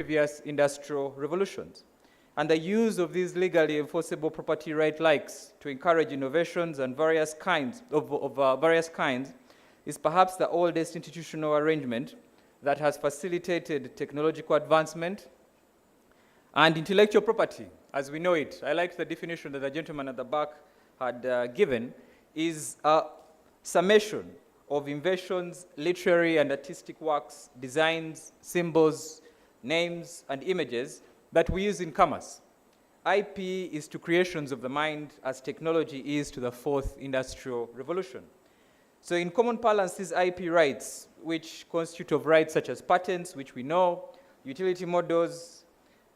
previous industrial revolutions. And the use of these legally enforceable property right likes to encourage innovations and various kinds is perhaps the oldest institutional arrangement that has facilitated technological advancement and intellectual property, as we know it. I like the definition that the gentleman at the back had given, is a summation of inventions, literary and artistic works, designs, symbols, names, and images that we use in commerce. IP is to creations of the mind as technology is to the fourth industrial revolution. So in common parlance, these IP rights, which constitute of rights such as patents, which we know, utility models,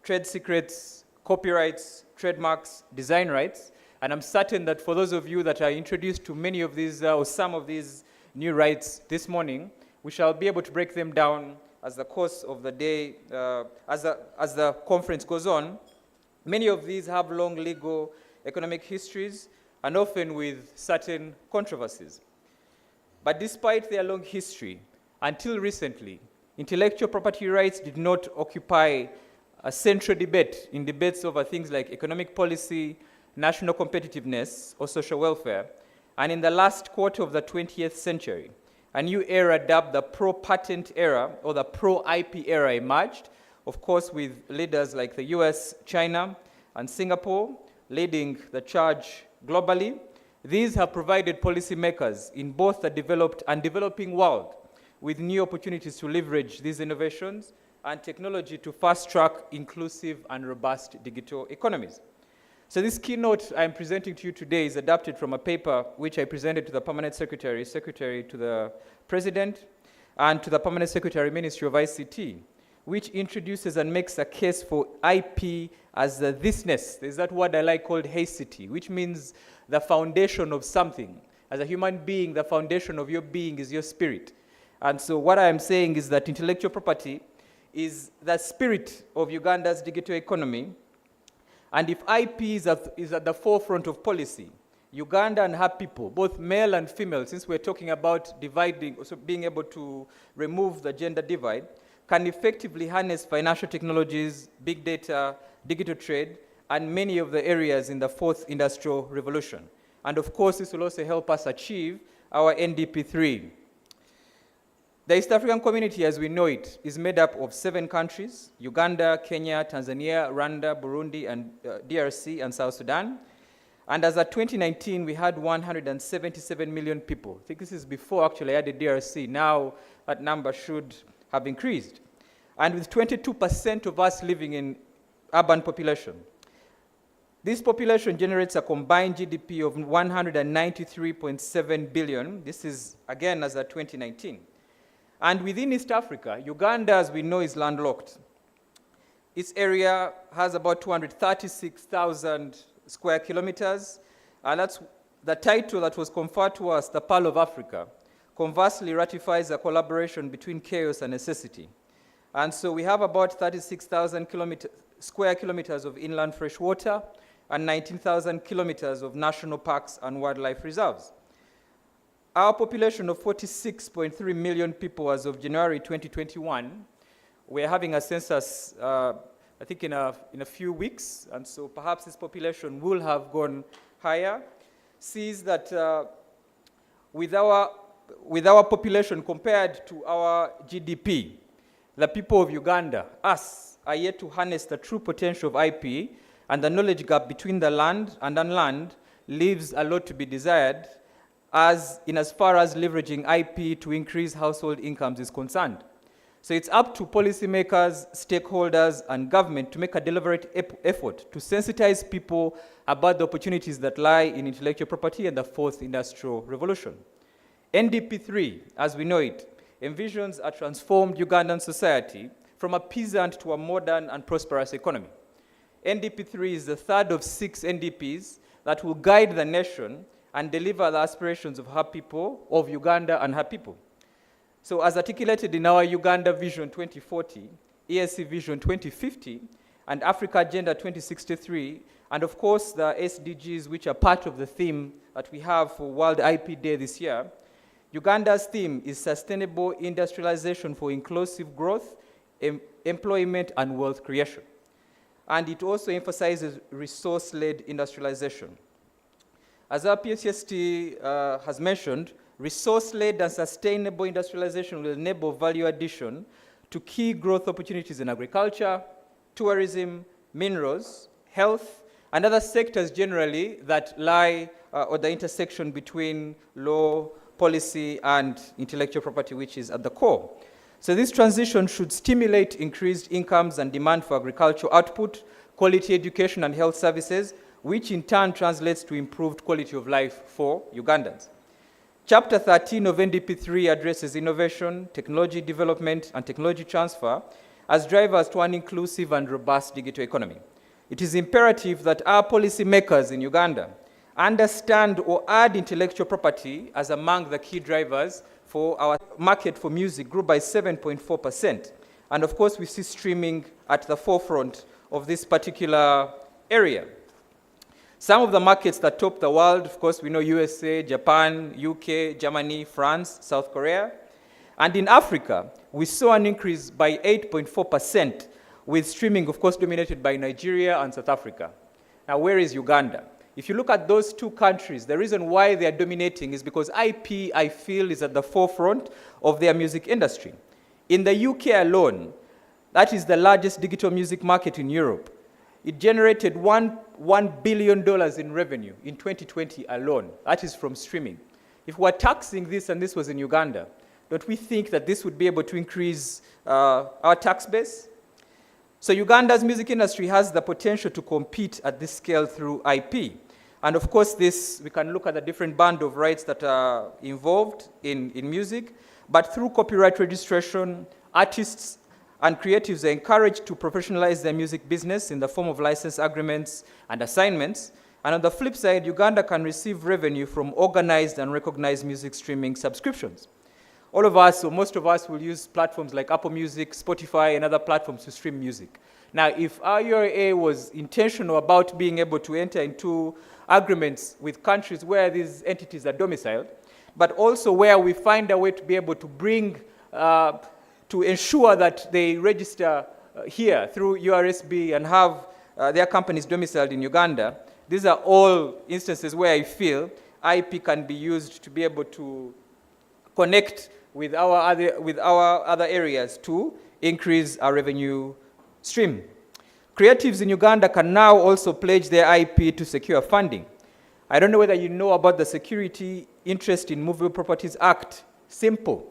trade secrets, copyrights, trademarks, design rights, and I'm certain that for those of you that are introduced to many of these or some of these new rights this morning, we shall be able to break them down as the course of the day, as the conference goes on. Many of these have long legal, economic histories, and often with certain controversies. But despite their long history, until recently, intellectual property rights did not occupy a central debate in debates over things like economic policy, national competitiveness, or social welfare. And in the last quarter of the 20th century, a new era dubbed the pro-patent era or the pro-IP era emerged, of course with leaders like the US, China, and Singapore leading the charge globally. These have provided policymakers in both the developed and developing world with new opportunities to leverage these innovations and technology to fast-track inclusive and robust digital economies. So this keynote I'm presenting to you today is adapted from a paper which I presented to the Permanent Secretary to the President, and to the Permanent Secretary, Ministry of ICT, which introduces and makes a case for IP as the thisness. There's that word I like called haecity, which means the foundation of something. As a human being, the foundation of your being is your spirit. And so what I am saying is that intellectual property is the spirit of Uganda's digital economy. And if IP is at the forefront of policy, Uganda and her people, both male and female, since we're talking about dividing, also being able to remove the gender divide, can effectively harness financial technologies, big data, digital trade, and many of the areas in the fourth industrial revolution. And of course, this will also help us achieve our NDP3. The East African community, as we know it, is made up of 7 countries: Uganda, Kenya, Tanzania, Rwanda, Burundi, and DRC, and South Sudan. And as of 2019, we had 177 million people. I think this is before actually I added DRC. Now that number should have increased. And with 22% of us living in urban population. This population generates a combined GDP of 193.7 billion. This is, again, as of 2019. And within East Africa, Uganda, as we know, is landlocked. Its area has about 236,000 square kilometers, and that's the title that was conferred to us, the Pearl of Africa, conversely ratifies a collaboration between chaos and necessity. And so we have about 36,000 square kilometers of inland fresh water and 19,000 kilometers of national parks and wildlife reserves. Our population of 46.3 million people as of January 2021, we're having a census, I think in a few weeks, and so perhaps this population will have gone higher, sees that with our population compared to our GDP, the people of Uganda, us, are yet to harness the true potential of IP, and the knowledge gap between the land and unland leaves a lot to be desired, as far as leveraging IP to increase household incomes is concerned. So it's up to policymakers, stakeholders, and government to make a deliberate effort to sensitize people about the opportunities that lie in intellectual property and the fourth industrial revolution. NDP3, as we know it, envisions a transformed Ugandan society from a peasant to a modern and prosperous economy. NDP3 is the third of 6 NDPs that will guide the nation and deliver the aspirations of her people, of Uganda and her people. So as articulated in our Uganda Vision 2040, ESC Vision 2050, and Africa Agenda 2063, and of course the SDGs, which are part of the theme that we have for World IP Day this year, Uganda's theme is sustainable industrialization for inclusive growth, employment and wealth creation. And it also emphasizes resource-led industrialization. As our PSST has mentioned, resource-led and sustainable industrialization will enable value addition to key growth opportunities in agriculture, tourism, minerals, health, and other sectors generally that lie at the intersection between law, policy, and intellectual property, which is at the core. So this transition should stimulate increased incomes and demand for agricultural output, quality education and health services, which in turn translates to improved quality of life for Ugandans. Chapter 13 of NDP3 addresses innovation, technology development, and technology transfer as drivers to an inclusive and robust digital economy. It is imperative that our policymakers in Uganda understand or add intellectual property as among the key drivers for our market for music grew by 7.4%. And of course, we see streaming at the forefront of this particular area. Some of the markets that top the world, of course, we know USA, Japan, UK, Germany, France, South Korea. And in Africa, we saw an increase by 8.4%, with streaming, of course, dominated by Nigeria and South Africa. Now, where is Uganda? If you look at those two countries, the reason why they are dominating is because IP, I feel, is at the forefront of their music industry. In the UK alone, that is the largest digital music market in Europe. It generated $1 billion in revenue in 2020 alone. That is from streaming. If we're taxing this and this was in Uganda, don't we think that this would be able to increase our tax base? So Uganda's music industry has the potential to compete at this scale through IP. And of course, we can look at the different band of rights that are involved in music, but through copyright registration, artists and creatives are encouraged to professionalize their music business in the form of license agreements and assignments. And on the flip side, Uganda can receive revenue from organized and recognized music streaming subscriptions. All of us, or most of us, will use platforms like Apple Music, Spotify, and other platforms to stream music. Now, if our URA was intentional about being able to enter into agreements with countries where these entities are domiciled, but also where we find a way to be able to bring, to ensure that they register here through URSB and have their companies domiciled in Uganda, these are all instances where I feel IP can be used to be able to connect with our other areas to increase our revenue stream. Creatives in Uganda can now also pledge their IP to secure funding. I don't know whether you know about the Security Interest in Movable Properties Act, SIMPLE,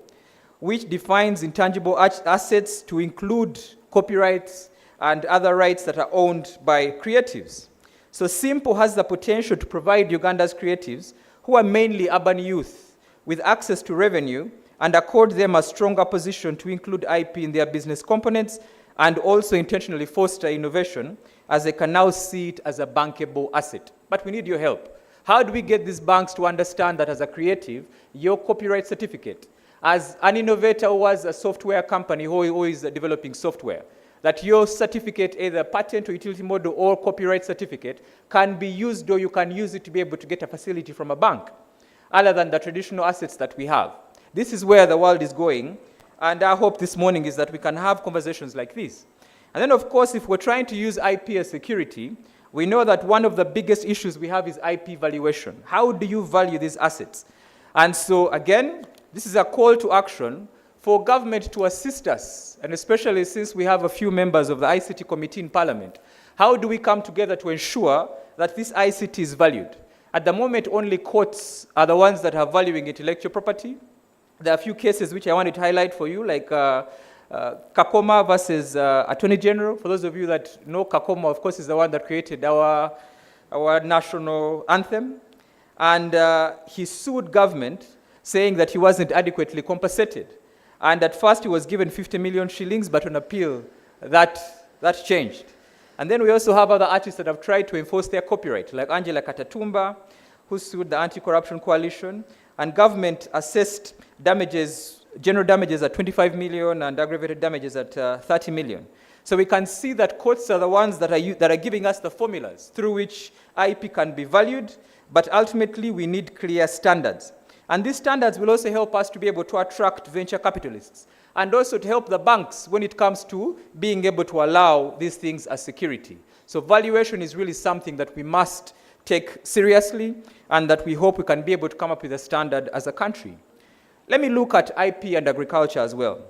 which defines intangible assets to include copyrights and other rights that are owned by creatives. So SIMPLE has the potential to provide Uganda's creatives, who are mainly urban youth, with access to revenue and accord them a stronger position to include IP in their business components and also intentionally foster innovation, as they can now see it as a bankable asset. But we need your help. How do we get these banks to understand that as a creative, your copyright certificate, as an innovator who was a software company who is developing software, that your certificate, either patent or utility model or copyright certificate, can be used, or you can use it to be able to get a facility from a bank, other than the traditional assets that we have. This is where the world is going, and our hope this morning is that we can have conversations like this. And then, of course, if we're trying to use IP as security, we know that one of the biggest issues we have is IP valuation. How do you value these assets? And so, again, this is a call to action for government to assist us, and especially since we have a few members of the ICT committee in Parliament. How do we come together to ensure that this ICT is valued? At the moment, only courts are the ones that are valuing intellectual property. There are a few cases which I wanted to highlight for you, like Kakoma versus Attorney General. For those of you that know, Kakoma, of course, is the one that created our national anthem. And he sued government, saying that he wasn't adequately compensated. And at first, he was given 50 million shillings, but on appeal, that changed. And then we also have other artists that have tried to enforce their copyright, like Angela Katatumba, who sued the Anti-Corruption Coalition, and government assessed damages, general damages at 25 million and aggravated damages at 30 million. So we can see that courts are the ones that are giving us the formulas through which IP can be valued, but ultimately we need clear standards. And these standards will also help us to be able to attract venture capitalists. and also to help the banks when it comes to being able to allow these things as security. So valuation is really something that we must take seriously, and that we hope we can be able to come up with a standard as a country. Let me look at IP and agriculture as well.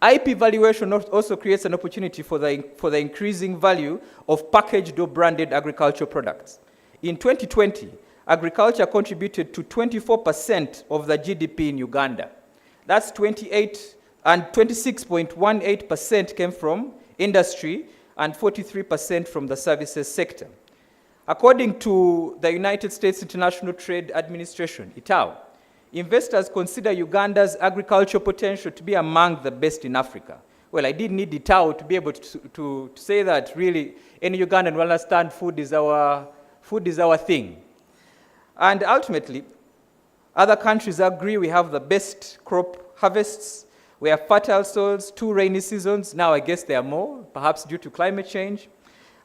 IP valuation also creates an opportunity for the increasing value of packaged or branded agricultural products. In 2020, agriculture contributed to 24% of the GDP in Uganda. That's 28, and 26.18% came from industry and 43% from the services sector. According to the United States International Trade Administration, ITAO, investors consider Uganda's agricultural potential to be among the best in Africa. Well, I did need ITAO to be able to say that really any Ugandan will understand food is our thing. And ultimately, other countries agree we have the best crop harvests, we have fertile soils, 2 rainy seasons. Now I guess there are more, perhaps due to climate change.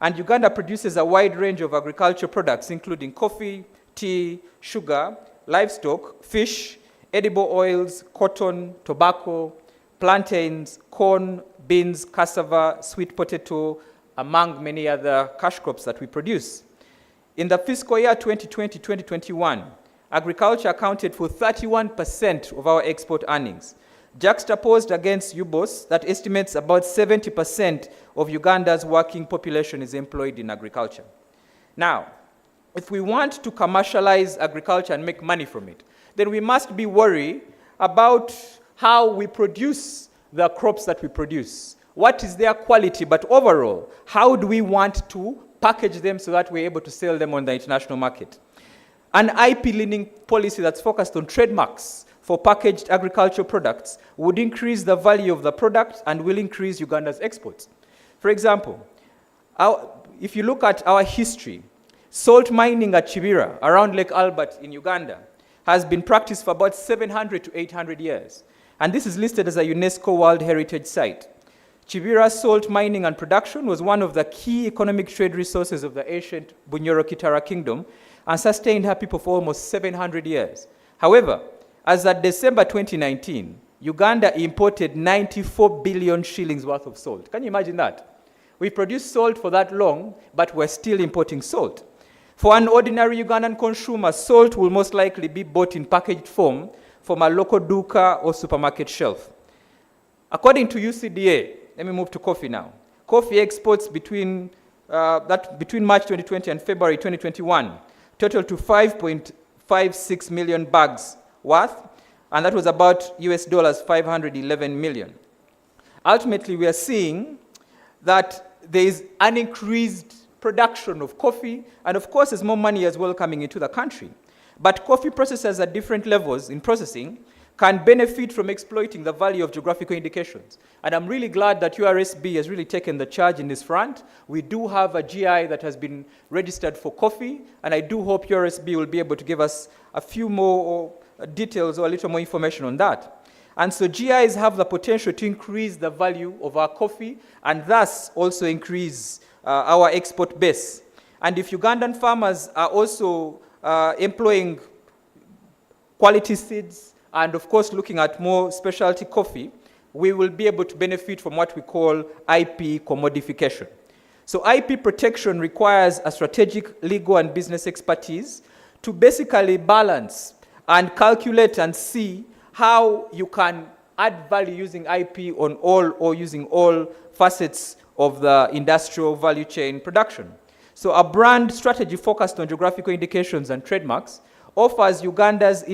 And Uganda produces a wide range of agricultural products, including coffee, tea, sugar, livestock, fish, edible oils, cotton, tobacco, plantains, corn, beans, cassava, sweet potato, among many other cash crops that we produce. In the fiscal year 2020-2021, agriculture accounted for 31% of our export earnings, juxtaposed against UBOS that estimates about 70% of Uganda's working population is employed in agriculture. Now, if we want to commercialize agriculture and make money from it, then we must be worried about how we produce the crops that we produce. What is their quality, but overall, how do we want to package them so that we're able to sell them on the international market? An IP-leaning policy that's focused on trademarks for packaged agricultural products would increase the value of the product and will increase Uganda's exports. For example, if you look at our history, salt mining at Kibera, around Lake Albert in Uganda, has been practiced for about 700 to 800 years. And this is listed as a UNESCO World Heritage Site. Kibera's salt mining and production was one of the key economic trade resources of the ancient Bunyoro-Kitara Kingdom and sustained her people for almost 700 years. However, as at December 2019, Uganda imported 94 billion shillings worth of salt. Can you imagine that? We produced salt for that long, but we're still importing salt. For an ordinary Ugandan consumer, salt will most likely be bought in packaged form from a local duka or supermarket shelf. According to UCDA, let me move to coffee now. Coffee exports between March 2020 and February 2021 total to 5.56 million bags worth, and that was about US dollars 511 million. Ultimately, we are seeing that there is an increased production of coffee, and of course, there's more money as well coming into the country. But coffee processors at different levels in processing can benefit from exploiting the value of geographical indications. And I'm really glad that URSB has really taken the charge in this front. We do have a GI that has been registered for coffee, and I do hope URSB will be able to give us a few more details or a little more information on that. And so GIs have the potential to increase the value of our coffee and thus also increase our export base. And if Ugandan farmers are also employing quality seeds and of course looking at more specialty coffee, we will be able to benefit from what we call IP commodification. So IP protection requires a strategic legal and business expertise to basically balance and calculate and see how you can add value using IP on all or using all facets of the industrial value chain production. So a brand strategy focused on geographical indications and trademarks offers Uganda's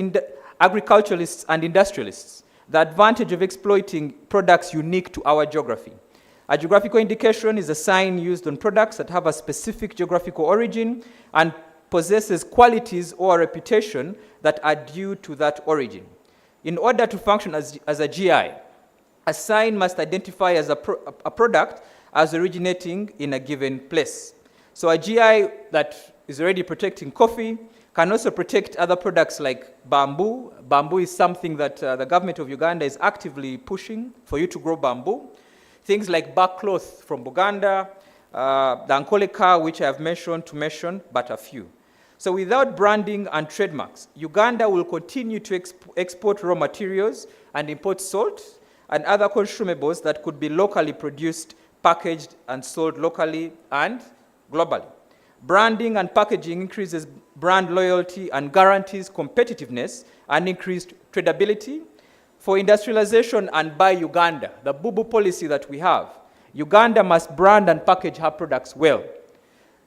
agriculturalists and industrialists the advantage of exploiting products unique to our geography. A geographical indication is a sign used on products that have a specific geographical origin and possesses qualities or a reputation that are due to that origin. In order to function as a GI, a sign must identify as a product as originating in a given place. So a GI that is already protecting coffee can also protect other products like bamboo. Bamboo is something that the government of Uganda is actively pushing for you to grow bamboo. Things like bark cloth from Buganda, the Ankole car, which I have mentioned to mention but a few. So without branding and trademarks, Uganda will continue to export raw materials and import salt, and other consumables that could be locally produced, packaged, and sold locally and globally. Branding and packaging increases brand loyalty and guarantees competitiveness and increased tradability. For industrialization and buy Uganda, the BUBU policy that we have, Uganda must brand and package her products well.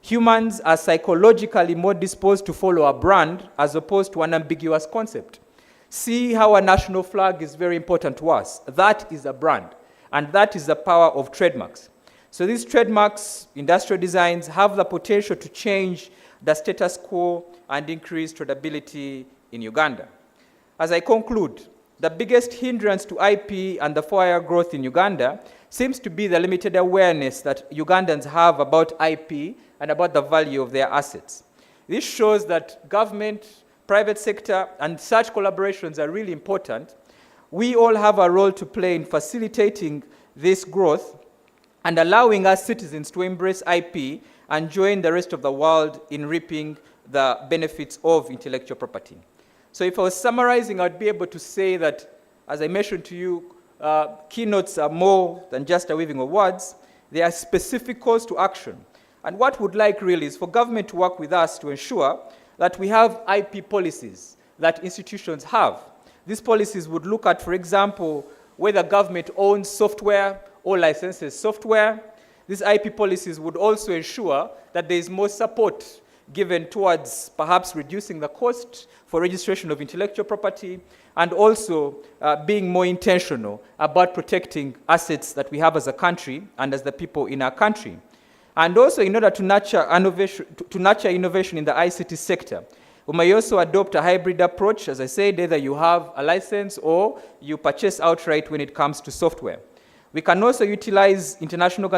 Humans are psychologically more disposed to follow a brand as opposed to an ambiguous concept. See how a national flag is very important to us. That is a brand, and that is the power of trademarks. So these trademarks, industrial designs, have the potential to change the status quo and increase tradability in Uganda. As I conclude, the biggest hindrance to IP and the 4-year growth in Uganda seems to be the limited awareness that Ugandans have about IP and about the value of their assets. This shows that government, private sector, and such collaborations are really important. We all have a role to play in facilitating this growth and allowing us citizens to embrace IP and join the rest of the world in reaping the benefits of intellectual property. So if I was summarizing, I'd be able to say that, as I mentioned to you, keynotes are more than just a weaving of words. They are specific calls to action. And what we'd like really is for government to work with us to ensure that we have IP policies that institutions have. These policies would look at, for example, whether government owns software or licenses software. These IP policies would also ensure that there is more support given towards perhaps reducing the cost for registration of intellectual property, and also being more intentional about protecting assets that we have as a country and as the people in our country. And also, in order to nurture innovation in the ICT sector, we may also adopt a hybrid approach. As I said, either you have a license or you purchase outright when it comes to software. We can also utilize international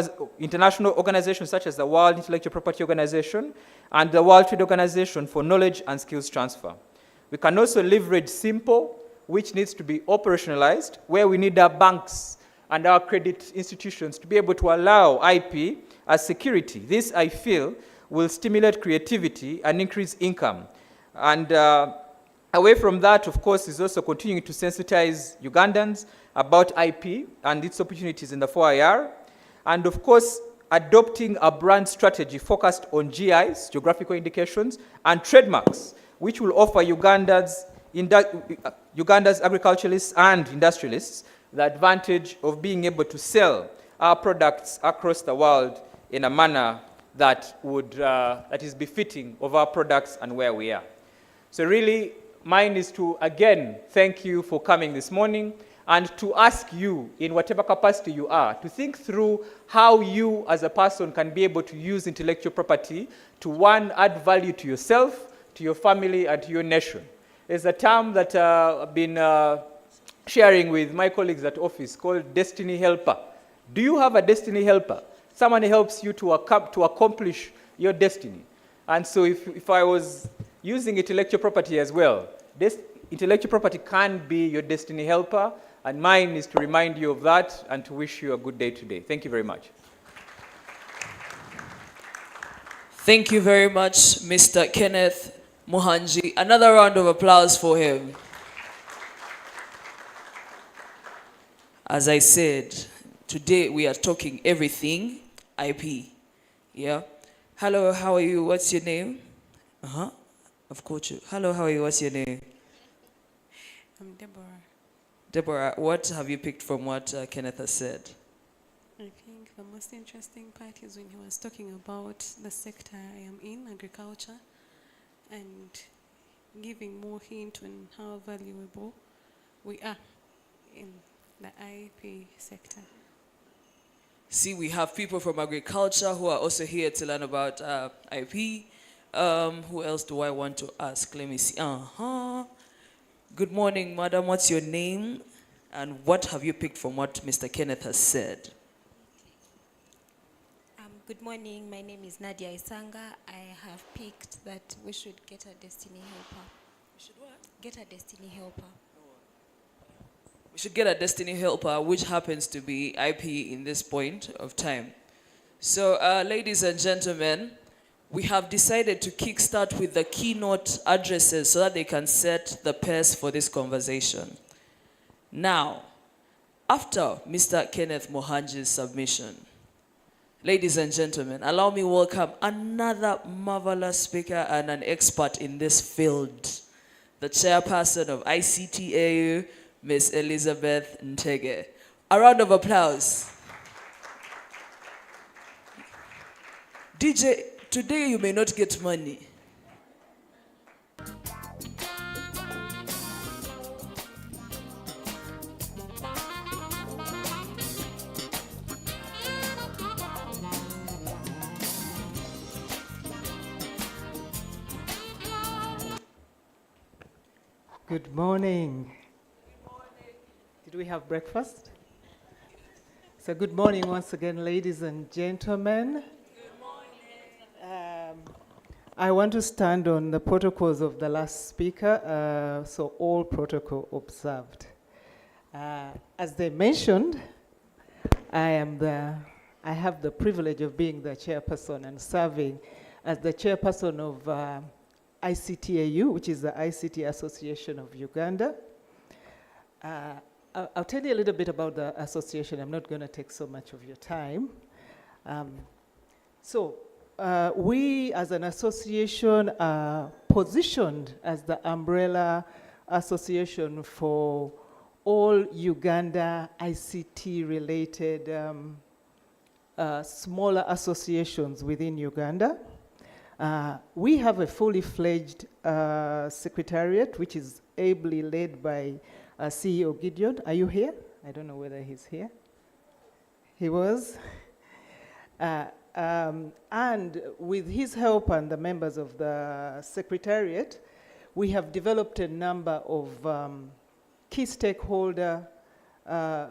organizations such as the World Intellectual Property Organization and the World Trade Organization for knowledge and skills transfer. We can also leverage SIMPLE, which needs to be operationalized, where we need our banks and our credit institutions to be able to allow IP as security. This, I feel, will stimulate creativity and increase income. And away from that, of course, is also continuing to sensitize Ugandans about IP and its opportunities in the 4IR. And of course, adopting a brand strategy focused on GIs, geographical indications, and trademarks, which will offer Uganda's agriculturalists and industrialists the advantage of being able to sell our products across the world in a manner that is befitting of our products and where we are. So really, mine is to, again, thank you for coming this morning and to ask you, in whatever capacity you are, to think through how you as a person can be able to use intellectual property to, one, add value to yourself, to your family, and to your nation. There's a term that I've been sharing with my colleagues at office called destiny helper. Do you have a destiny helper? Someone helps you to accomplish your destiny. And so if I was using intellectual property as well, this intellectual property can be your destiny helper, and mine is to remind you of that and to wish you a good day today. Thank you very much. Thank you very much, Mr. Kenneth Muhanji. Another round of applause for him. As I said, today we are talking everything IP. Yeah. Hello, how are you? What's your name? Of course. Hello, how are you? What's your name? I'm Deborah. Deborah, what have you picked from what Kenneth has said? I think the most interesting part is when he was talking about the sector I am in, agriculture, and giving more hint on how valuable we are in the IP sector. See, we have people from agriculture who are also here to learn about IP. Who else do I want to ask? Let me see. Good morning, madam. What's your name? And what have you picked from what Mr. Kenneth has said? Good morning. My name is Nadia Isanga. I have picked that we should get a destiny helper. We should what? Get a destiny helper. We should get a destiny helper, which happens to be IP in this point of time. So, ladies and gentlemen, we have decided to kickstart with the keynote addresses so that they can set the pace for this conversation. Now, after Mr. Kenneth Mohanji's submission, ladies and gentlemen, allow me welcome another marvelous speaker and an expert in this field, the chairperson of ICTAU, Ms. Elizabeth Ntege. A round of applause. DJ, today you may not get money. Good morning. Did we have breakfast? So good morning once again, ladies and gentlemen. Good morning. I want to stand on the protocols of the last speaker, so all protocol observed. As they mentioned, I have the privilege of being the chairperson and serving as the chairperson of ICTAU, which is the ICT Association of Uganda. I'll tell you a little bit about the association. I'm not going to take so much of your time. We as an association are positioned as the umbrella association for all Uganda ICT-related smaller associations within Uganda. We have a fully fledged secretariat, which is ably led by CEO Gideon. Are you here? I don't know whether he's here. He was. And with his help and the members of the secretariat, we have developed a number of key stakeholder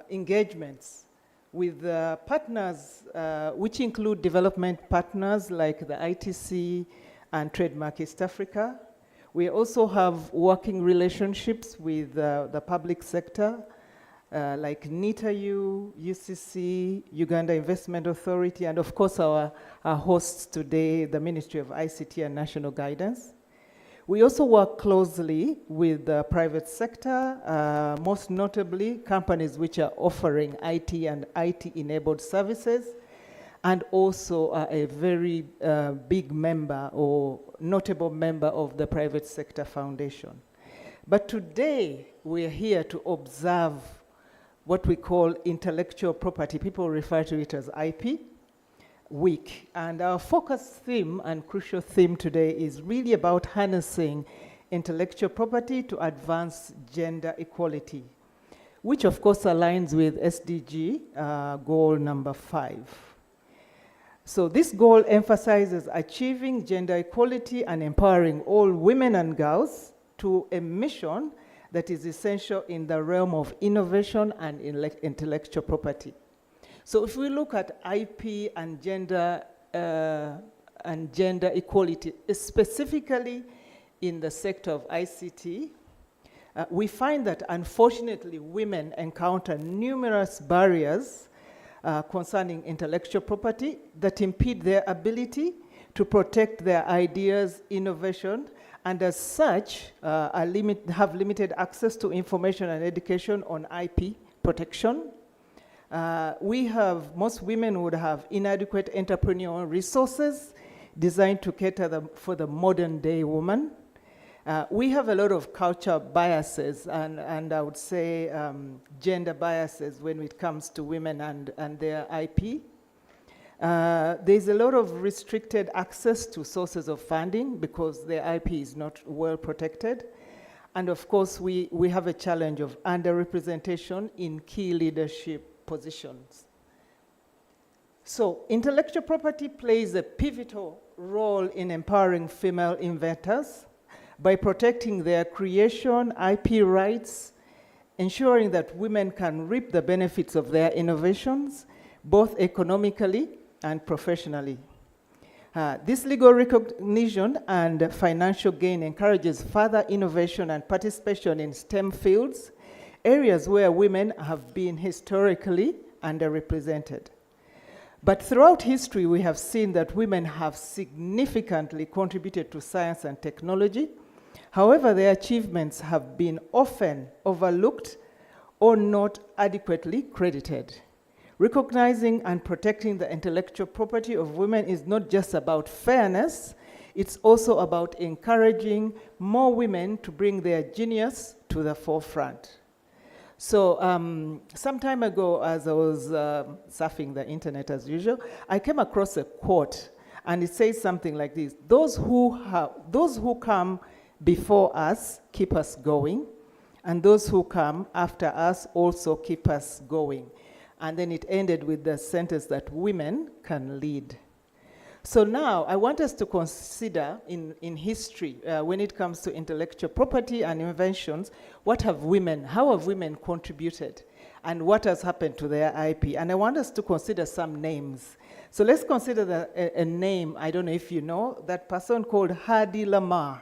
engagements with partners, which include development partners like the ITC and Trademark East Africa. We also have working relationships with the public sector, like NITAU, UCC, Uganda Investment Authority, and of course our hosts today, the Ministry of ICT and National Guidance. We also work closely with the private sector, most notably companies which are offering IT and IT-enabled services, and also a very big member or notable member of the Private Sector Foundation. But today, we are here to observe what we call intellectual property. People refer to it as IP Week. And our focus theme and crucial theme today is really about harnessing intellectual property to advance gender equality, which of course aligns with SDG goal number 5. So this goal emphasizes achieving gender equality and empowering all women and girls to a mission that is essential in the realm of innovation and intellectual property. So if we look at IP and gender equality, specifically in the sector of ICT, we find that unfortunately women encounter numerous barriers concerning intellectual property that impede their ability to protect their ideas, innovation, and as such have limited access to information and education on IP protection. Most women would have inadequate entrepreneurial resources designed to cater for the modern day woman. We have a lot of culture biases and I would say gender biases when it comes to women and their IP. There's a lot of restricted access to sources of funding because their IP is not well protected. And of course, we have a challenge of underrepresentation in key leadership positions. So intellectual property plays a pivotal role in empowering female inventors by protecting their creation, IP rights, ensuring that women can reap the benefits of their innovations, both economically and professionally. This legal recognition and financial gain encourages further innovation and participation in STEM fields, areas where women have been historically underrepresented. But throughout history, we have seen that women have significantly contributed to science and technology. However, their achievements have been often overlooked or not adequately credited. Recognizing and protecting the intellectual property of women is not just about fairness, it's also about encouraging more women to bring their genius to the forefront. So some time ago, as I was surfing the internet as usual, I came across a quote, and it says something like this: those who come before us keep us going, and those who come after us also keep us going. And then it ended with the sentence that women can lead. So now I want us to consider in history, when it comes to intellectual property and inventions, how have women contributed, and what has happened to their IP? And I want us to consider some names. So let's consider a name, I don't know if you know, that person called Hedy Lamarr.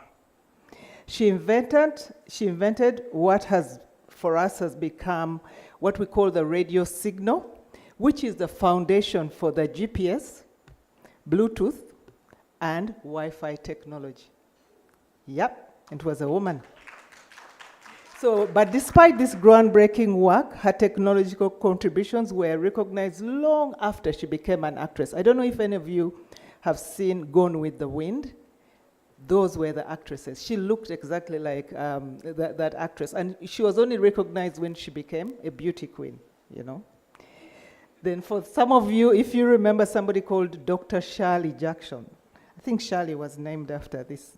She invented what has, for us, has become what we call the radio signal, which is the foundation for the GPS, Bluetooth, and Wi-Fi technology. Yep, it was a woman. So, but despite this groundbreaking work, her technological contributions were recognized long after she became an actress. I don't know if any of you have seen Gone with the Wind. Those were the actresses. She looked exactly like that actress. And she was only recognized when she became a beauty queen, you know. Then for some of you, if you remember somebody called Dr. Shirley Jackson, I think Shirley was named after this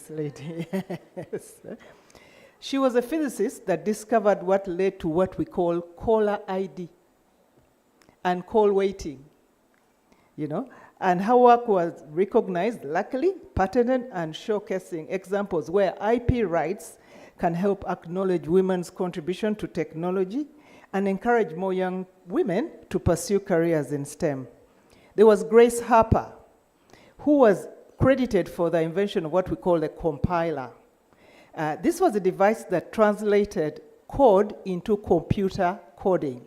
lady. Yes. She was a physicist that discovered what led to what we call caller ID and call waiting, you know. And her work was recognized, luckily, patented, and showcasing examples where IP rights can help acknowledge women's contribution to technology and encourage more young women to pursue careers in STEM. There was Grace Harper, who was credited for the invention of what we call a compiler. This was a device that translated code into computer coding.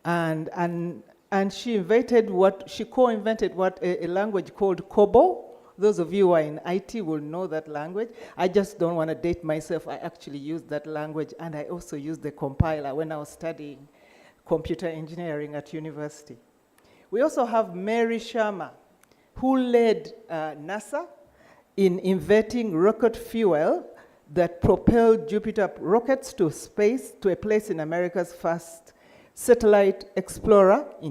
And she co-invented a language called COBOL. Those of you who are in IT will know that language. I just don't want to date myself. I actually used that language, and I also used the compiler when I was studying computer engineering at university. We also have Mary Sharma, who led NASA in inventing rocket fuel that propelled Jupiter rockets to space, to a place in America's first Satellite Explorer 1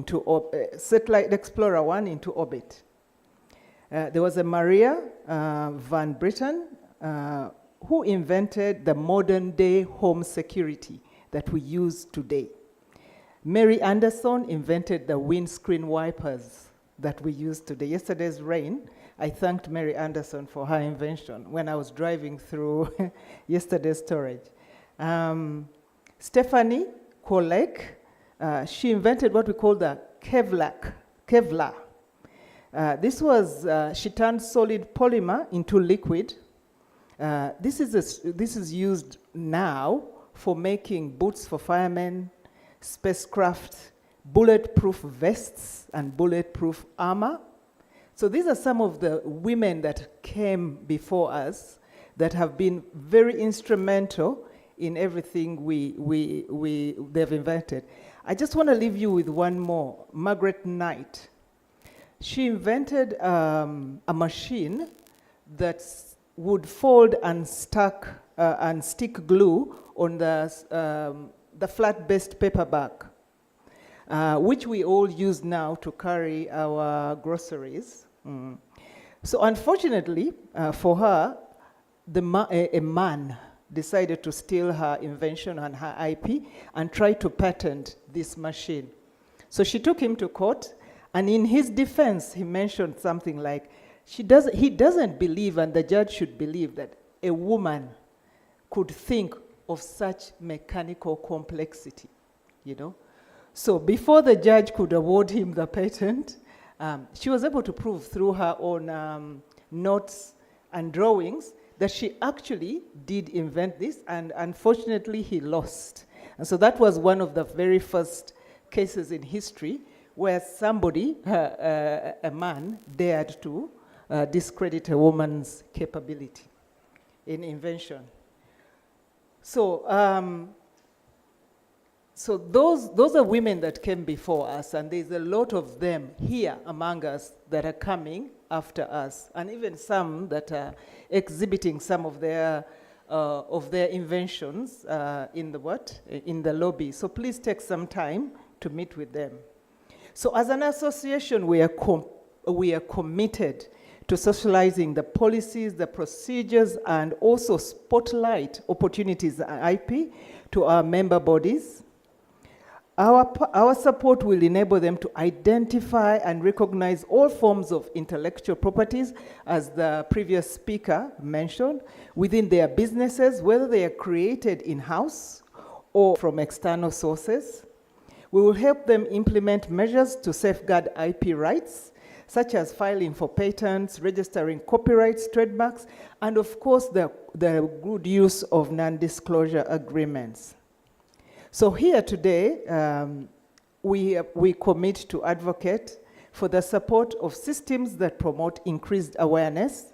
into orbit. There was a Maria Van Britten who invented the modern day home security that we use today. Mary Anderson invented the windscreen wipers that we use today. Yesterday's rain, I thanked Mary Anderson for her invention when I was driving through yesterday's storage. Stephanie Kolek, she invented what we call the Kevlar. This was, she turned solid polymer into liquid. This is used now for making boots for firemen, spacecraft, bulletproof vests, and bulletproof armor. So these are some of the women that came before us that have been very instrumental in everything they've invented. I just want to leave you with one more, Margaret Knight. She invented a machine that would fold and stick glue on the flat-based paper bag, which we all use now to carry our groceries. So unfortunately for her, a man decided to steal her invention and her IP and try to patent this machine. So she took him to court, and in his defense, he mentioned something like, he doesn't believe, and the judge should believe, that a woman could think of such mechanical complexity, you know? So before the judge could award him the patent, she was able to prove through her own notes and drawings that she actually did invent this, and unfortunately he lost. And so that was one of the very first cases in history where somebody, a man, dared to discredit a woman's capability in invention. So So those are women that came before us, and there's a lot of them here among us that are coming after us, and even some that are exhibiting some of their inventions in the lobby. So please take some time to meet with them. So as an association, we are committed to socializing the policies, the procedures, and also spotlight opportunities and IP to our member bodies. Our support will enable them to identify and recognize all forms of intellectual properties, as the previous speaker mentioned, within their businesses, whether they are created in-house or from external sources. We will help them implement measures to safeguard IP rights, such as filing for patents, registering copyrights, trademarks, and of course the good use of non-disclosure agreements. So here today, we commit to advocate for the support of systems that promote increased awareness,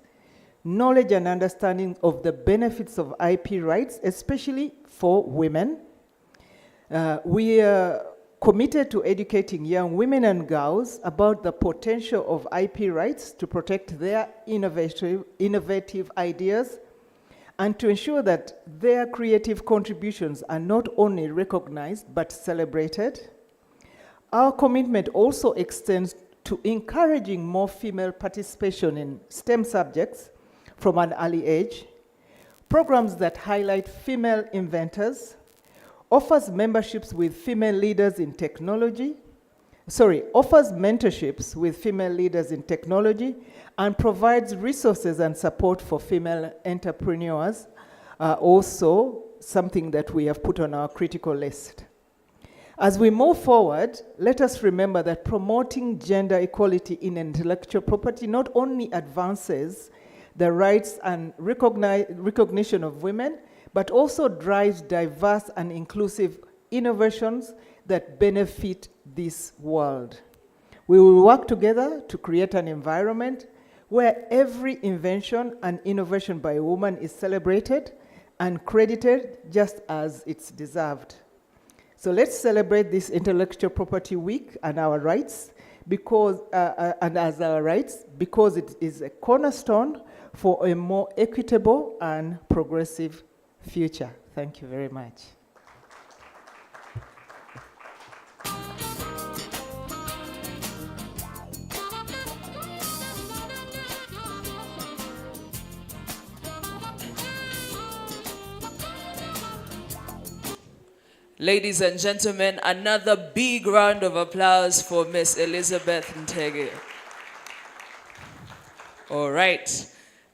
knowledge and understanding of the benefits of IP rights, especially for women. We are committed to educating young women and girls about the potential of IP rights to protect their innovative ideas, and to ensure that their creative contributions are not only recognized but celebrated. Our commitment also extends to encouraging more female participation in STEM subjects from an early age, programs that highlight female inventors, offers memberships with female leaders in technology, offers mentorships with female leaders in technology, and provides resources and support for female entrepreneurs, also something that we have put on our critical list. As we move forward, let us remember that promoting gender equality in intellectual property not only advances the rights and recognition of women, but also drives diverse and inclusive innovations that benefit this world. We will work together to create an environment where every invention and innovation by a woman is celebrated and credited just as it's deserved. So let's celebrate this Intellectual Property Week and our rights, because it is a cornerstone for a more equitable and progressive future. Thank you very much. Ladies and gentlemen, another big round of applause for Miss Elizabeth Ntege. All right.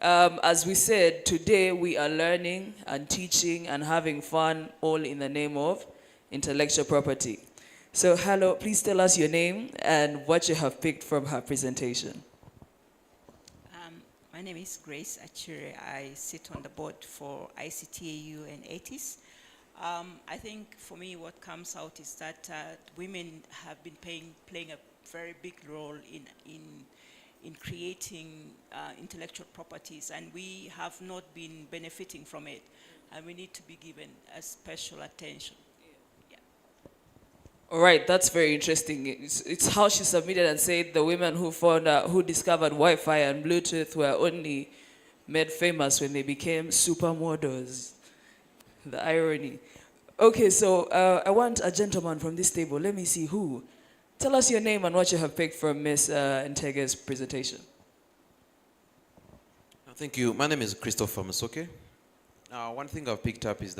As we said, today we are learning and teaching and having fun, all in the name of intellectual property. So hello, please tell us your name and what you have picked from her presentation. My name is Grace Achure. I sit on the board for ICTAU and ATIS. I think for me what comes out is that women have been playing a very big role in creating intellectual properties, and we have not been benefiting from it, and we need to be given a special attention. Yeah. All right, that's very interesting. It's how she submitted and said the women who discovered Wi-Fi and Bluetooth were only made famous when they became supermodels. The irony. Okay, so I want a gentleman from this table. Let me see who. Tell us your name and what you have picked from Ms. Ntege's presentation. Thank you. My name is Christopher Musoke. One thing I've picked up is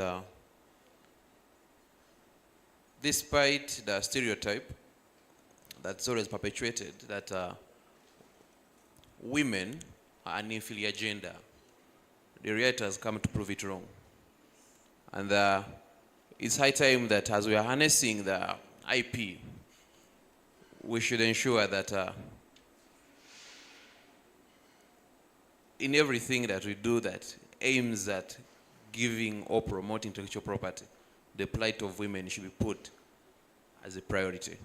despite the stereotype that's always perpetuated that women are an inferior gender, the reality has come to prove it wrong. And it's high time that as we are harnessing the IP, we should ensure that in everything that we do that aims at giving or promoting intellectual property, the plight of women should be put as a priority,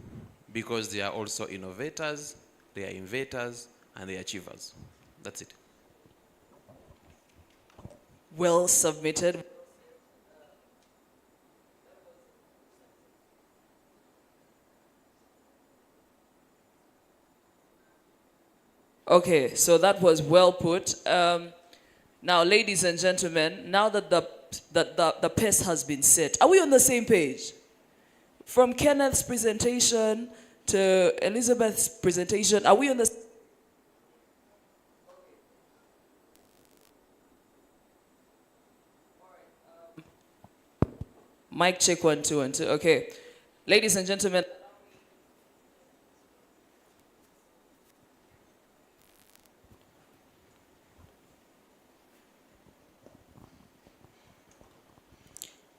because they are also innovators, they are inventors, and they are achievers. That's it. Well submitted. Okay, so that was well put. Now, ladies and gentlemen, now that the pace has been set, are we on the same page? From Kenneth's presentation to Elizabeth's presentation, are we on the... Mic check 1 2 1 2. Okay, ladies and gentlemen.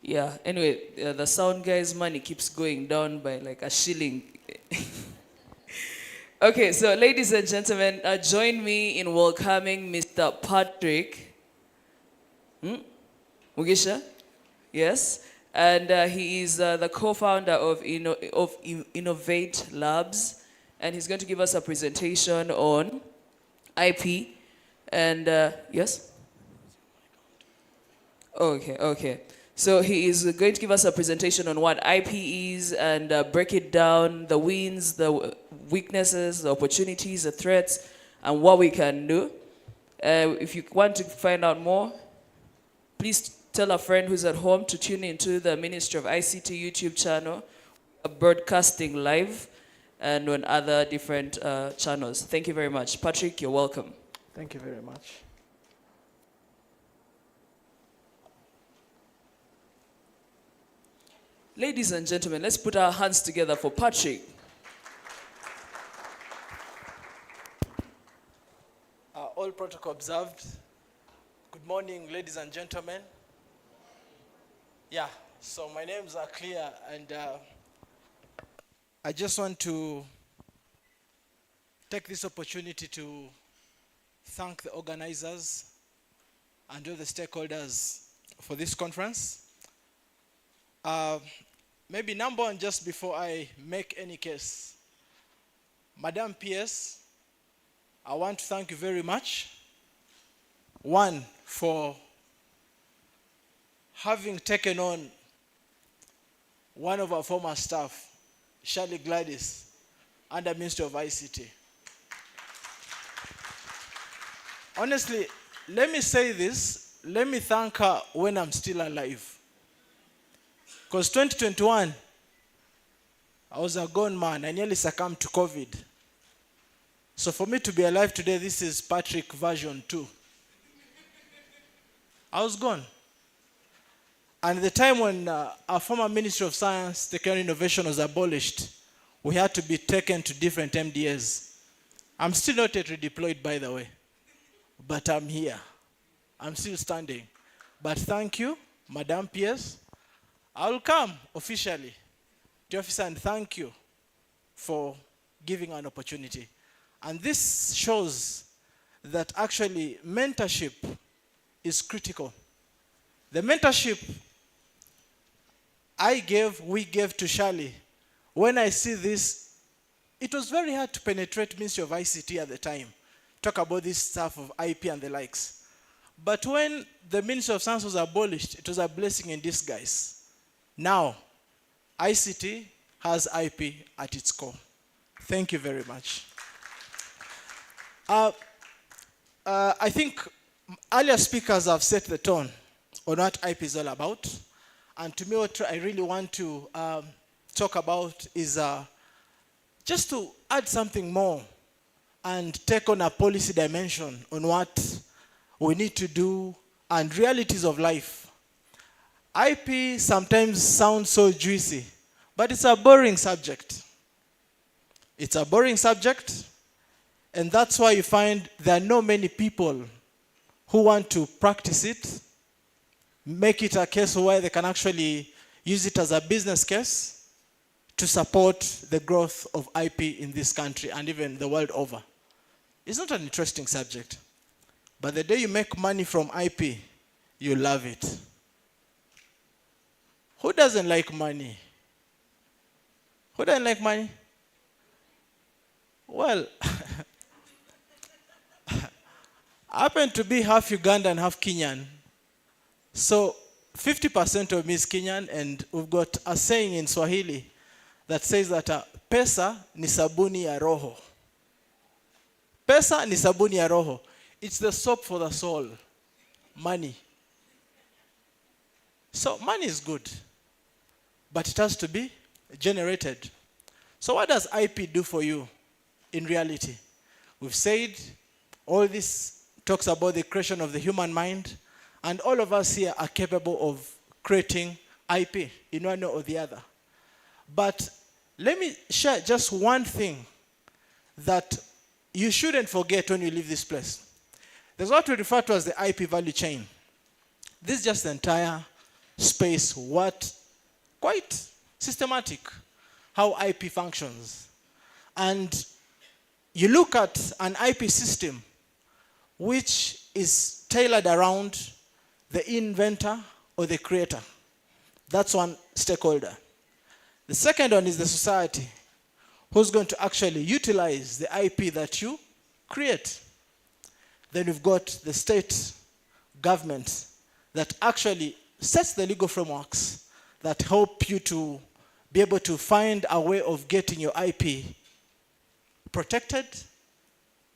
Yeah, anyway, the sound guy's money keeps going down by like a shilling. Okay, so ladies and gentlemen, join me in welcoming Mr. Patrick Mugisha. Yes, and he is the co-founder of Innovate Labs, and he's going to give us a presentation on IP. And yes? Okay. So he is going to give us a presentation on what IP is and break it down, the wins, the weaknesses, the opportunities, the threats, and what we can do. If you want to find out more, please tell a friend who's at home to tune into the Ministry of ICT YouTube channel, broadcasting live, and on other different channels. Thank you very much. Patrick, you're welcome. Thank you very much. Ladies and gentlemen, let's put our hands together for Patrick. All protocol observed. Good morning, ladies and gentlemen. Yeah, so my name's clear, and I just want to take this opportunity to thank the organizers and all the stakeholders for this conference. Maybe number one, just before I make any case, Madam PS, I want to thank you very much. One, for having taken on one of our former staff, Shirley Gladys, under Ministry of ICT. Honestly, let me say this, let me thank her when I'm still alive. Because 2021, I was a gone man. I nearly succumbed to COVID. So for me to be alive today, this is Patrick version 2. I was gone. And at the time when our former Ministry of Science, Technology and Innovation was abolished, we had to be taken to different MDAs. I'm still not yet redeployed, by the way. But I'm here. I'm still standing. But thank you, Madam PS. I will come officially to office and thank you for giving an opportunity. And this shows that actually mentorship is critical. The mentorship we gave to Shirley, when I see this, it was very hard to penetrate Ministry of ICT at the time. Talk about this stuff of IP and the likes. But when the Ministry of Science was abolished, it was a blessing in disguise. Now, ICT has IP at its core. Thank you very much. I think earlier speakers have set the tone on what IP is all about. And to me, what I really want to talk about is just to add something more and take on a policy dimension on what we need to do and realities of life. IP sometimes sounds so juicy, but it's a boring subject. It's a boring subject, and that's why you find there are not many people who want to practice it, make it a case where they can actually use it as a business case to support the growth of IP in this country and even the world over. It's not an interesting subject, but the day you make money from IP, you love it. Who doesn't like money? Who doesn't like money? Well, I happen to be half Ugandan, half Kenyan. So 50% of me is Kenyan, and we've got a saying in Swahili that says that pesa ni sabuni ya roho. Pesa ni sabuni ya roho. It's the soap for the soul. Money. So money is good, but it has to be generated. So what does IP do for you in reality? We've said all this talks about the creation of the human mind, and all of us here are capable of creating IP in one or the other. But let me share just one thing that you shouldn't forget when you leave this place. There's what we refer to as the IP value chain. This is just the entire space, quite systematic, how IP functions. And you look at an IP system which is tailored around the inventor or the creator. That's one stakeholder. The second one is the society, who's going to actually utilize the IP that you create. Then we've got the state government that actually sets the legal frameworks that help you to be able to find a way of getting your IP protected,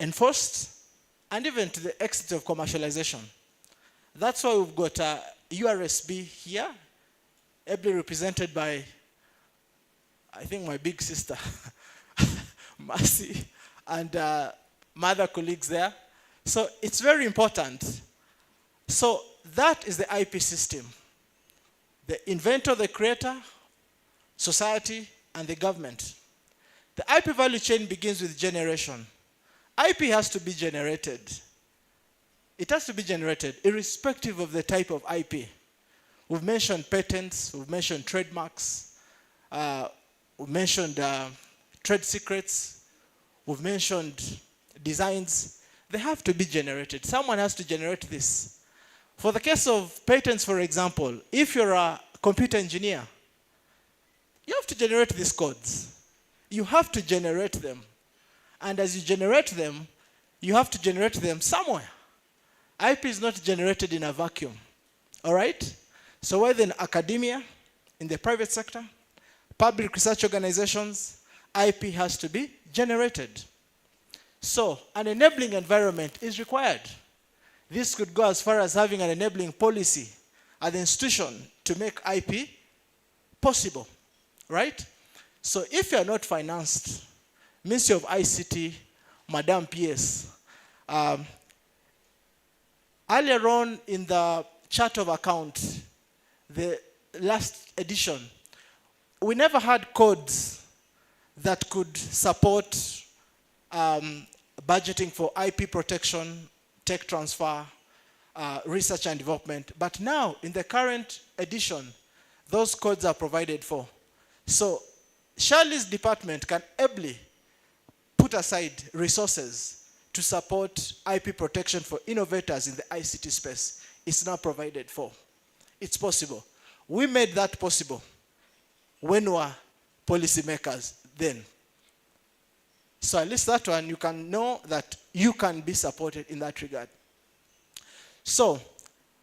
enforced, and even to the exit of commercialization. That's why we've got a URSB here, ably represented by, I think, my big sister, Mercy, and my other colleagues there. So it's very important. So that is the IP system. The inventor, the creator, society, and the government. The IP value chain begins with generation. IP has to be generated. It has to be generated irrespective of the type of IP. We've mentioned patents, we've mentioned trademarks, we've mentioned trade secrets, we've mentioned designs. They have to be generated. Someone has to generate this. For the case of patents, for example, if you're a computer engineer, you have to generate these codes. You have to generate them. And as you generate them, you have to generate them somewhere. IP is not generated in a vacuum. All right? So whether in academia, in the private sector, public research organizations, IP has to be generated. So an enabling environment is required. This could go as far as having an enabling policy at the institution to make IP possible, right? So if you are not financed, Ministry of ICT, Madam PS, earlier on in the chart of account, the last edition, we never had codes that could support budgeting for IP protection, tech transfer, research and development. But now, in the current edition, those codes are provided for. So Shirley's department can ably put aside resources to support IP protection for innovators in the ICT space. It's now provided for. It's possible. We made that possible when we were policymakers then. So at least that one, you can know that you can be supported in that regard. So,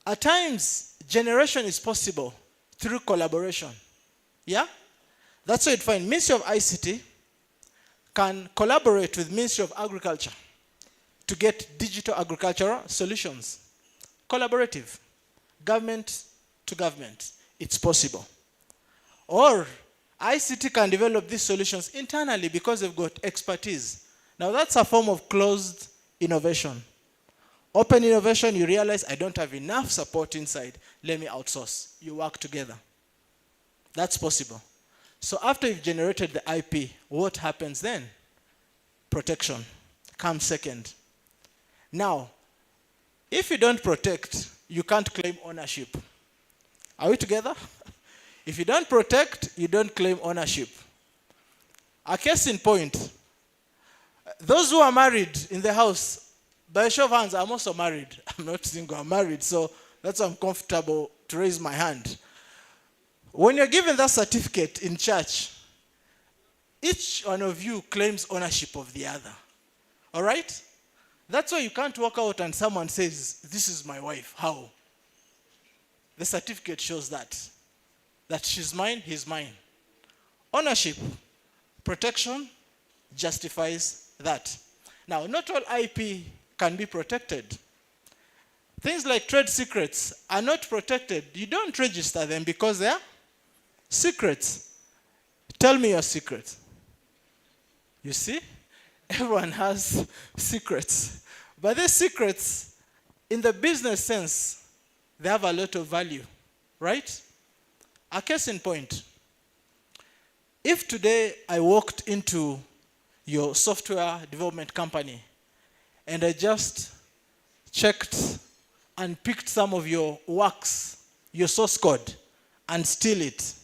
at times, generation is possible through collaboration. Yeah? That's why you'd find Ministry of ICT can collaborate with Ministry of Agriculture to get digital agricultural solutions. Collaborative. Government to government. It's possible. Or ICT can develop these solutions internally because they've got expertise. Now that's a form of closed innovation. Open innovation, you realize I don't have enough support inside. Let me outsource. You work together. That's possible. So after you've generated the IP, what happens then? Protection comes second. Now, if you don't protect, you can't claim ownership. Are we together? If you don't protect, you don't claim ownership. A case in point, those who are married in the house, by a show of hands, I'm also married. I'm not single, I'm married, so that's why I'm comfortable to raise my hand. When you're given that certificate in church, each one of you claims ownership of the other. All right? That's why you can't walk out and someone says, this is my wife. How? The certificate shows that she's mine, he's mine. Ownership, protection justifies that. Now, not all IP can be protected. Things like trade secrets are not protected. You don't register them because they are secrets. Tell me your secret. You see? Everyone has secrets. But these secrets, in the business sense, they have a lot of value, right? A case in point. If today I walked into your software development company and I just checked and picked some of your works, your source code, and steal it.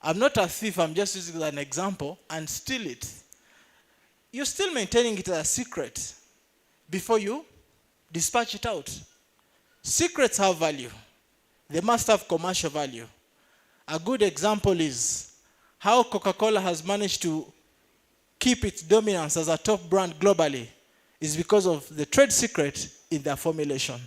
I'm not a thief, I'm just using an example, and steal it. You're still maintaining it as a secret before you dispatch it out. Secrets have value. They must have commercial value. A good example is how Coca-Cola has managed to keep its dominance as a top brand globally is because of the trade secret in their formulation.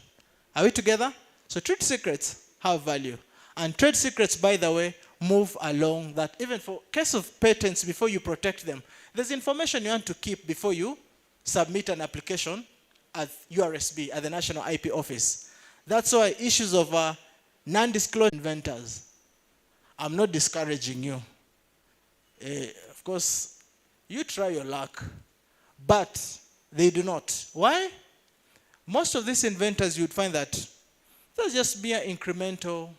Are we together? So trade secrets have value. And trade secrets, by the way, move along that. Even for case of patents, before you protect them, there's information you want to keep before you submit an application at URSB, at the National IP Office. That's why issues of non-disclosure inventors, I'm not discouraging you. Of course, you try your luck, but they do not. Why? Most of these inventors, you'd find that they're just mere incremental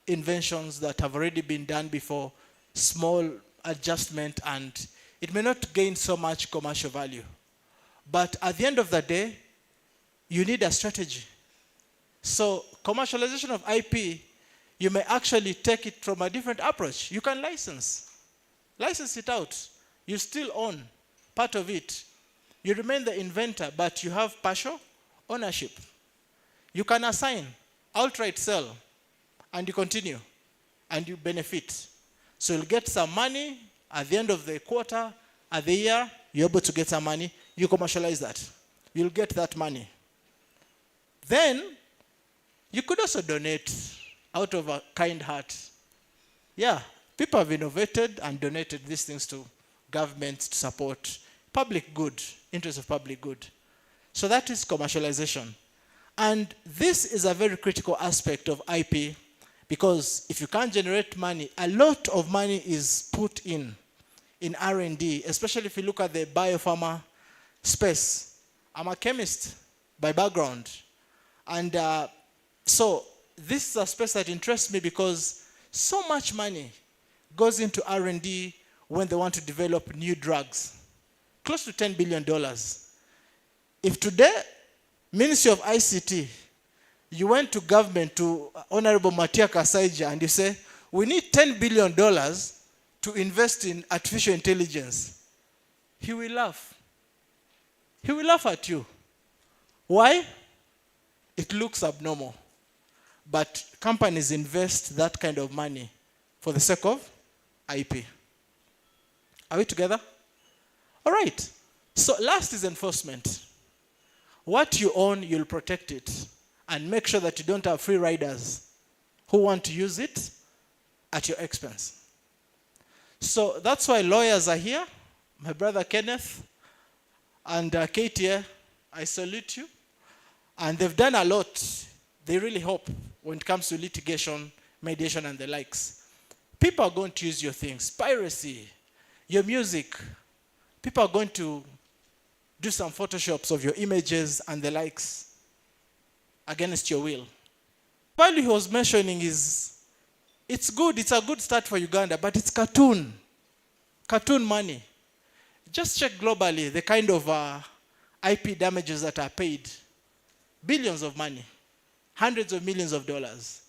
inventions that have already been done before, small adjustment, and it may not gain so much commercial value. But at the end of the day, you need a strategy. So commercialization of IP, you may actually take it from a different approach. You can license it out. You still own part of it. You remain the inventor, but you have partial ownership. You can assign, outright sell, and you continue, and you benefit. So you'll get some money at the end of the quarter, at the year, you're able to get some money. You commercialize that. You'll get that money. Then, you could also donate out of a kind heart. Yeah, people have innovated and donated these things to governments to support public good, interest of public good. So that is commercialization. And this is a very critical aspect of IP, because if you can't generate money, a lot of money is put in R&D, especially if you look at the biopharma space. I'm a chemist by background. And so this is a space that interests me because so much money goes into R&D when they want to develop new drugs. Close to $10 billion. If today, Ministry of ICT, you went to government, to Honorable Matia Kasaija, and you say, we need $10 billion to invest in artificial intelligence, he will laugh. He will laugh at you. Why? It looks abnormal. But companies invest that kind of money for the sake of IP. Are we together? All right. So last is enforcement. What you own, you'll protect it. And make sure that you don't have free riders who want to use it at your expense. So that's why lawyers are here. My brother Kenneth and Katie, I salute you. And they've done a lot. They really hope when it comes to litigation, mediation, and the likes. People are going to use your things. Piracy, your music. People are going to do some photoshops of your images and the likes against your will. Value he was mentioning is, it's good, it's a good start for Uganda, but it's cartoon money. Just check globally the kind of IP damages that are paid. Billions of money, hundreds of millions of dollars.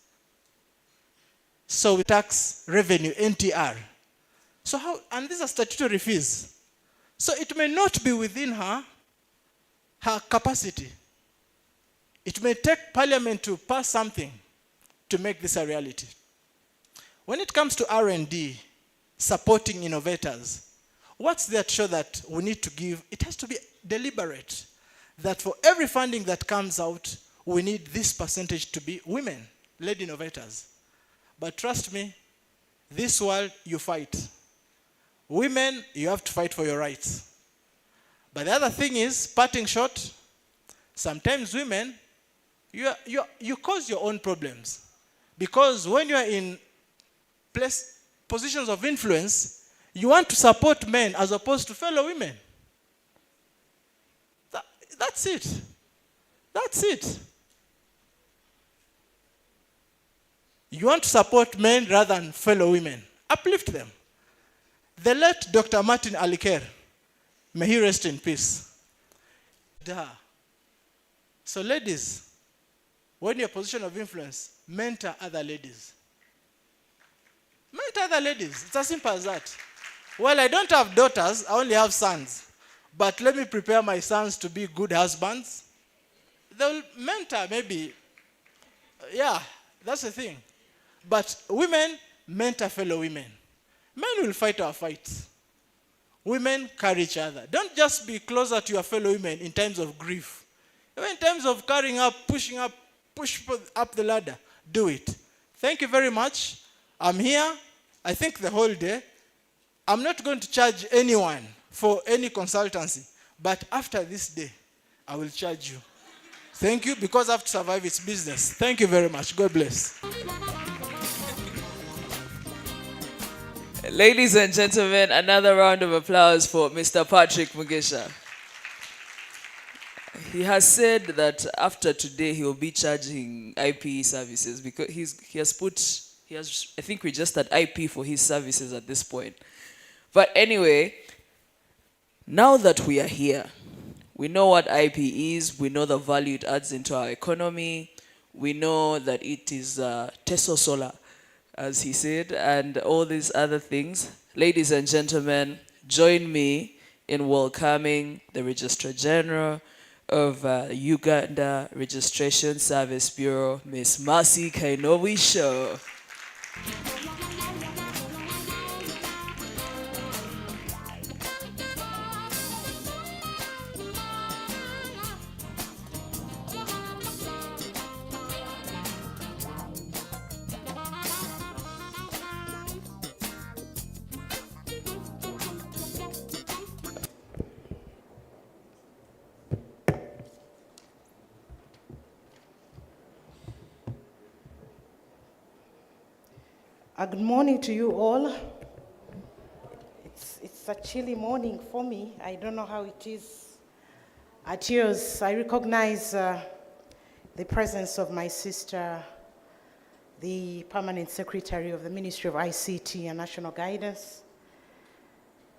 So tax revenue, NTR. So how, and these are statutory fees. So it may not be within her capacity. It may take Parliament to pass something to make this a reality. When it comes to R&D, supporting innovators, what's there to show that we need to give? It has to be deliberate. That for every funding that comes out, we need this percentage to be women-led innovators. But trust me, this world, you fight. Women, you have to fight for your rights. But the other thing is, parting short, sometimes women, you cause your own problems. Because when you are in positions of influence, you want to support men as opposed to fellow women. That's it. That's it. You want to support men rather than fellow women. Uplift them. The late Dr. Martin Aliker, may he rest in peace. So ladies, when you're in a position of influence, mentor other ladies. Mentor other ladies. It's as simple as that. Well, I don't have daughters, I only have sons. But let me prepare my sons to be good husbands. They'll mentor maybe. Yeah, that's the thing. But women mentor fellow women. Men will fight our fights. Women carry each other. Don't just be closer to your fellow women in times of grief. Even in times of carrying up, push up the ladder, do it. Thank you very much. I'm here, I think the whole day. I'm not going to charge anyone for any consultancy, but after this day, I will charge you. Thank you, because I have to survive its business. Thank you very much. God bless. Ladies and gentlemen, another round of applause for Mr. Patrick Mugisha. He has said that after today he will be charging IP services because he has I think registered IP for his services at this point. But anyway, now that we are here, we know what IP is, we know the value it adds into our economy, we know that it is Teso Solar, as he said, and all these other things. Ladies and gentlemen, join me in welcoming the Registrar General of Uganda Registration Service Bureau, Miss Mercy Kainowisho. Good morning to you all. It's a chilly morning for me. I don't know how it is at yours. I recognize the presence of my sister, the Permanent Secretary of the Ministry of ICT and National Guidance,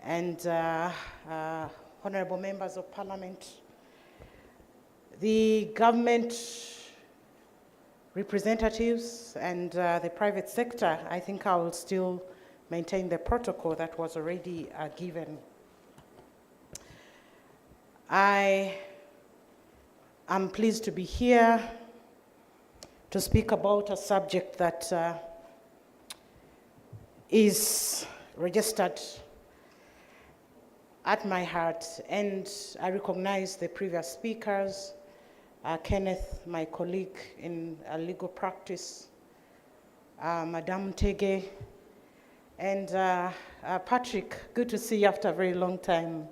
and honorable members of Parliament, the government representatives, and the private sector. I think I will still maintain the protocol that was already given. I am pleased to be here to speak about a subject that is registered at my heart, and I recognize the previous speakers, Kenneth, my colleague in legal practice, Madame Tege, and Patrick, good to see you after a very long time.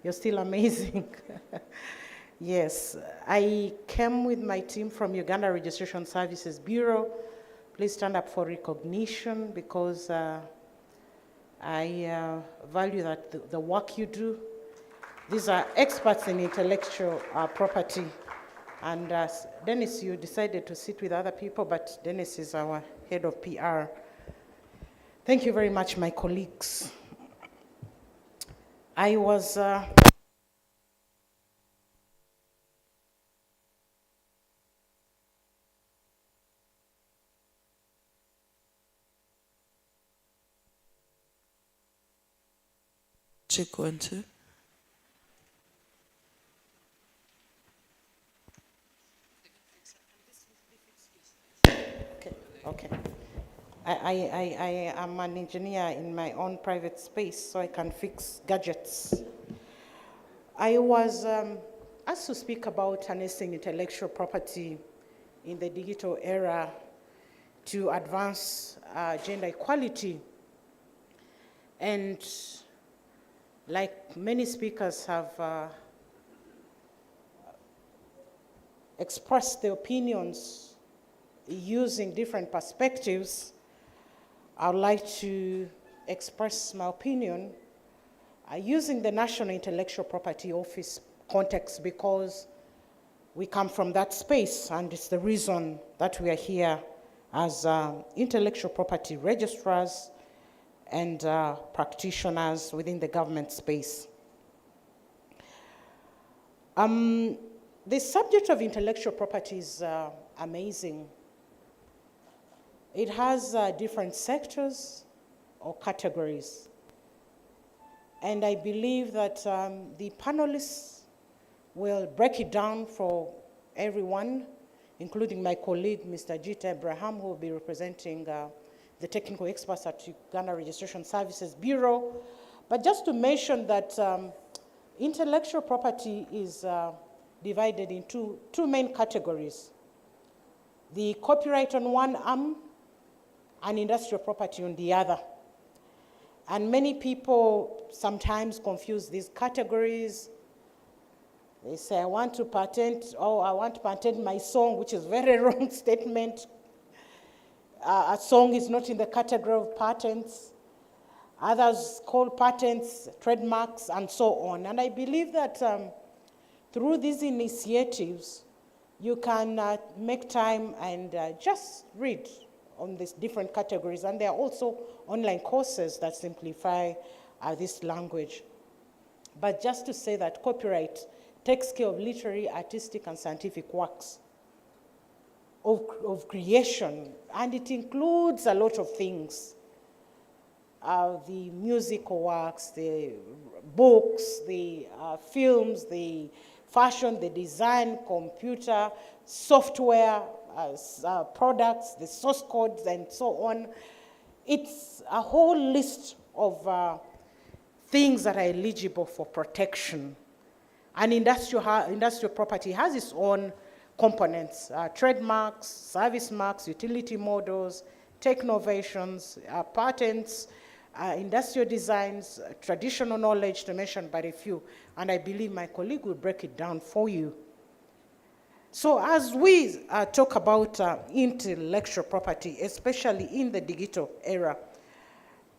You're still amazing. Yes, I came with my team from Uganda Registration Services Bureau. Please stand up for recognition, because I value that the work you do. These are experts in intellectual property. And Dennis, you decided to sit with other people, but Dennis is our head of PR. Thank you very much, my colleagues. I was Check 1, 2. Okay. I am an engineer in my own private space, so I can fix gadgets. I was asked to speak about harnessing intellectual property in the digital era to advance gender equality. And like many speakers have express their opinions using different perspectives, I would like to express my opinion using the National Intellectual Property Office context, because we come from that space, and it's the reason that we are here as intellectual property registrars and practitioners within the government space. The subject of intellectual property is amazing. It has different sectors or categories. And I believe that the panelists will break it down for everyone, including my colleague, Mr. Jita Abraham, who will be representing the technical experts at Uganda Registration Services Bureau. But just to mention that intellectual property is divided into two main categories: the copyright on one arm and industrial property on the other. And many people sometimes confuse these categories. They say, I want to patent, or I want to patent my song, which is a very wrong statement. A song is not in the category of patents. Others call patents trademarks and so on. And I believe that through these initiatives, you can make time and just read on these different categories. And there are also online courses that simplify this language. But just to say that copyright takes care of literary, artistic, and scientific works of creation, and it includes a lot of things. The musical works, the books, the films, the fashion, the design, computer, software, products, the source codes, and so on. It's a whole list of things that are eligible for protection. And industrial property has its own components: trademarks, service marks, utility models, tech innovations, patents, industrial designs, traditional knowledge, to mention but a few. And I believe my colleague will break it down for you. So as we talk about intellectual property, especially in the digital era,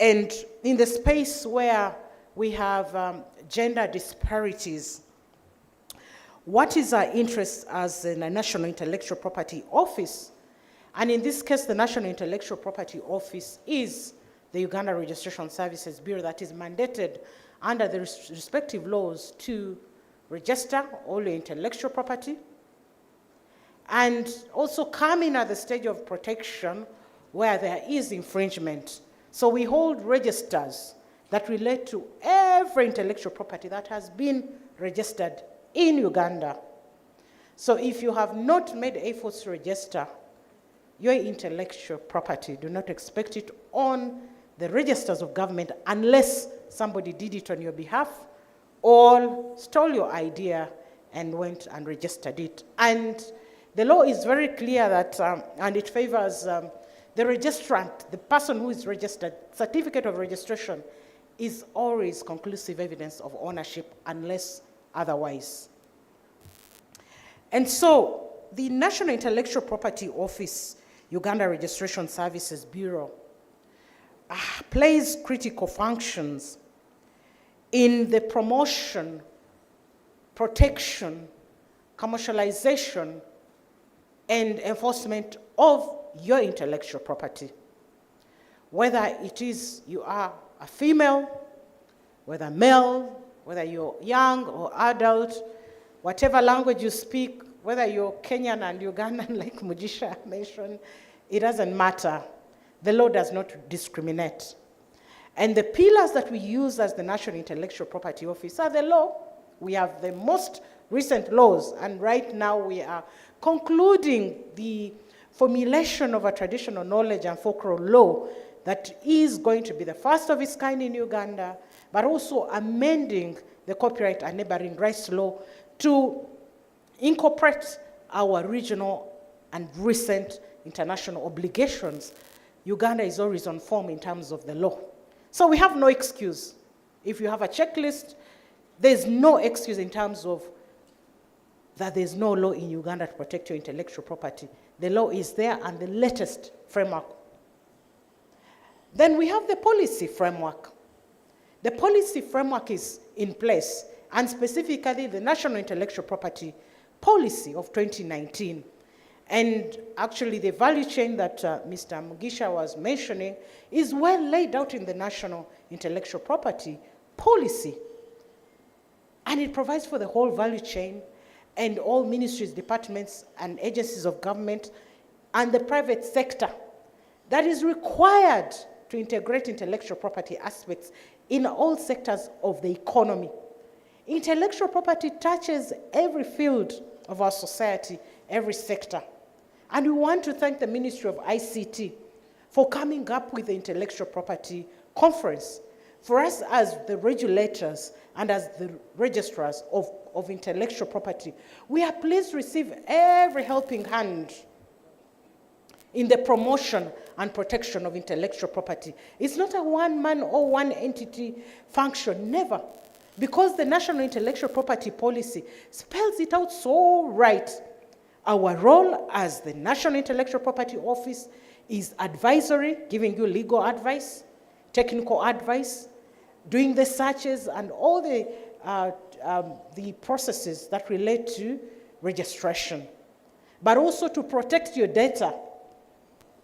and in the space where we have gender disparities, what is our interest as a National Intellectual Property Office? And in this case, the National Intellectual Property Office is the Uganda Registration Services Bureau that is mandated under the respective laws to register all your intellectual property, and also come in at the stage of protection where there is infringement. So we hold registers that relate to every intellectual property that has been registered in Uganda. So if you have not made efforts to register your intellectual property, do not expect it on the registers of government unless somebody did it on your behalf or stole your idea and went and registered it. And the law is very clear that, and it favors the registrant, the person who is registered. Certificate of registration is always conclusive evidence of ownership unless otherwise. And so the National Intellectual Property Office, Uganda Registration Services Bureau, plays critical functions in the promotion, protection, commercialization, and enforcement of your intellectual property. Whether it is you are a female, whether male, whether you're young or adult, whatever language you speak, whether you're Kenyan and Ugandan, like Mujisha mentioned, it doesn't matter. The law does not discriminate. And the pillars that we use as the National Intellectual Property Office are the law. We have the most recent laws, and right now we are concluding the formulation of a traditional knowledge and folklore law that is going to be the first of its kind in Uganda, but also amending the copyright and neighboring rights law to incorporate our regional and recent international obligations. Uganda is always on form in terms of the law. So we have no excuse. If you have a checklist, there's no excuse in terms of that there's no law in Uganda to protect your intellectual property. The law is there and the latest framework. Then we have the policy framework. The policy framework is in place, and specifically the National Intellectual Property Policy of 2019. And actually the value chain that Mr. Mugisha was mentioning is well laid out in the National Intellectual Property Policy. And it provides for the whole value chain and all ministries, departments, and agencies of government and the private sector that is required to integrate intellectual property aspects in all sectors of the economy. Intellectual property touches every field of our society, every sector. And we want to thank the Ministry of ICT for coming up with the Intellectual Property Conference. For us as the regulators and as the registrars of intellectual property, we are pleased to receive every helping hand in the promotion and protection of intellectual property. It's not a one-man or one entity function, never. Because the National Intellectual Property Policy spells it out so right. Our role as the National Intellectual Property Office is advisory, giving you legal advice, technical advice, doing the searches and all the processes that relate to registration. But also to protect your data,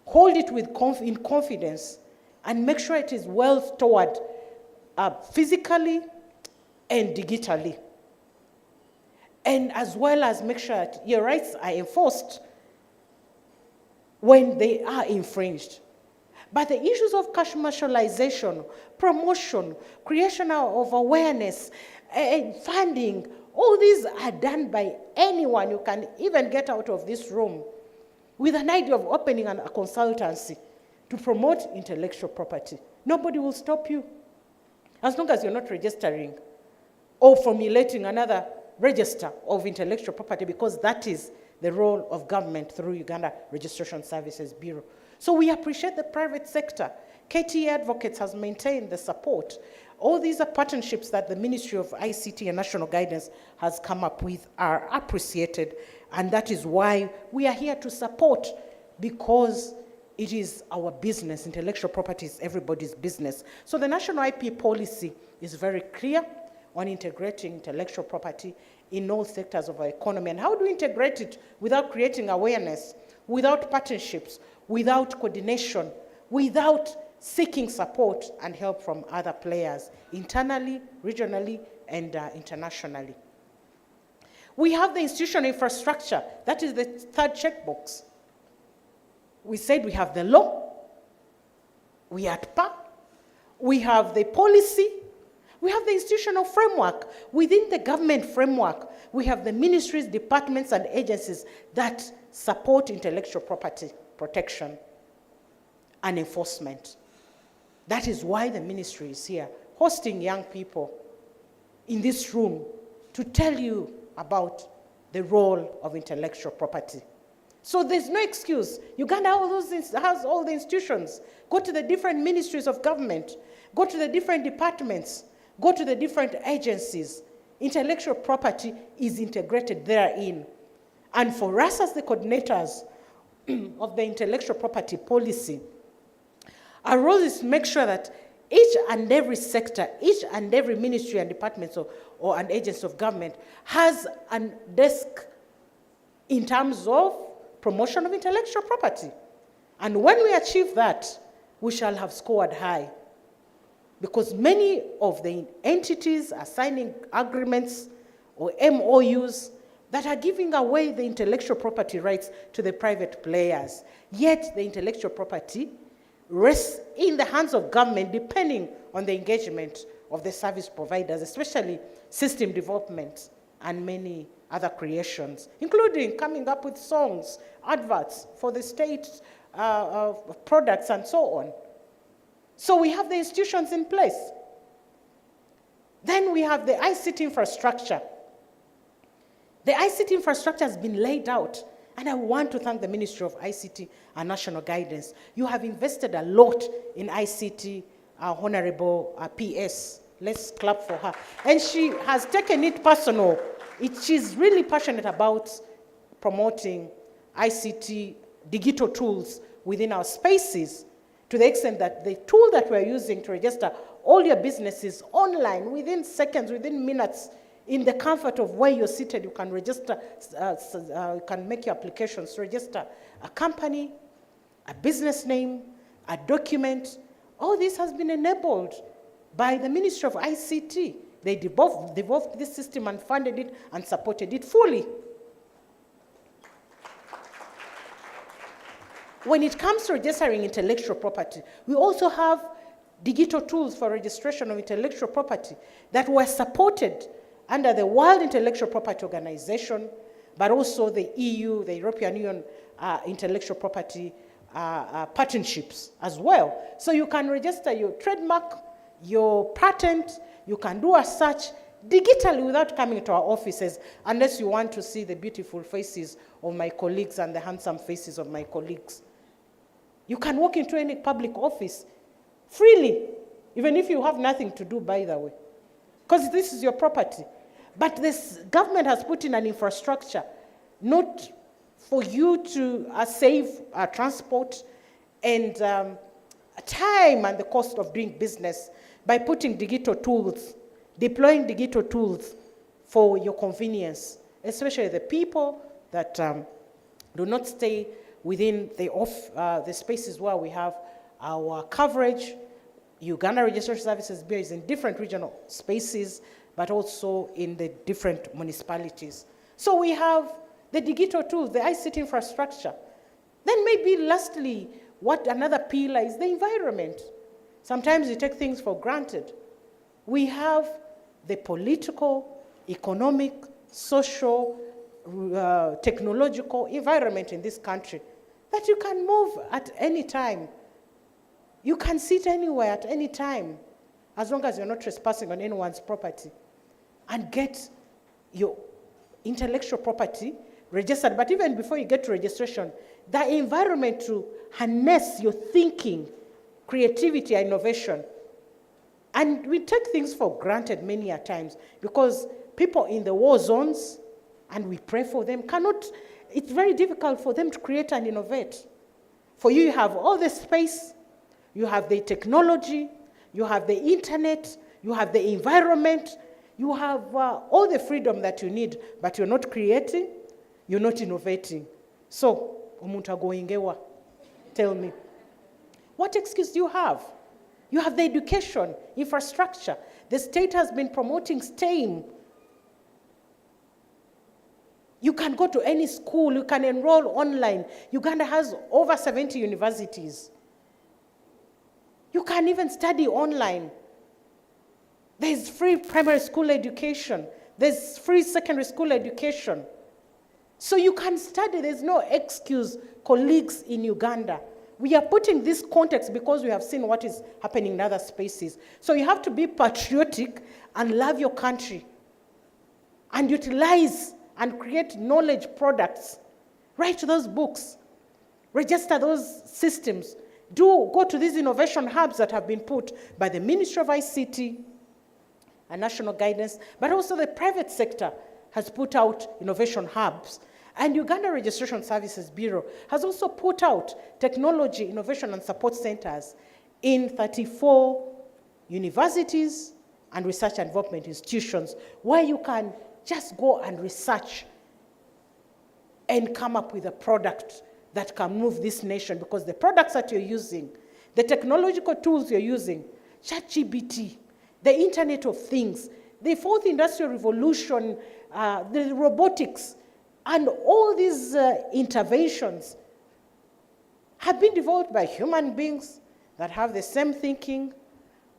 hold it in confidence, and make sure it is well stored physically and digitally. And as well as make sure that your rights are enforced when they are infringed. But the issues of commercialization, promotion, creation of awareness, funding, all these are done by anyone. You can even get out of this room with an idea of opening a consultancy to promote intellectual property. Nobody will stop you as long as you're not registering or formulating another register of intellectual property, because that is the role of government through Uganda Registration Services Bureau. So we appreciate the private sector. KTA Advocates has maintained the support. All these are partnerships that the Ministry of ICT and National Guidance has come up with are appreciated, and that is why we are here to support, because it is our business. Intellectual property is everybody's business. So the National IP Policy is very clear on integrating intellectual property in all sectors of our economy. And how do we integrate it without creating awareness, without partnerships, without coordination, without seeking support and help from other players, internally, regionally, and internationally? We have the institutional infrastructure. That is the third checkbox. We said we have the law, we are at par, we have the policy, we have the institutional framework. Within the government framework, we have the ministries, departments, and agencies that support intellectual property protection and enforcement. That is why the ministry is here, hosting young people in this room to tell you about the role of intellectual property. So there's no excuse. Uganda has all the institutions. Go to the different ministries of government. Go to the different departments. Go to the different agencies. Intellectual property is integrated therein. And for us as the coordinators of the intellectual property policy, our role is to make sure that each and every sector, each and every ministry and department or an agency of government has a desk in terms of promotion of intellectual property. And when we achieve that, we shall have scored high. Because many of the entities are signing agreements or MOUs that are giving away the intellectual property rights to the private players. Yet the intellectual property rests in the hands of government, depending on the engagement of the service providers, especially system development and many other creations, including coming up with songs, adverts for the state products and so on. So we have the institutions in place. Then we have the ICT infrastructure. The ICT infrastructure has been laid out, and I want to thank the Ministry of ICT and National Guidance. You have invested a lot in ICT, Honorable PS. Let's clap for her. And she has taken it personal She's really passionate about promoting ICT, digital tools within our spaces, to the extent that the tool that we're using to register all your businesses online, within seconds, within minutes, in the comfort of where you're seated, you can register, you can make your applications to register a company, a business name, a document. All this has been enabled by the Ministry of ICT. They devolved this system and funded it and supported it fully. When it comes to registering intellectual property, we also have digital tools for registration of intellectual property that were supported under the World Intellectual Property Organization, but also the EU, the European Union intellectual property partnerships as well. So you can register your trademark, your patent, you can do a search digitally without coming to our offices, unless you want to see the beautiful faces of my colleagues and the handsome faces of my colleagues. You can walk into any public office freely, even if you have nothing to do, by the way, because this is your property. But this government has put in an infrastructure, not for you to save transport and time and the cost of doing business, by putting digital tools, deploying digital tools for your convenience, especially the people that do not stay within the spaces where we have our coverage. Uganda Registration Services Bureau is in different regional spaces, but also in the different municipalities. So we have the digital tools, the ICT infrastructure. Then maybe lastly, what another pillar is the environment. Sometimes you take things for granted. We have the political, economic, social, technological environment in this country that you can move at any time. You can sit anywhere at any time, as long as you're not trespassing on anyone's property, and get your intellectual property registered. But even before you get to registration, the environment to harness your thinking, creativity, and innovation. And we take things for granted many a times, because people in the war zones, and we pray for them, it's very difficult for them to create and innovate. For you, you have all the space, you have the technology, you have the internet, you have the environment, you have all the freedom that you need, but you're not creating, you're not innovating. So, umuntu agoingewa, tell me, what excuse do you have? You have the education, infrastructure. The state has been promoting STEM. You can go to any school, you can enroll online. Uganda has over 70 universities. You can even study online. There's free primary school education. There's free secondary school education. So you can study, there's no excuse, colleagues in Uganda. We are putting this context because we have seen what is happening in other spaces. So you have to be patriotic and love your country and utilize and create knowledge products. Write those books. Register those systems. Go to these innovation hubs that have been put by the Ministry of ICT and national guidance, but also the private sector has put out innovation hubs. And Uganda Registration Services Bureau has also put out technology, innovation, and support centers in 34 universities and research and development institutions, where you can just go and research and come up with a product that can move this nation, because the products that you're using, the technological tools you're using, ChatGPT, the Internet of Things, the fourth industrial revolution, the robotics, and all these interventions have been developed by human beings that have the same thinking,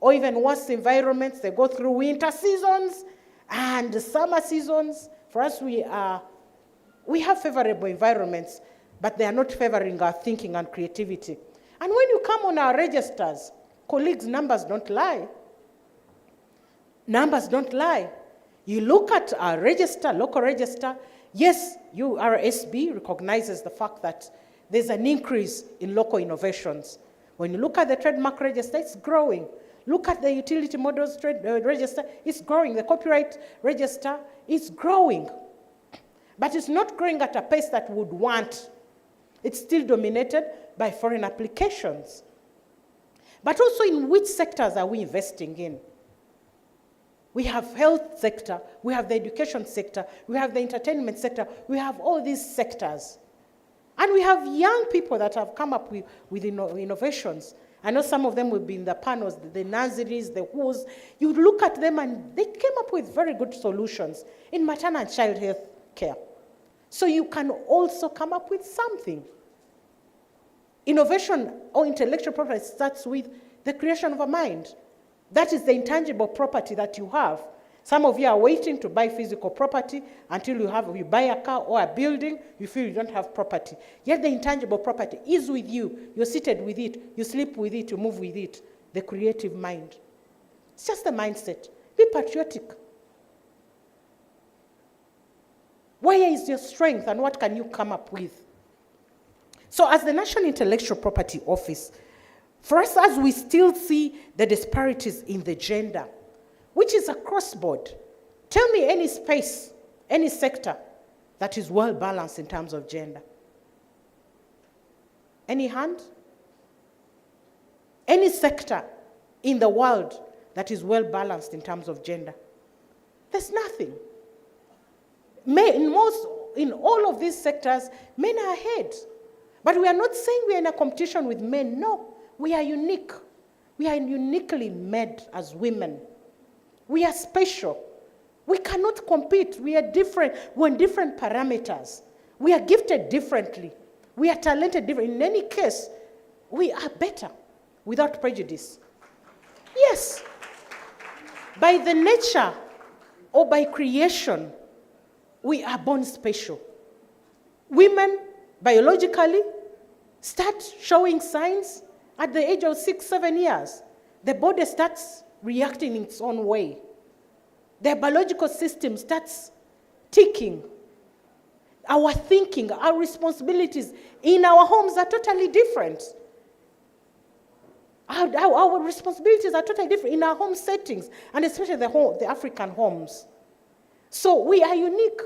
or even worse environments. They go through winter seasons and summer seasons. For us, we have favorable environments, but they are not favoring our thinking and creativity. And when you come on our registers, colleagues, numbers don't lie. Numbers don't lie. You look at our register, local register. Yes, URSB recognizes the fact that there's an increase in local innovations. When you look at the trademark register, it's growing. Look at the utility models register, it's growing. The copyright register is growing, but it's not growing at a pace that we would want. It's still dominated by foreign applications. But also, in which sectors are we investing in? We have health sector, we have the education sector, we have the entertainment sector, we have all these sectors. And we have young people that have come up with innovations. I know some of them will be in the panels, the nurseries, the WHOs. You look at them and they came up with very good solutions in maternal and child health care. So you can also come up with something. Innovation or intellectual property starts with the creation of a mind. That is the intangible property that you have. Some of you are waiting to buy physical property until you buy a car or a building, you feel you don't have property. Yet the intangible property is with you. You're seated with it. You sleep with it. You move with it. The creative mind. It's just the mindset. Be patriotic. Where is your strength and what can you come up with? So as the National Intellectual Property Office, for us, as we still see the disparities in the gender, which is across board, tell me any space, any sector that is well balanced in terms of gender. Any hand? Any sector in the world that is well balanced in terms of gender? There's nothing. In all of these sectors, men are ahead. But we are not saying we are in a competition with men. No. We are unique. We are uniquely made as women. We are special. We cannot compete. We are different. We're in different parameters. We are gifted differently. We are talented differently. In any case, we are better without prejudice. Yes. By the nature or by creation, we are born special. Women, biologically, start showing signs at the age of 6, 7 years. The body starts reacting in its own way. Their biological system starts ticking. Our thinking, our responsibilities in our homes are totally different. Our responsibilities are totally different in our home settings, and especially the African homes. So we are unique.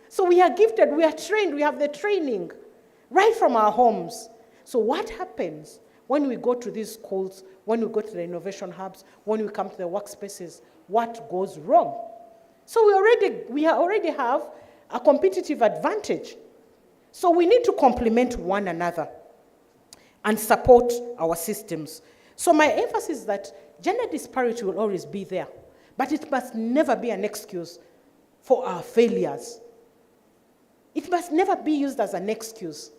So we are gifted, we are trained, we have the training right from our homes. So what happens when we go to these schools, when we go to the innovation hubs, when we come to the workspaces? What goes wrong? So we already have a competitive advantage. So we need to complement one another and support our systems. So my emphasis is that gender disparity will always be there, but it must never be an excuse for our failures. It must never be used as an excuse.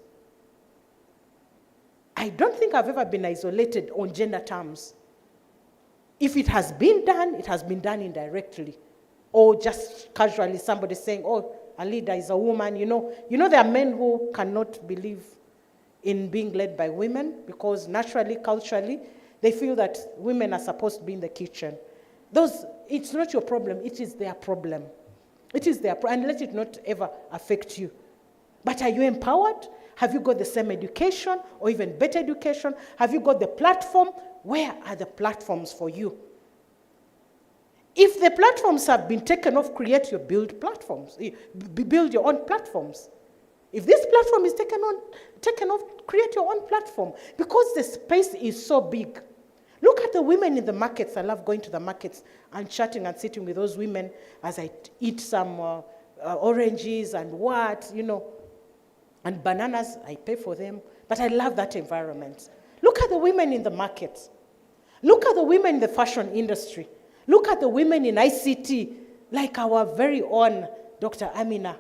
I don't think I've ever been isolated on gender terms. If it has been done, it has been done indirectly. Or just casually somebody saying, oh, a leader is a woman. You know there are men who cannot believe in being led by women because naturally, culturally, they feel that women are supposed to be in the kitchen. It's not your problem, it is their problem. It is their problem, and let it not ever affect you. But are you empowered? Have you got the same education or even better education? Have you got the platform? Where are the platforms for you? If the platforms have been taken off, build platforms. Build your own platforms. If this platform is taken off, create your own platform. Because the space is so big. Look at the women in the markets. I love going to the markets and chatting and sitting with those women as I eat some oranges and and bananas. I pay for them. But I love that environment. Look at the women in the markets. Look at the women in the fashion industry. Look at the women in ICT, like our very own Dr. Amina,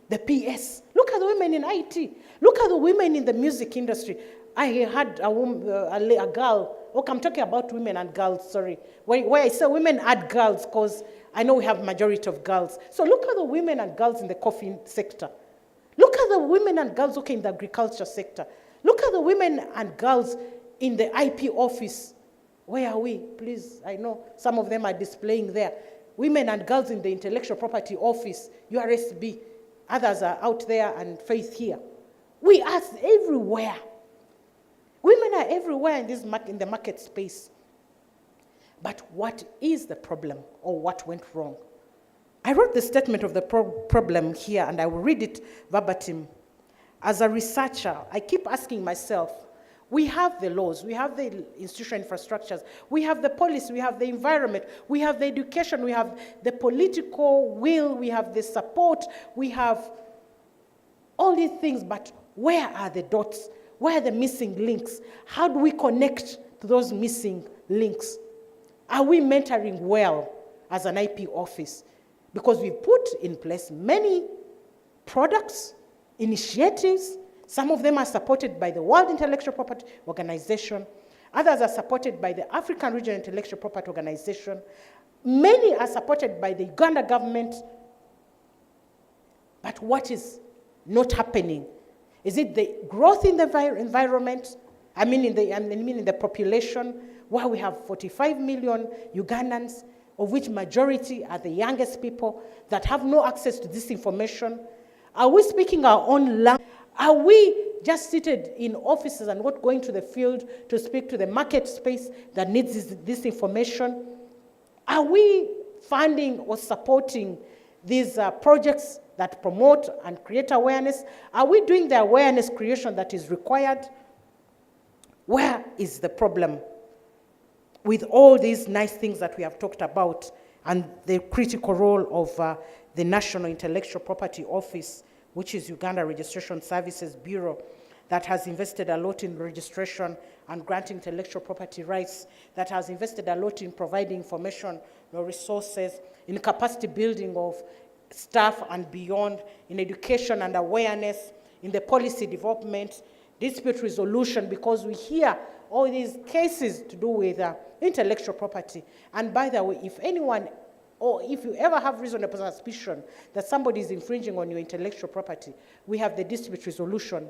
the PS. Look at the women in IT. Look at the women in the music industry. I had a girl. Okay, I'm talking about women and girls, sorry. Where I say women and girls, because I know we have a majority of girls. So look at the women and girls in the coffee sector. Look at the women and girls in the agriculture sector. Look at the women and girls in the IP office. Where are we? Please, I know some of them are displaying there. Women and girls in the intellectual property office, URSB. Others are out there and Faith here. We are everywhere. Women are everywhere in the market space. But what is the problem or what went wrong? I wrote the statement of the problem here, and I will read it verbatim. As a researcher, I keep asking myself, we have the laws, we have the institutional infrastructures, we have the policy, we have the environment, we have the education, we have the political will, we have the support, we have all these things, but where are the dots? Where are the missing links? How do we connect to those missing links? Are we mentoring well as an IP office? Because we've put in place many products, initiatives. Some of them are supported by the World Intellectual Property Organization. Others are supported by the African Regional Intellectual Property Organization. Many are supported by the Uganda government. But what is not happening? Is it the growth in the environment? I mean in the population, where we have 45 million Ugandans, of which majority are the youngest people that have no access to this information? Are we speaking our own language? Are we just seated in offices and not going to the field to speak to the market space that needs this information? Are we funding or supporting these projects that promote and create awareness? Are we doing the awareness creation that is required? Where is the problem with all these nice things that we have talked about and the critical role of the National Intellectual Property Office, which is Uganda Registration Services Bureau, that has invested a lot in registration and granting intellectual property rights, that has invested a lot in providing information, resources, in capacity building of staff and beyond, in education and awareness, in the policy development, dispute resolution, because we hear all these cases to do with intellectual property. And by the way, if anyone, or if you ever have reasonable suspicion that somebody is infringing on your intellectual property, we have the dispute resolution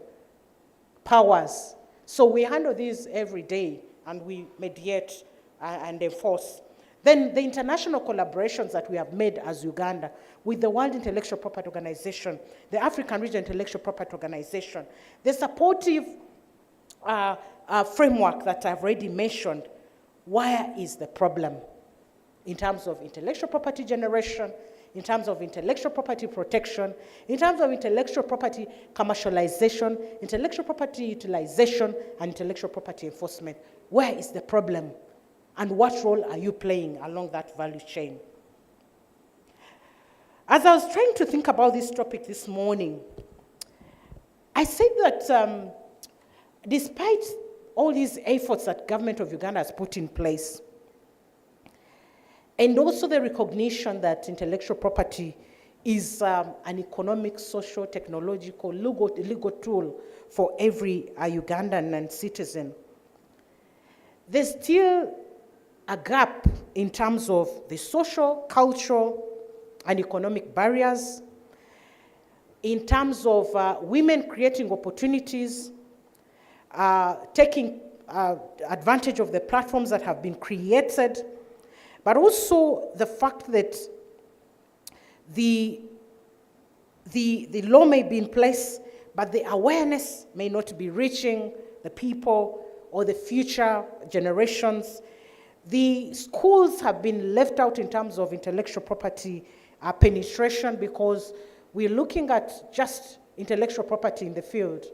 powers. So we handle these every day, and we mediate and enforce. Then the international collaborations that we have made as Uganda with the World Intellectual Property Organization, the African Regional Intellectual Property Organization, the supportive framework that I've already mentioned. Where is the problem in terms of intellectual property generation, in terms of intellectual property protection, in terms of intellectual property commercialization, intellectual property utilization, and intellectual property enforcement? Where is the problem? And what role are you playing along that value chain? As I was trying to think about this topic this morning, I said that despite all these efforts that government of Uganda has put in place, and also the recognition that intellectual property is an economic, social, technological, legal tool for every Ugandan and citizen, there's still a gap in terms of the social, cultural, and economic barriers, in terms of women creating opportunities, taking advantage of the platforms that have been created, but also the fact that the law may be in place, but the awareness may not be reaching the people or the future generations. The schools have been left out in terms of intellectual property penetration, because we're looking at just intellectual property in the field.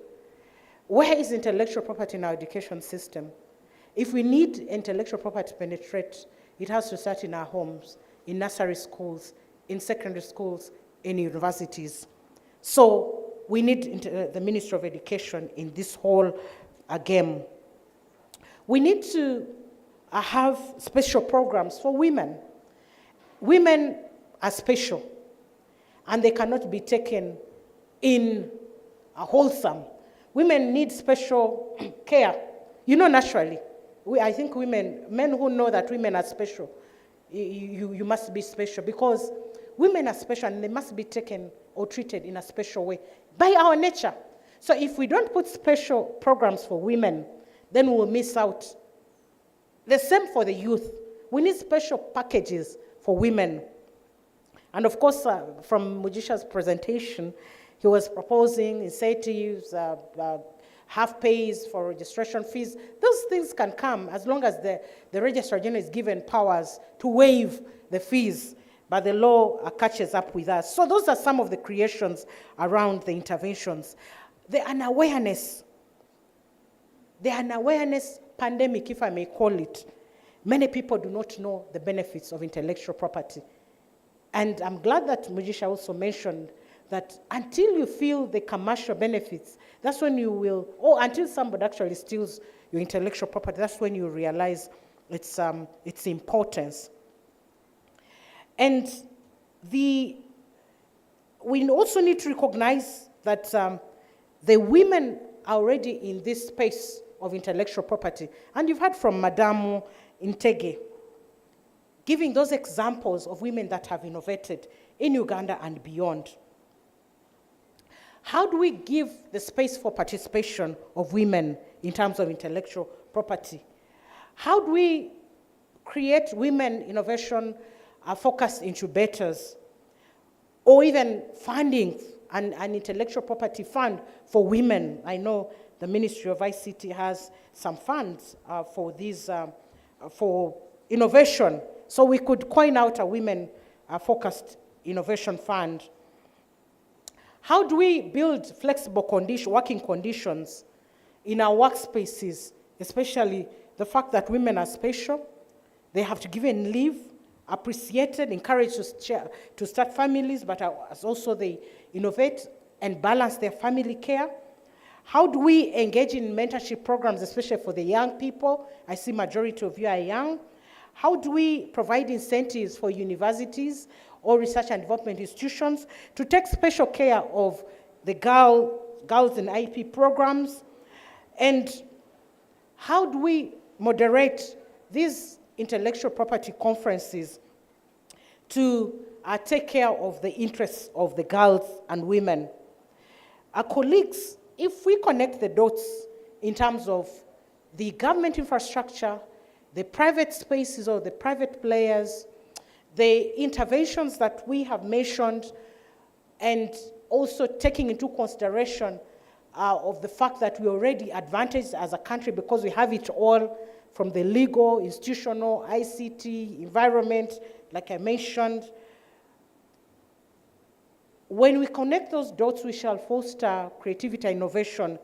Where is intellectual property in our education system? If we need intellectual property to penetrate, it has to start in our homes, in nursery schools, in secondary schools, in universities. So we need the Ministry of Education in this whole game. We need to have special programs for women. Women are special, and they cannot be taken in a wholesome. Women need special care. You know, naturally, I think men who know that women are special, you must be special, because women are special and they must be taken or treated in a special way by our nature. So if we don't put special programs for women, then we'll miss out. The same for the youth. We need special packages for women. And of course, from Mujisha's presentation, he was proposing incentives, half pays for registration fees. Those things can come as long as the Registrar General is given powers to waive the fees. but the law catches up with us. So those are some of the creations around the interventions. The unawareness pandemic, if I may call it. Many people do not know the benefits of intellectual property. And I'm glad that Mujisha also mentioned that until you feel the commercial benefits, that's when you will, or until somebody actually steals your intellectual property, that's when you realize its importance. And we also need to recognize that the women are already in this space of intellectual property. And you've heard from Madame Ntege, giving those examples of women that have innovated in Uganda and beyond. How do we give the space for participation of women in terms of intellectual property? How do we create women innovation focused incubators, or even funding an intellectual property fund for women? I know the Ministry of ICT has some funds for these, for innovation. So we could coin out a women-focused innovation fund. How do we build flexible working conditions in our workspaces, especially the fact that women are special? They have to give in leave, appreciated, encouraged to start families, but as also they innovate and balance their family care. How do we engage in mentorship programs, especially for the young people? I see majority of you are young. How do we provide incentives for universities or research and development institutions to take special care of the girls in IP programs? And how do we moderate these intellectual property conferences to take care of the interests of the girls and women? Our colleagues, if we connect the dots in terms of the government infrastructure, the private spaces or the private players, the interventions that we have mentioned, and also taking into consideration of the fact that we're already advantaged as a country because we have it all from the legal, institutional, ICT, environment, like I mentioned. When we connect those dots, we shall foster creativity and innovation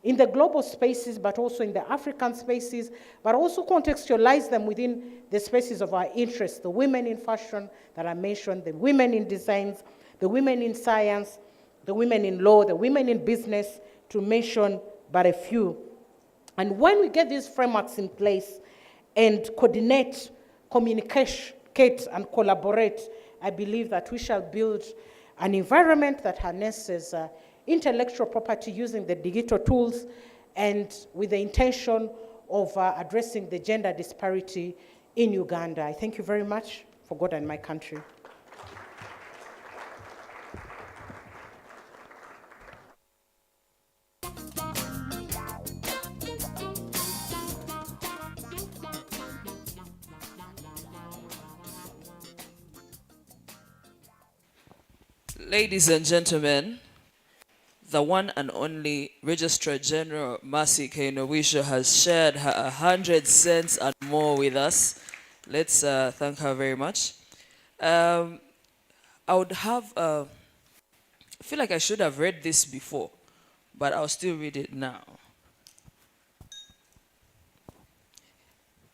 in the global spaces, but also in the African spaces, but also contextualize them within the spaces of our interest. The women in fashion that I mentioned, the women in designs, the women in science, the women in law, the women in business, to mention but a few. And when we get these frameworks in place and coordinate, communicate, and collaborate, I believe that we shall build an environment that harnesses intellectual property using the digital tools and with the intention of addressing the gender disparity in Uganda. I thank you very much for God and my country. Ladies and gentlemen, the one and only Registrar General Mercy Kainowisho has shared her 100 cents and more with us. Let's thank her very much. I would have, I feel like I should have read this before, but I'll still read it now.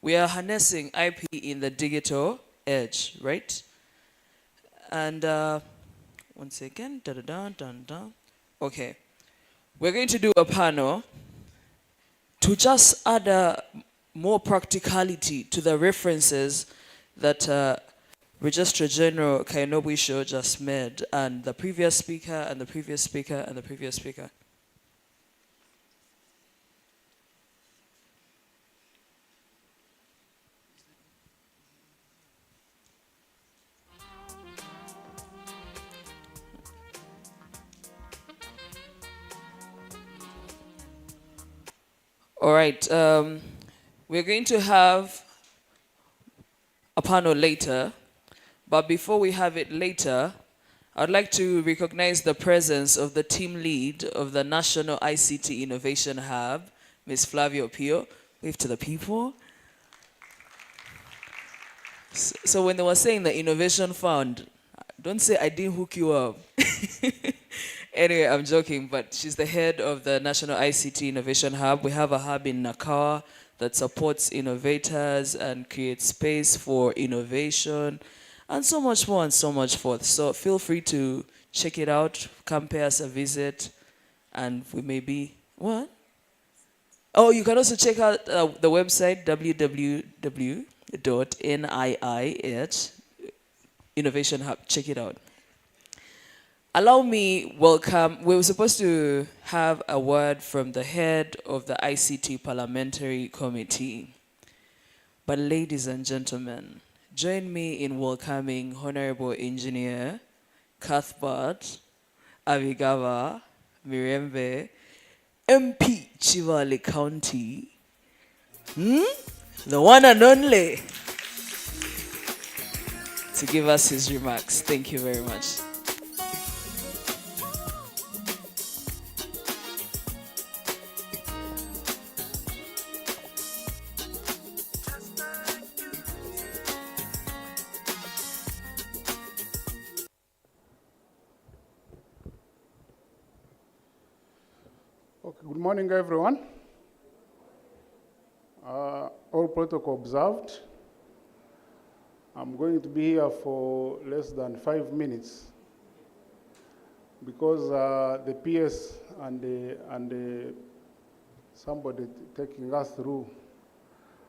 We are harnessing IP in the digital age, right? And once again, okay. We're going to do a panel to just add more practicality to the references that Registrar General Kainowisho just made, and the previous speaker, and the previous speaker, and the previous speaker. All right, we're going to have a panel later, but before we have it later, I'd like to recognize the presence of the team lead of the National ICT Innovation Hub, Ms. Flavia Pio. Wave to the people. So when they were saying the innovation fund, don't say I didn't hook you up. Anyway, I'm joking, but she's the head of the National ICT Innovation Hub. We have a hub in Nakawa that supports innovators and creates space for innovation and so much more and so much forth. So feel free to check it out, come pay us a visit, and we may be, what? Oh, you can also check out the website, www.niih Innovation Hub. Check it out. Allow me welcome. We were supposed to have a word from the head of the ICT Parliamentary Committee. But ladies and gentlemen, join me in welcoming Honorable Engineer Cuthbert Abigawa Mirembe, MP Chivale County, the one and only, to give us his remarks. Thank you very much. Okay, good morning, everyone. All protocol observed. I'm going to be here for less than 5 minutes because the PS and somebody taking us through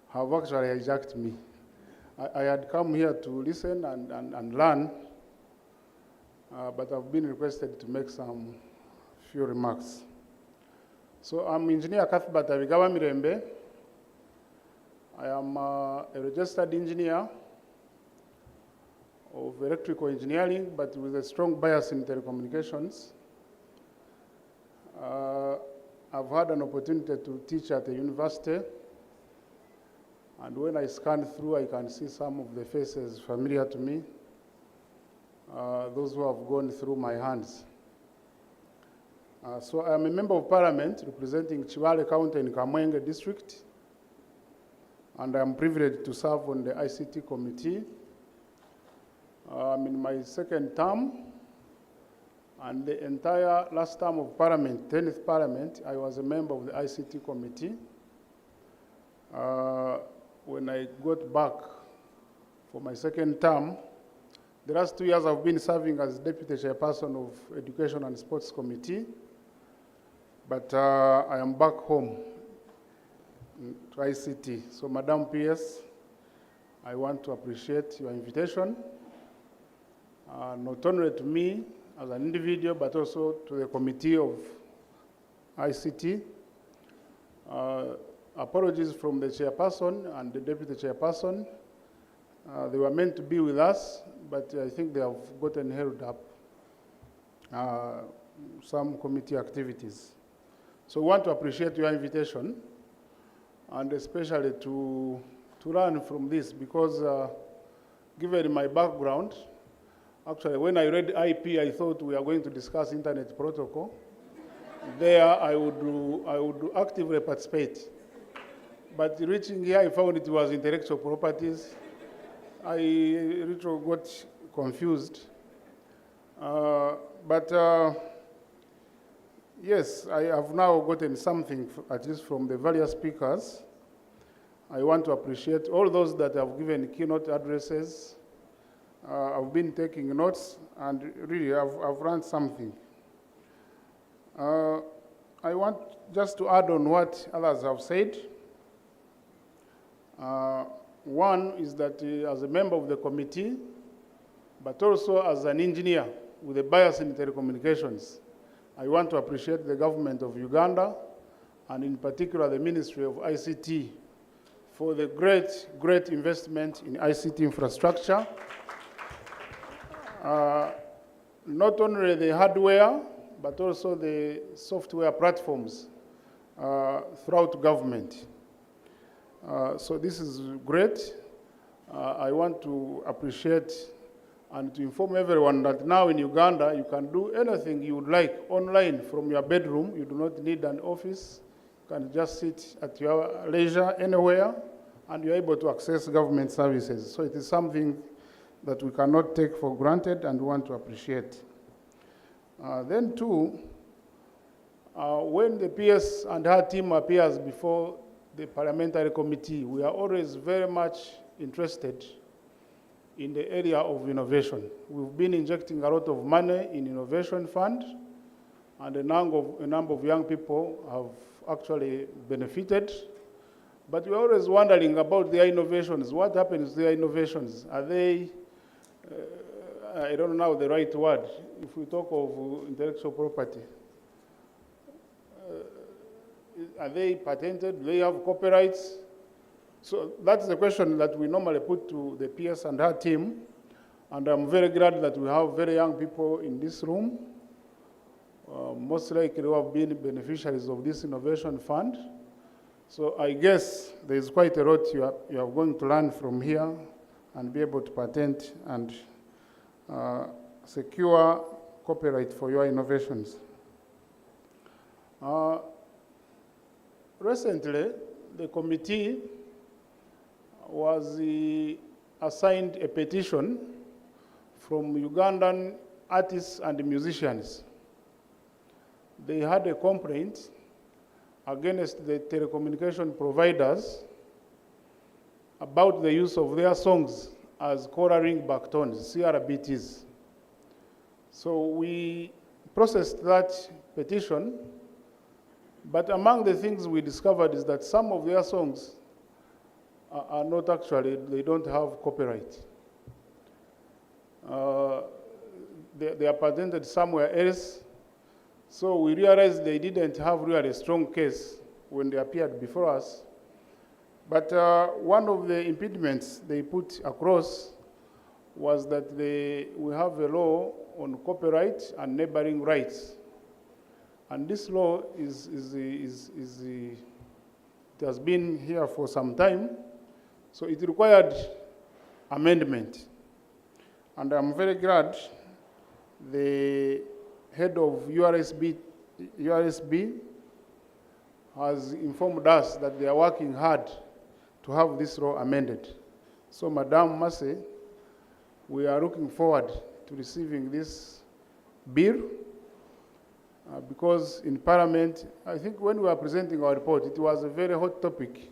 have actually hijacked me. I had come here to listen and learn, but I've been requested to make some few remarks. So I'm Engineer Cuthbert Abigawa Mirembe. I am a registered engineer of electrical engineering, but with a strong bias in telecommunications. I've had an opportunity to teach at a university, and when I scan through, I can see some of the faces familiar to me, those who have gone through my hands. So I'm a member of parliament representing Chiwale County in Kamwenge district, and I'm privileged to serve on the ICT committee. I'm in my second term, and the entire last term of parliament, 10th parliament, I was a member of the ICT committee. When I got back for my second term, the last 2 years I've been serving as deputy chairperson of Education and Sports Committee. But I am back home to ICT. So, Madam PS, I want to appreciate your invitation, not only to me as an individual, but also to the committee of ICT. Apologies from the chairperson and the deputy chairperson. They were meant to be with us, but I think they have gotten held up some committee activities. So we want to appreciate your invitation, and especially to learn from this, because given my background, actually when I read IP, I thought we are going to discuss internet protocol. There I would actively participate. But reaching here, I found it was intellectual properties. I literally got confused. Yes, I have now gotten something, at least from the various speakers. I want to appreciate all those that have given keynote addresses. I've been taking notes, and really I've learned something. I want just to add on what others have said. One is that as a member of the committee, but also as an engineer with a bias in telecommunications, I want to appreciate the government of Uganda, and in particular the Ministry of ICT, for the great investment in ICT infrastructure. Not only the hardware, but also the software platforms throughout government. So this is great. I want to appreciate and to inform everyone that now in Uganda, you can do anything you would like online from your bedroom. You do not need an office. You can just sit at your leisure anywhere and you're able to access government services. So it is something that we cannot take for granted and want to appreciate. Then too, when the PS and her team appears before the Parliamentary Committee, we are always very much interested in the area of innovation. We've been injecting a lot of money in innovation fund, and a number of young people have actually benefited. But we're always wondering about their innovations. What happens to their innovations? Are they, I don't know the right word, if we talk of intellectual property, are they patented? Do they have copyrights? So that's the question that we normally put to the PS and her team. And I'm very glad that we have very young people in this room, most likely who have been beneficiaries of this innovation fund. So I guess there is quite a lot you are going to learn from here and be able to patent and secure copyright for your innovations. Recently, the committee was assigned a petition from Ugandan artists and musicians. They had a complaint against the telecommunication providers about the use of their songs as colouring backtones, CRBTs. So we processed that petition, but among the things we discovered is that some of their songs are not actually, they don't have copyright. They are patented somewhere else. So we realized they didn't have really a strong case when they appeared before us. But one of the impediments they put across was that we have a law on copyright and neighboring rights. And this law it has been here for some time, so it required amendment. And I'm very glad the head of URSB has informed us that they are working hard to have this law amended. So, Madam Massey, we are looking forward to receiving this bill because in Parliament, I think when we were presenting our report, it was a very hot topic.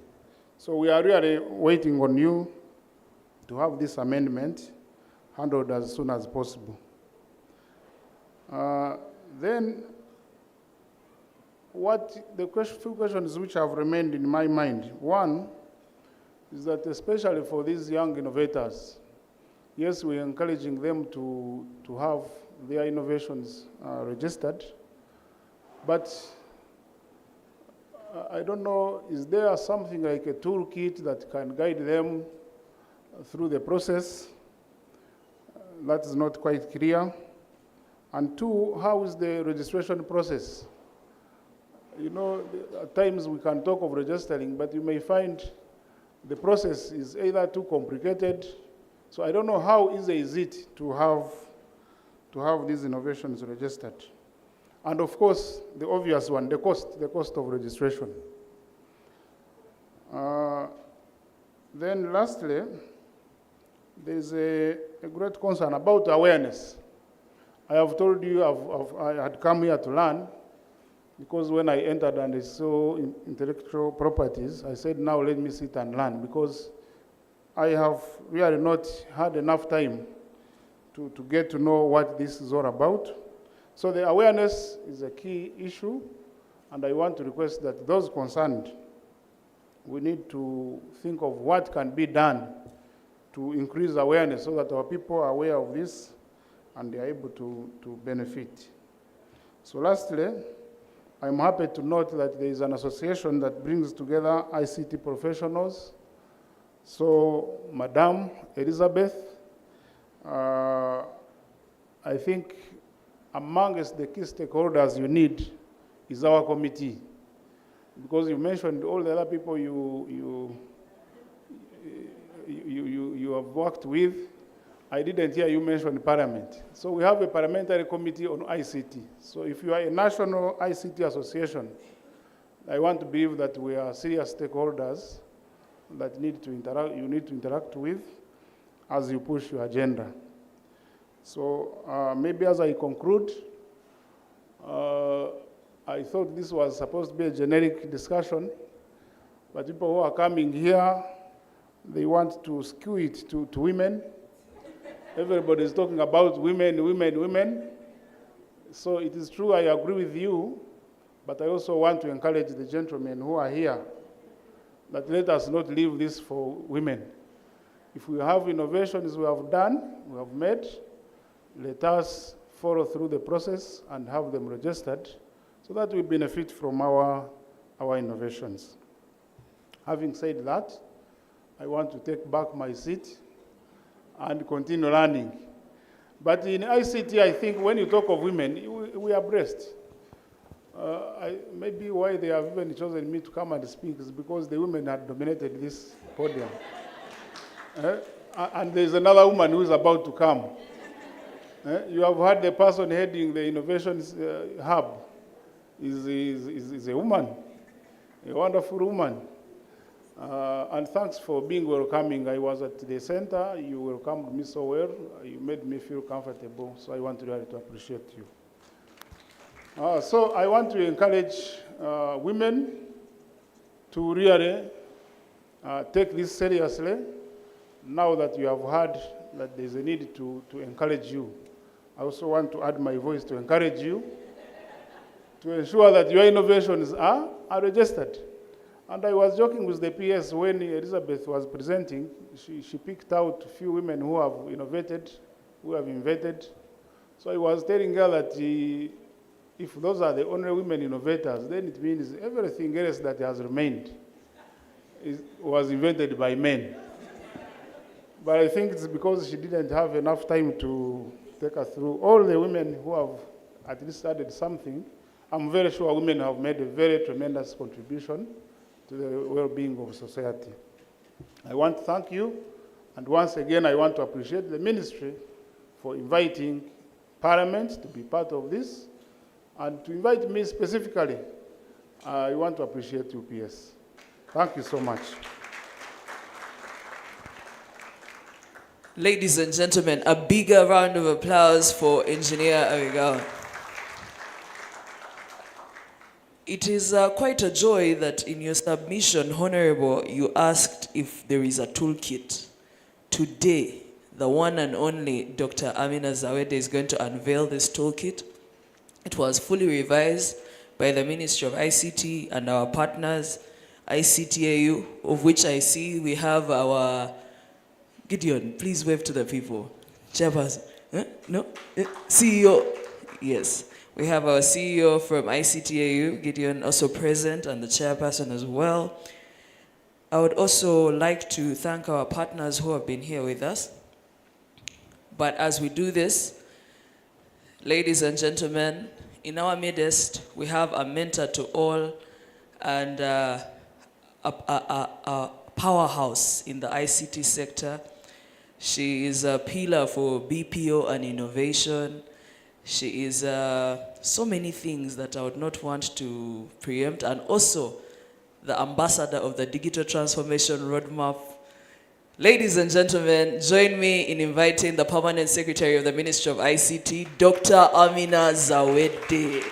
So we are really waiting on you to have this amendment handled as soon as possible. Then, few questions which have remained in my mind. One is that especially for these young innovators, yes, we're encouraging them to have their innovations registered, but I don't know, is there something like a toolkit that can guide them through the process? That is not quite clear. And two, how is the registration process? You know, at times we can talk of registering, but you may find the process is either too complicated. So I don't know how easy is it to have these innovations registered. And of course, the obvious one, the cost of registration. Then lastly, there's a great concern about awareness. I have told you I had come here to learn, because when I entered and I saw intellectual properties, I said, now let me sit and learn, because I have really not had enough time to get to know what this is all about. So the awareness is a key issue, and I want to request that those concerned, we need to think of what can be done to increase awareness so that our people are aware of this and they are able to benefit. So lastly, I'm happy to note that there is an association that brings together ICT professionals. So, Madam Elizabeth, I think amongst the key stakeholders you need is our committee, because you mentioned all the other people you have worked with. I didn't hear you mention Parliament. So we have a parliamentary committee on ICT. So if you are a national ICT association, I want to believe that we are serious stakeholders that you need to interact with as you push your agenda. So maybe as I conclude, I thought this was supposed to be a generic discussion, but people who are coming here, they want to skew it to women. Everybody is talking about women, women, women. So it is true, I agree with you, but I also want to encourage the gentlemen who are here that let us not leave this for women. If we have innovations we have done, we have made, let us follow through the process and have them registered so that we benefit from our innovations. Having said that, I want to take back my seat and continue learning. But in ICT, I think when you talk of women, we are blessed. Maybe why they have even chosen me to come and speak is because the women had dominated this podium. And there's another woman who is about to come. You have heard the person heading the innovations hub is a woman, a wonderful woman. And thanks for being welcoming. I was at the center, you welcomed me so well, you made me feel comfortable, so I want to really to appreciate you. So I want to encourage women to really take this seriously. Now that you have heard that there's a need to encourage you, I also want to add my voice to encourage you to ensure that your innovations are registered. And I was joking with the PS when Elizabeth was presenting, she picked out a few women who have innovated, who have invented. So I was telling her that if those are the only women innovators, then it means everything else that has remained was invented by men. But I think it's because she didn't have enough time to take us through all the women who have at least started something. I'm very sure women have made a very tremendous contribution to the well-being of society. I want to thank you, and once again I want to appreciate the ministry for inviting Parliament to be part of this, and to invite me specifically. I want to appreciate you, PS. Thank you so much. Ladies and gentlemen, a bigger round of applause for Engineer Abigail. It is quite a joy that in your submission, Honorable, you asked if there is a toolkit. Today, the one and only Dr. Amina Zawede is going to unveil this toolkit. It was fully revised by the Ministry of ICT and our partners, ICTAU, of which I see we have our Gideon. Please wave to the people. Chairperson. No? CEO. Yes. We have our CEO from ICTAU, Gideon, also present, and the chairperson as well. I would also like to thank our partners who have been here with us. But as we do this, ladies and gentlemen, in our midst, we have a mentor to all and a powerhouse in the ICT sector. She is a pillar for BPO and innovation. She is so many things that I would not want to preempt, and also the ambassador of the Digital Transformation Roadmap. Ladies and gentlemen, join me in inviting the Permanent Secretary of the Ministry of ICT, Dr. Amina Zawede.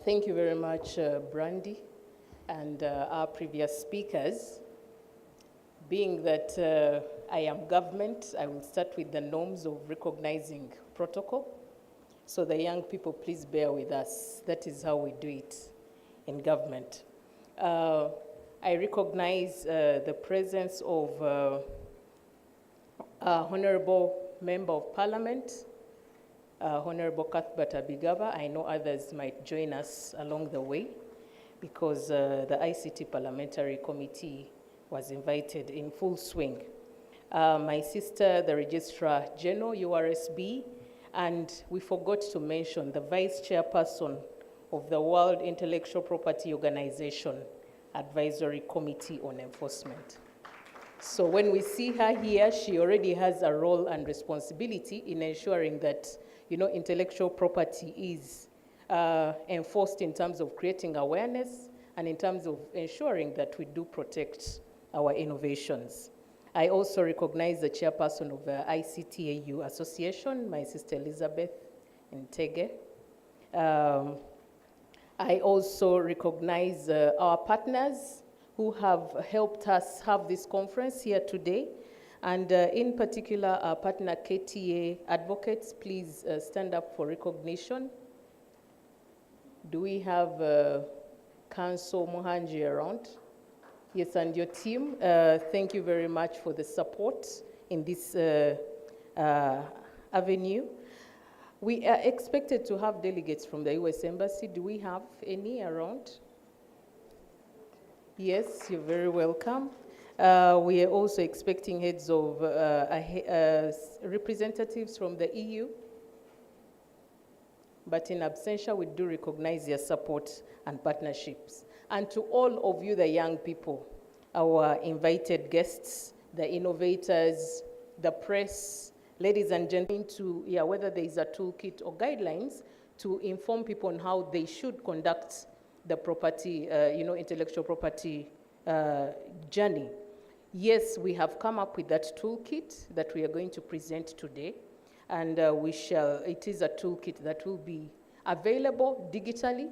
Thank you very much, Brandy, and our previous speakers. Being that I am government, I will start with the norms of recognizing protocol. So the young people, please bear with us. That is how we do it in government. I recognize the presence of Honorable Member of Parliament, Honorable Cuthbert Abigaba. I know others might join us along the way because the ICT Parliamentary Committee was invited in full swing. My sister, the Registrar General, URSB, and we forgot to mention the Vice Chairperson of the World Intellectual Property Organization Advisory Committee on Enforcement. So when we see her here, she already has a role and responsibility in ensuring that, intellectual property is enforced in terms of creating awareness and in terms of ensuring that we do protect our innovations. I also recognize the chairperson of the ICTAU Association, my sister Elizabeth Ntege. I also recognize our partners who have helped us have this conference here today. And in particular, our partner KTA Advocates, please stand up for recognition. Do we have Council Mohanji around? Yes, and your team, thank you very much for the support in this avenue. We are expected to have delegates from the US Embassy. Do we have any around? Yes, you're very welcome. We are also expecting heads of representatives from the EU. But in absentia, we do recognize your support and partnerships. And to all of you, the young people, our invited guests, the innovators, the press, ladies and gentlemen, whether there is a toolkit or guidelines to inform people on how they should conduct the property, intellectual property journey. Yes, we have come up with that toolkit that we are going to present today. And it is a toolkit that will be available digitally.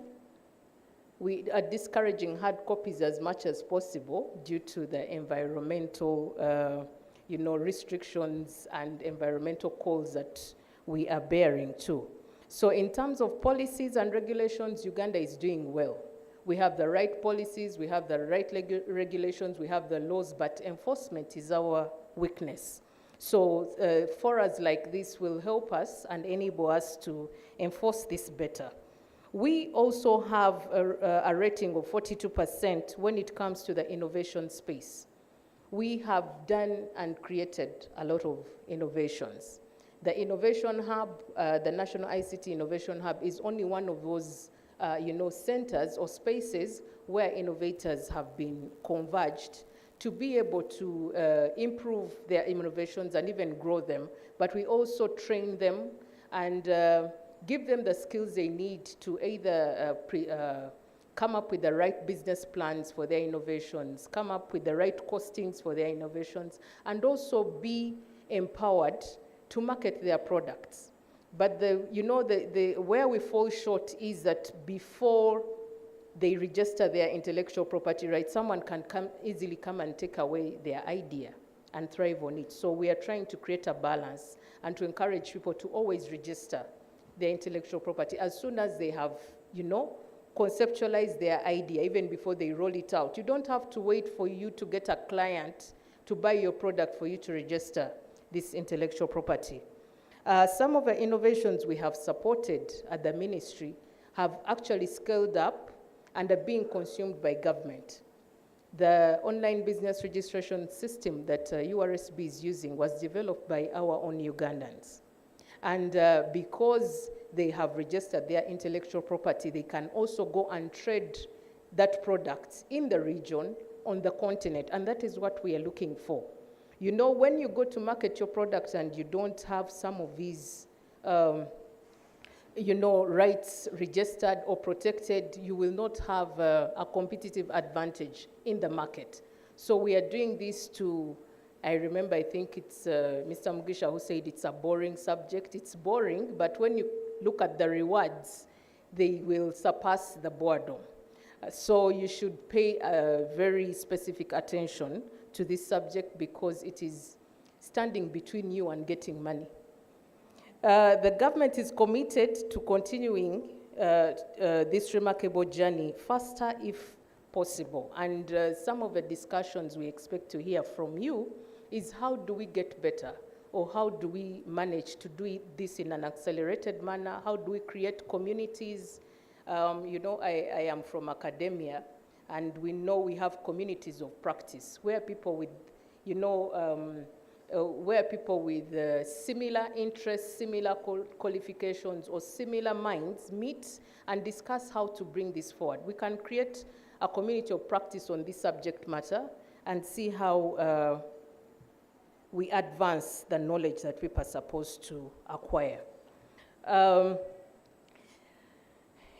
We are discouraging hard copies as much as possible due to the environmental, restrictions and environmental calls that we are bearing too. So in terms of policies and regulations, Uganda is doing well. We have the right policies, we have the right regulations, we have the laws, but enforcement is our weakness. So forums like this will help us and enable us to enforce this better. We also have a rating of 42% when it comes to the innovation space. We have done and created a lot of innovations. The Innovation Hub, the National ICT Innovation Hub, is only one of those centers or spaces where innovators have been converged to be able to improve their innovations and even grow them. But we also train them and give them the skills they need to either come up with the right business plans for their innovations, come up with the right costings for their innovations, and also be empowered to market their products. But where we fall short is that before they register their intellectual property rights, someone can easily come and take away their idea and thrive on it. So we are trying to create a balance and to encourage people to always register their intellectual property as soon as they have, conceptualized their idea, even before they roll it out. You don't have to wait for you to get a client to buy your product for you to register this intellectual property. Some of the innovations we have supported at the ministry have actually scaled up and are being consumed by government. The online business registration system that URSB is using was developed by our own Ugandans. And because they have registered their intellectual property, they can also go and trade that product in the region, on the continent, and that is what we are looking for. When you go to market your products and you don't have some of these rights registered or protected, you will not have a competitive advantage in the market. So we are doing this I think it's Mr. Mugisha who said it's a boring subject. It's boring, but when you look at the rewards, they will surpass the boredom. So you should pay very specific attention to this subject because it is standing between you and getting money. The government is committed to continuing this remarkable journey faster if possible. And some of the discussions we expect to hear from you is how do we get better? or how do we manage to do this in an accelerated manner? How do we create communities? You know, I am from academia, and we know we have communities of practice where people with, you know, where people with similar interests, similar qualifications, or similar minds meet and discuss how to bring this forward. We can create a community of practice on this subject matter and see how we advance the knowledge that people are supposed to acquire.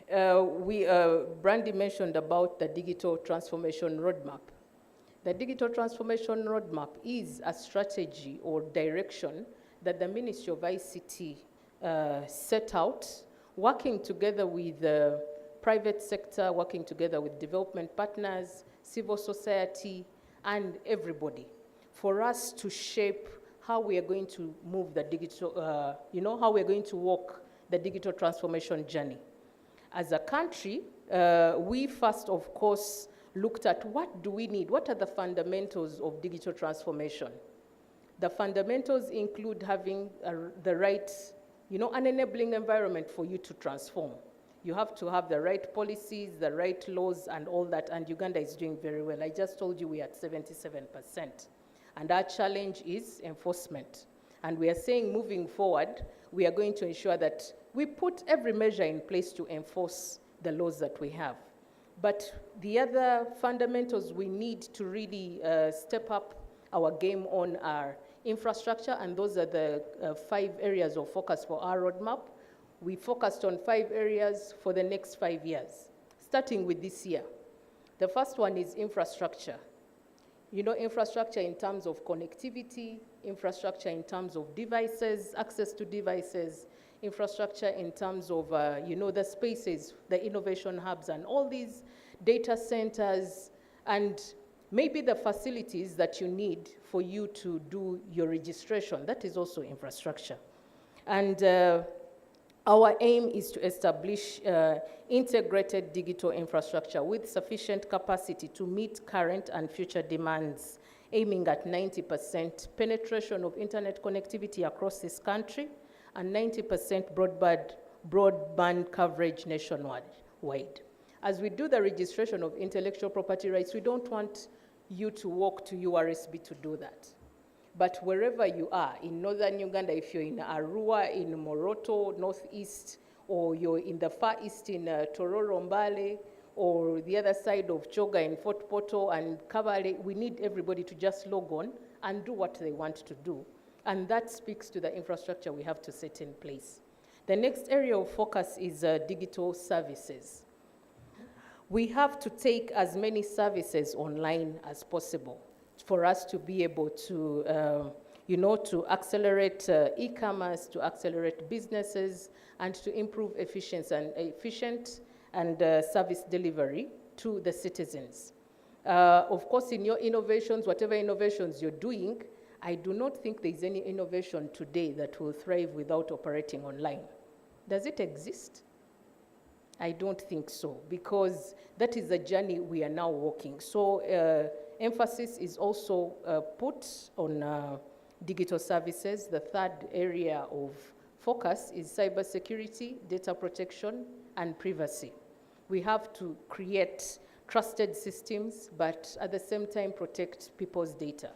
Brandy mentioned about the digital transformation roadmap. The digital transformation roadmap is a strategy or direction that the Ministry of ICT set out, working together with the private sector, working together with development partners, civil society, and everybody, for us to shape how we are going to move the digital, you know, how we're going to walk the digital transformation journey. As a country, we first, of course, looked at what do we need, what are the fundamentals of digital transformation. The fundamentals include having the right, you know, an enabling environment for you to transform. You have to have the right policies, the right laws, and all that, and Uganda is doing very well. I just told you we're at 77%. And our challenge is enforcement. And we are saying moving forward, we are going to ensure that we put every measure in place to enforce the laws that we have. But the other fundamentals we need to really step up our game on are infrastructure, and those are the 5 areas of focus for our roadmap. We focused on 5 areas for the next 5 years, starting with this year. The first one is infrastructure. You know, infrastructure in terms of connectivity, infrastructure in terms of devices, access to devices, infrastructure in terms of, you know, the spaces, the innovation hubs, and all these data centers, and maybe the facilities that you need for you to do your registration. That is also infrastructure. And our aim is to establish integrated digital infrastructure with sufficient capacity to meet current and future demands, aiming at 90% penetration of internet connectivity across this country and 90% broadband coverage nationwide. As we do the registration of intellectual property rights, we don't want you to walk to URSB to do that. But wherever you are, in northern Uganda, if you're in Arua, in Moroto, northeast, or you're in the far east in Tororo Mbale, or the other side of Choga in Fort Poto and Kabale, we need everybody to just log on and do what they want to do. And that speaks to the infrastructure we have to set in place. The next area of focus is digital services. We have to take as many services online as possible for us to be able to, you know, to accelerate e-commerce, to accelerate businesses, and to improve efficient and service delivery to the citizens. Of course, in your innovations, whatever innovations you're doing, I do not think there's any innovation today that will thrive without operating online. Does it exist? I don't think so, because that is the journey we are now walking. So emphasis is also put on digital services. The third area of focus is cybersecurity, data protection, and privacy. We have to create trusted systems, but at the same time protect people's data.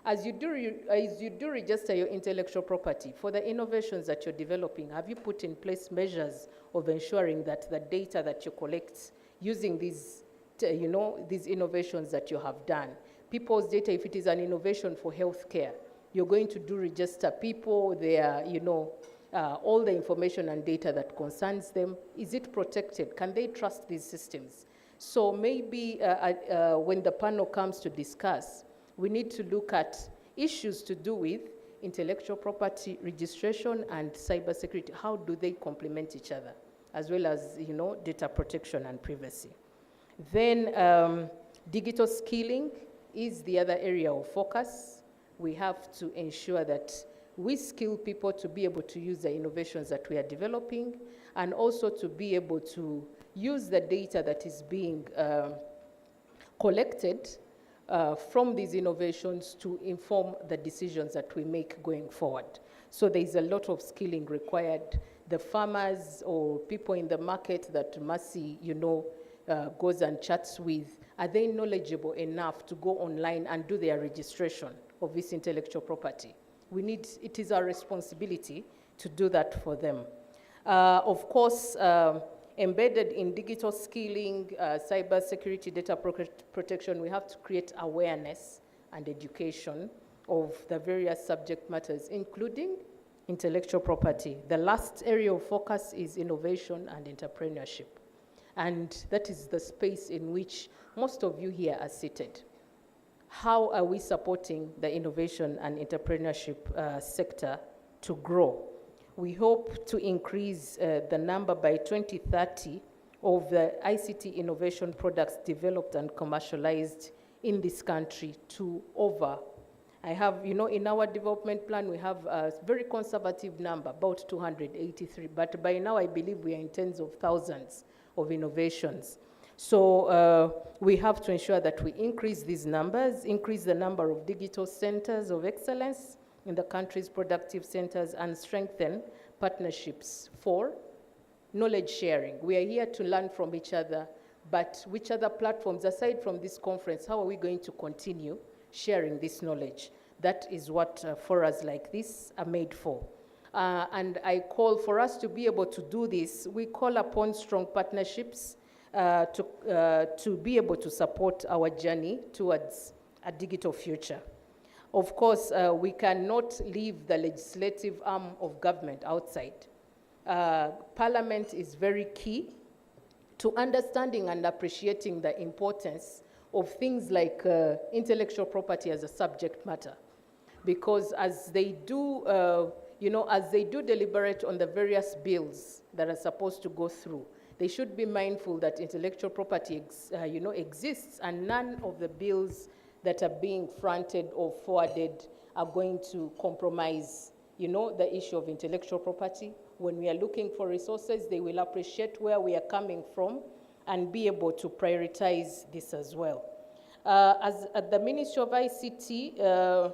As you do register your intellectual property, for the innovations that you're developing, have you put in place measures of ensuring that the data that you collect using these, you know, these innovations that you have done, people's data, if it is an innovation for healthcare, you're going to do register people, their, you know, all the information and data that concerns them. Is it protected? Can they trust these systems? So maybe when the panel comes to discuss, we need to look at issues to do with intellectual property registration and cybersecurity. How do they complement each other, as well as, you know, data protection and privacy? Then digital skilling is the other area of focus. We have to ensure that we skill people to be able to use the innovations that we are developing, and also to be able to use the data that is being collected from these innovations to inform the decisions that we make going forward. So there is a lot of skilling required. The farmers or people in the market that Mercy, goes and chats with, are they knowledgeable enough to go online and do their registration of this intellectual property? It is our responsibility to do that for them. Of course, embedded in digital skilling, cyber security, data protection, we have to create awareness and education of the various subject matters, including intellectual property. The last area of focus is innovation and entrepreneurship. And that is the space in which most of you here are seated. How are we supporting the innovation and entrepreneurship sector to grow? We hope to increase the number by 2030 of the ICT innovation products developed and commercialized in this country to over. I have, in our development plan, we have a very conservative number, about 283, but by now I believe we are in tens of thousands of innovations. So we have to ensure that we increase these numbers, increase the number of digital centers of excellence in the country's productive centers, and strengthen partnerships for knowledge sharing. We are here to learn from each other, but which other platforms, aside from this conference, how are we going to continue sharing this knowledge? That is what forums like this are made for. And I call for us to be able to do this. We call upon strong partnerships to be able to support our journey towards a digital future. Of course, we cannot leave the legislative arm of government outside. Parliament is very key to understanding and appreciating the importance of things like intellectual property as a subject matter. Because as they do, as they do deliberate on the various bills that are supposed to go through, they should be mindful that intellectual property exists, and none of the bills that are being fronted or forwarded are going to compromise, the issue of intellectual property. When we are looking for resources, they will appreciate where we are coming from and be able to prioritize this as well. As at the Ministry of ICT,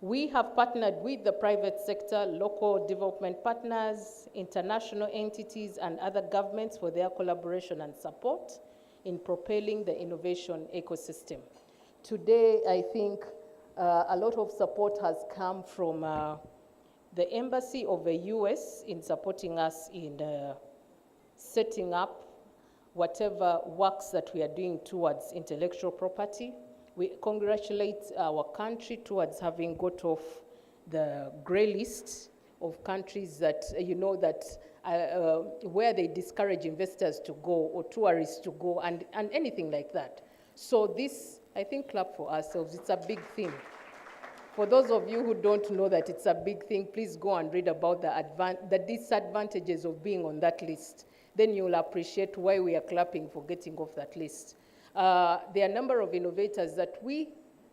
we have partnered with the private sector, local development partners, international entities, and other governments for their collaboration and support in propelling the innovation ecosystem. Today, I think a lot of support has come from the Embassy of the US in supporting us in setting up whatever works that we are doing towards intellectual property. We congratulate our country towards having got off the gray list of countries that, where they discourage investors to go or tourists to go and anything like that. So this, I think, clap for ourselves. It's a big thing. For those of you who don't know that it's a big thing, please go and read about the disadvantages of being on that list. Then you'll appreciate why we are clapping for getting off that list. There are a number of innovators that we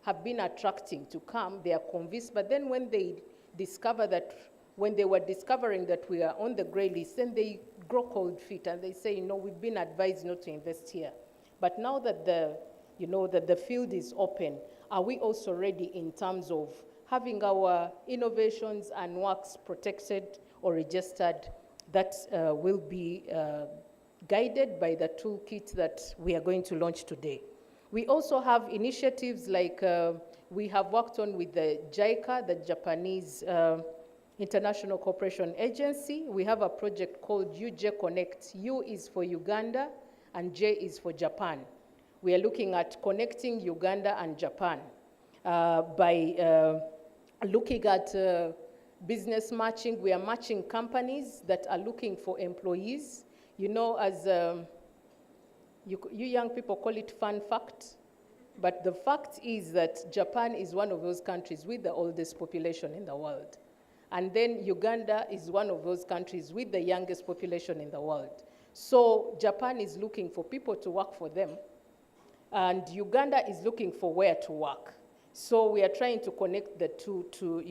have been attracting to come. They are convinced, but then when they discover that, when they were discovering that we are on the gray list, then they grow cold feet and they say, we've been advised not to invest here. But now that the field is open, are we also ready in terms of having our innovations and works protected or registered that will be guided by the toolkit that we are going to launch today? We also have initiatives like we have worked on with the JICA, the Japanese International Cooperation Agency. We have a project called UJ Connect. U is for Uganda and J is for Japan. We are looking at connecting Uganda and Japan by looking at business matching. We are matching companies that are looking for employees. As you young people call it fun fact, but the fact is that Japan is one of those countries with the oldest population in the world. And then Uganda is one of those countries with the youngest population in the world. So Japan is looking for people to work for them, and Uganda is looking for where to work. So we are trying to connect the two to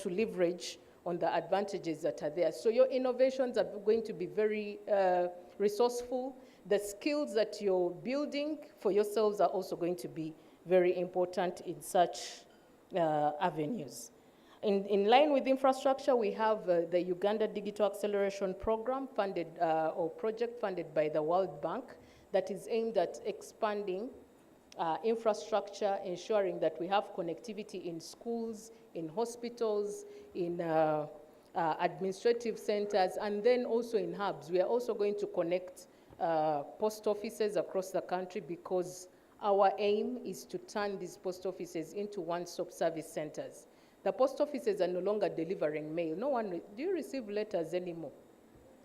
leverage on the advantages that are there. So your innovations are going to be very resourceful. The skills that you're building for yourselves are also going to be very important in such avenues. In line with infrastructure, we have the Uganda Digital Acceleration Program funded, or project funded by the World Bank that is aimed at expanding infrastructure, ensuring that we have connectivity in schools, in hospitals, in administrative centers, and then also in hubs. We are also going to connect post offices across the country because our aim is to turn these post offices into one-stop service centers. The post offices are no longer delivering mail. No one, do you receive letters anymore?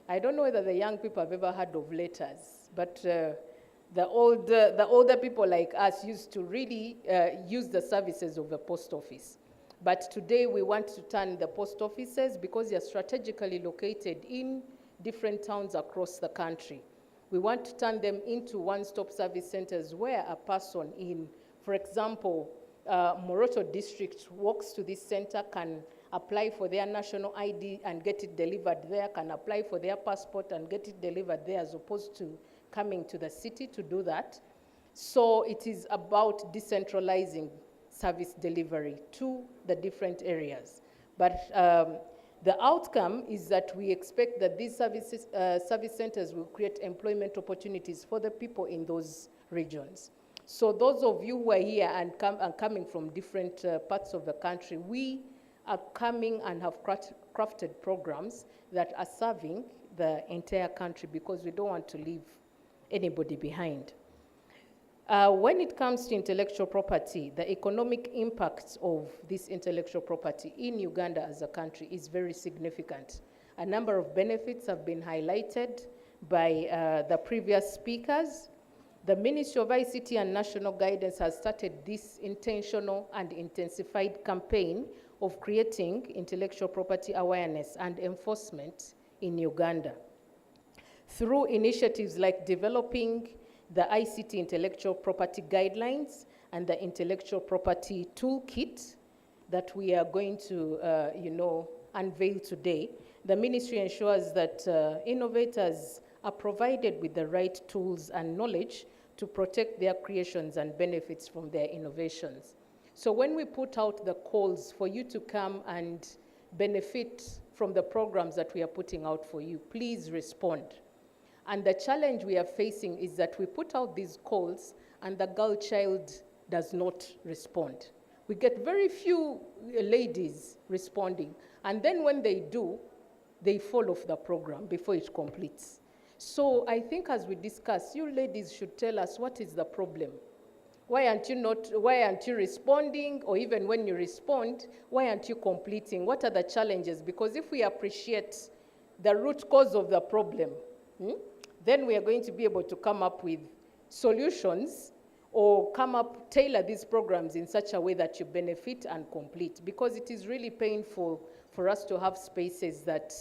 I don't know whether the young people have ever heard of letters, but the older people like us used to really use the services of the post office. But today we want to turn the post offices, because they are strategically located in different towns across the country. We want to turn them into one-stop service centers where a person in, for example, Moroto district walks to this center, can apply for their national ID and get it delivered there, can apply for their passport and get it delivered there, as opposed to coming to the city to do that. So it is about decentralizing service delivery to the different areas. But the outcome is that we expect that these service centers will create employment opportunities for the people in those regions. So those of you who are here and coming from different parts of the country, we are coming and have crafted programs that are serving the entire country, because we don't want to leave anybody behind. When it comes to intellectual property, the economic impact of this intellectual property in Uganda as a country is very significant. A number of benefits have been highlighted by the previous speakers. The Ministry of ICT and National Guidance has started this intentional and intensified campaign of creating intellectual property awareness and enforcement in Uganda through initiatives like developing the ICT intellectual property guidelines and the intellectual property toolkit that we are going to, unveil today. The ministry ensures that innovators are provided with the right tools and knowledge to protect their creations and benefits from their innovations. So when we put out the calls for you to come and benefit from the programs that we are putting out for you, please respond. And the challenge we are facing is that we put out these calls and the girl child does not respond. We get very few ladies responding. And then when they do, they fall off the program before it completes. So I think as we discuss, you ladies should tell us what is the problem. Why aren't you responding? Or even when you respond, why aren't you completing? What are the challenges? Because if we appreciate the root cause of the problem, then we are going to be able to come up with solutions or tailor these programs in such a way that you benefit and complete. Because it is really painful for us to have spaces that,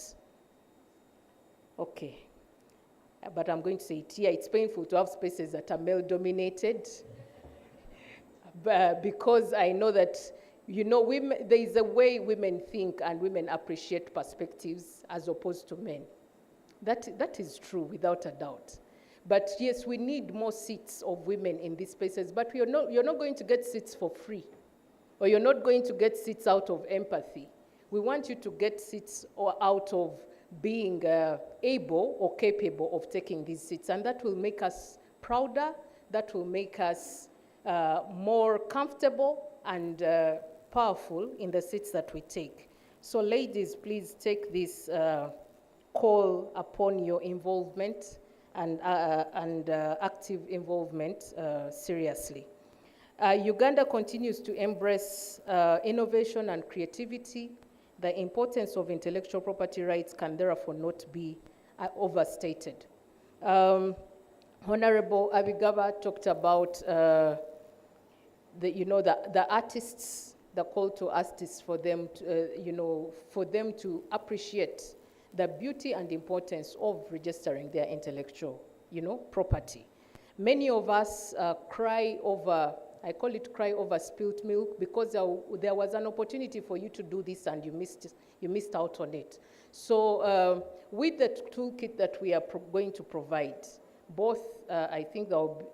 okay, but I'm going to say it here, it's painful to have spaces that are male-dominated, because I know that, women, there is a way women think and women appreciate perspectives as opposed to men. That is true, without a doubt. But yes, we need more seats of women in these spaces, but you're not going to get seats for free, or you're not going to get seats out of empathy. We want you to get seats out of being able or capable of taking these seats, and that will make us prouder, that will make us more comfortable and powerful in the seats that we take. So ladies, please take this call upon your involvement and active involvement seriously. Uganda continues to embrace innovation and creativity. The importance of intellectual property rights can therefore not be overstated. Honorable Abigaba talked about the artists, the call to artists for them to, for them to appreciate the beauty and importance of registering their intellectual, property. Many of us cry over, I call it cry over spilt milk, because there was an opportunity for you to do this and you missed out on it. So with the toolkit that we are going to provide, both I think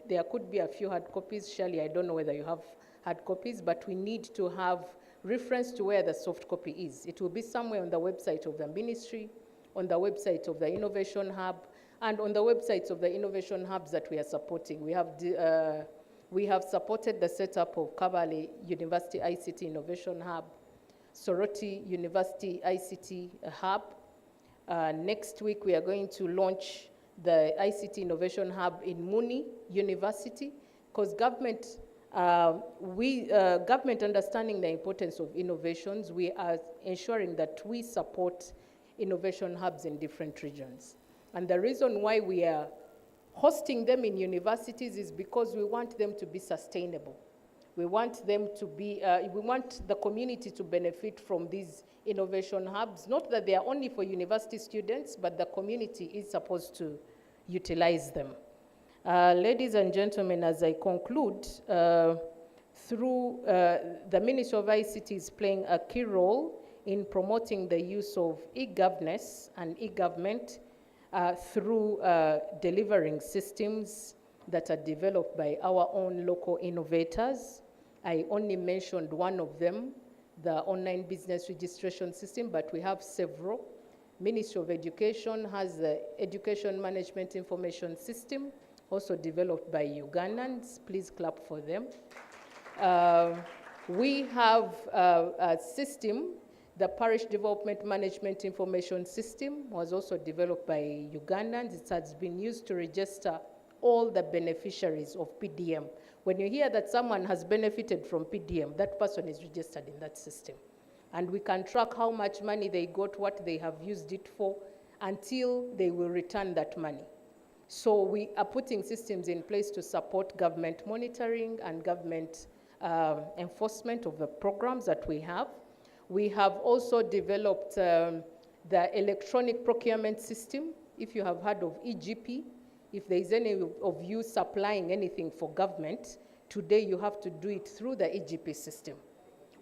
there could be a few hard copies. Shirley, I don't know whether you have hard copies, but we need to have reference to where the soft copy is. It will be somewhere on the website of the ministry, on the website of the Innovation Hub, and on the websites of the innovation hubs that we are supporting. We have supported the setup of Kabale University ICT Innovation Hub, Soroti University ICT Hub. Next week, we are going to launch the ICT Innovation Hub in Muni University, because government understanding the importance of innovations, we are ensuring that we support innovation hubs in different regions. And the reason why we are hosting them in universities is because we want them to be sustainable. We want them to be, we want the community to benefit from these innovation hubs, not that they are only for university students, but the community is supposed to utilize them. Ladies and gentlemen, as I conclude, through the Ministry of ICT is playing a key role in promoting the use of e-governance and e-government through delivering systems that are developed by our own local innovators. I only mentioned one of them, the online business registration system, but we have several. Ministry of Education has the Education Management Information System, also developed by Ugandans. Please clap for them. We have a system, the Parish Development Management Information System was also developed by Ugandans. It has been used to register all the beneficiaries of PDM. When you hear that someone has benefited from PDM, that person is registered in that system. And we can track how much money they got, what they have used it for, until they will return that money. So we are putting systems in place to support government monitoring and government enforcement of the programs that we have. We have also developed the electronic procurement system. If you have heard of EGP, if there is any of you supplying anything for government, today you have to do it through the EGP system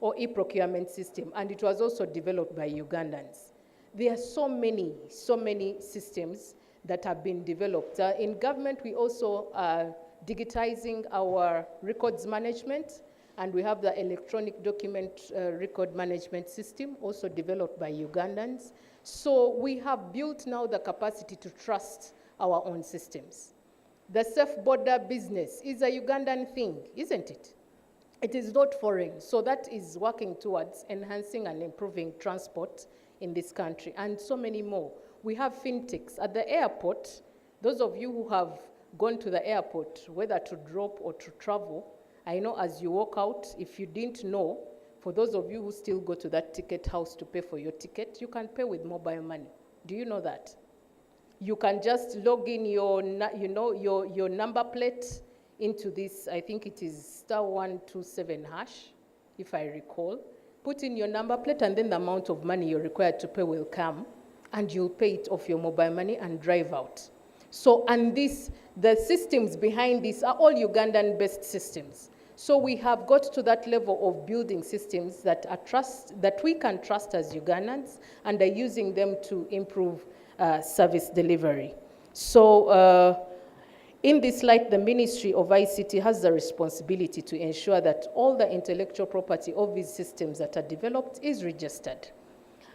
or e-procurement system, and it was also developed by Ugandans. There are so many systems that have been developed. In government, we also are digitizing our records management, and we have the electronic document record management system, also developed by Ugandans. So we have built now the capacity to trust our own systems. The safe border business is a Ugandan thing, isn't it? It is not foreign, so that is working towards enhancing and improving transport in this country, and so many more. We have fintechs at the airport. Those of you who have gone to the airport, whether to drop or to travel, I know as you walk out, if you didn't know, for those of you who still go to that ticket house to pay for your ticket, you can pay with mobile money. Do you know that? You can just log in your number plate into this, I think it is *127#, if I recall. Put in your number plate, and then the amount of money you're required to pay will come, and you'll pay it off your mobile money and drive out. So, and the systems behind this are all Ugandan-based systems. So we have got to that level of building systems that we can trust as Ugandans, and are using them to improve service delivery. So in this light, the Ministry of ICT has the responsibility to ensure that all the intellectual property of these systems that are developed is registered.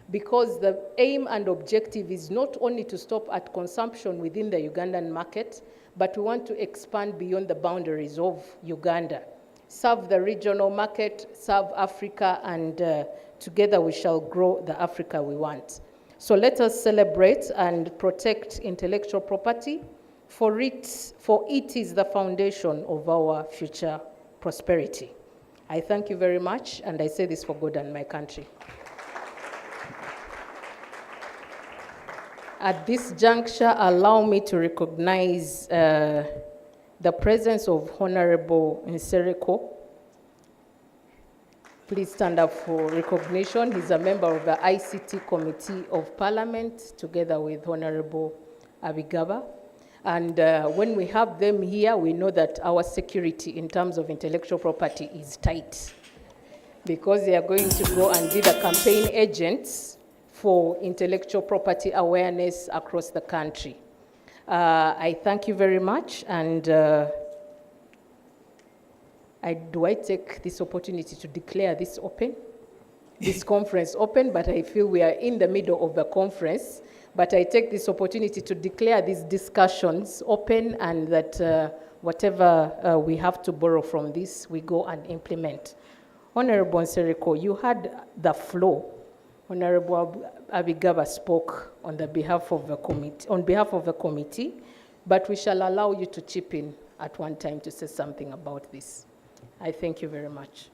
Because the aim and objective is not only to stop at consumption within the Ugandan market, but we want to expand beyond the boundaries of Uganda, serve the regional market, serve Africa, and together we shall grow the Africa we want. So let us celebrate and protect intellectual property, for it is the foundation of our future prosperity. I thank you very much, and I say this for God and my country. At this juncture, allow me to recognize the presence of Honorable Nsereko. Please stand up for recognition. He's a member of the ICT Committee of Parliament, together with Honorable Abigaba. And when we have them here, we know that our security in terms of intellectual property is tight, because they are going to go and be the campaign agents for intellectual property awareness across the country. I thank you very much, and do I take this opportunity to declare this open? This conference open, but I feel we are in the middle of the conference. But I take this opportunity to declare these discussions open, and that whatever we have to borrow from this, we go and implement. Honorable Nsereko, you had the floor. Honorable Abigaba spoke on behalf of the committee, but we shall allow you to chip in at one time to say something about this. I thank you very much.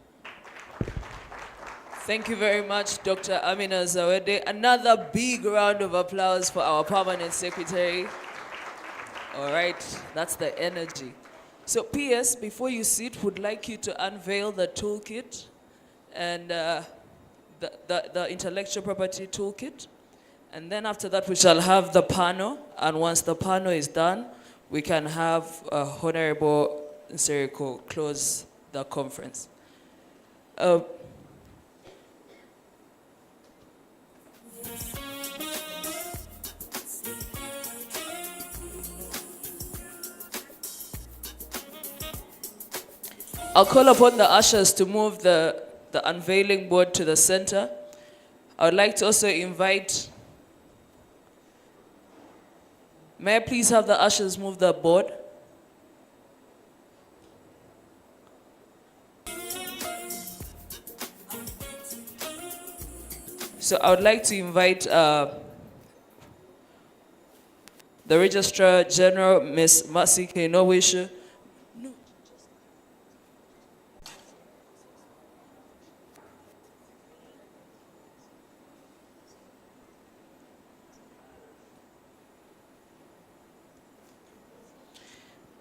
Thank you very much, Dr. Amina Zawede. Another big round of applause for our permanent secretary. All right, that's the energy. So PS, before you sit, would like you to unveil the toolkit and the intellectual property toolkit. And then after that, we shall have the panel. And once the panel is done, we can have Honorable Nsereko close the conference. I'll call upon the ushers to move the unveiling board to the center. I would like to also invite, may I please have the ushers move the board? So I would like to invite the Registrar General, Ms. Masika Inowisha.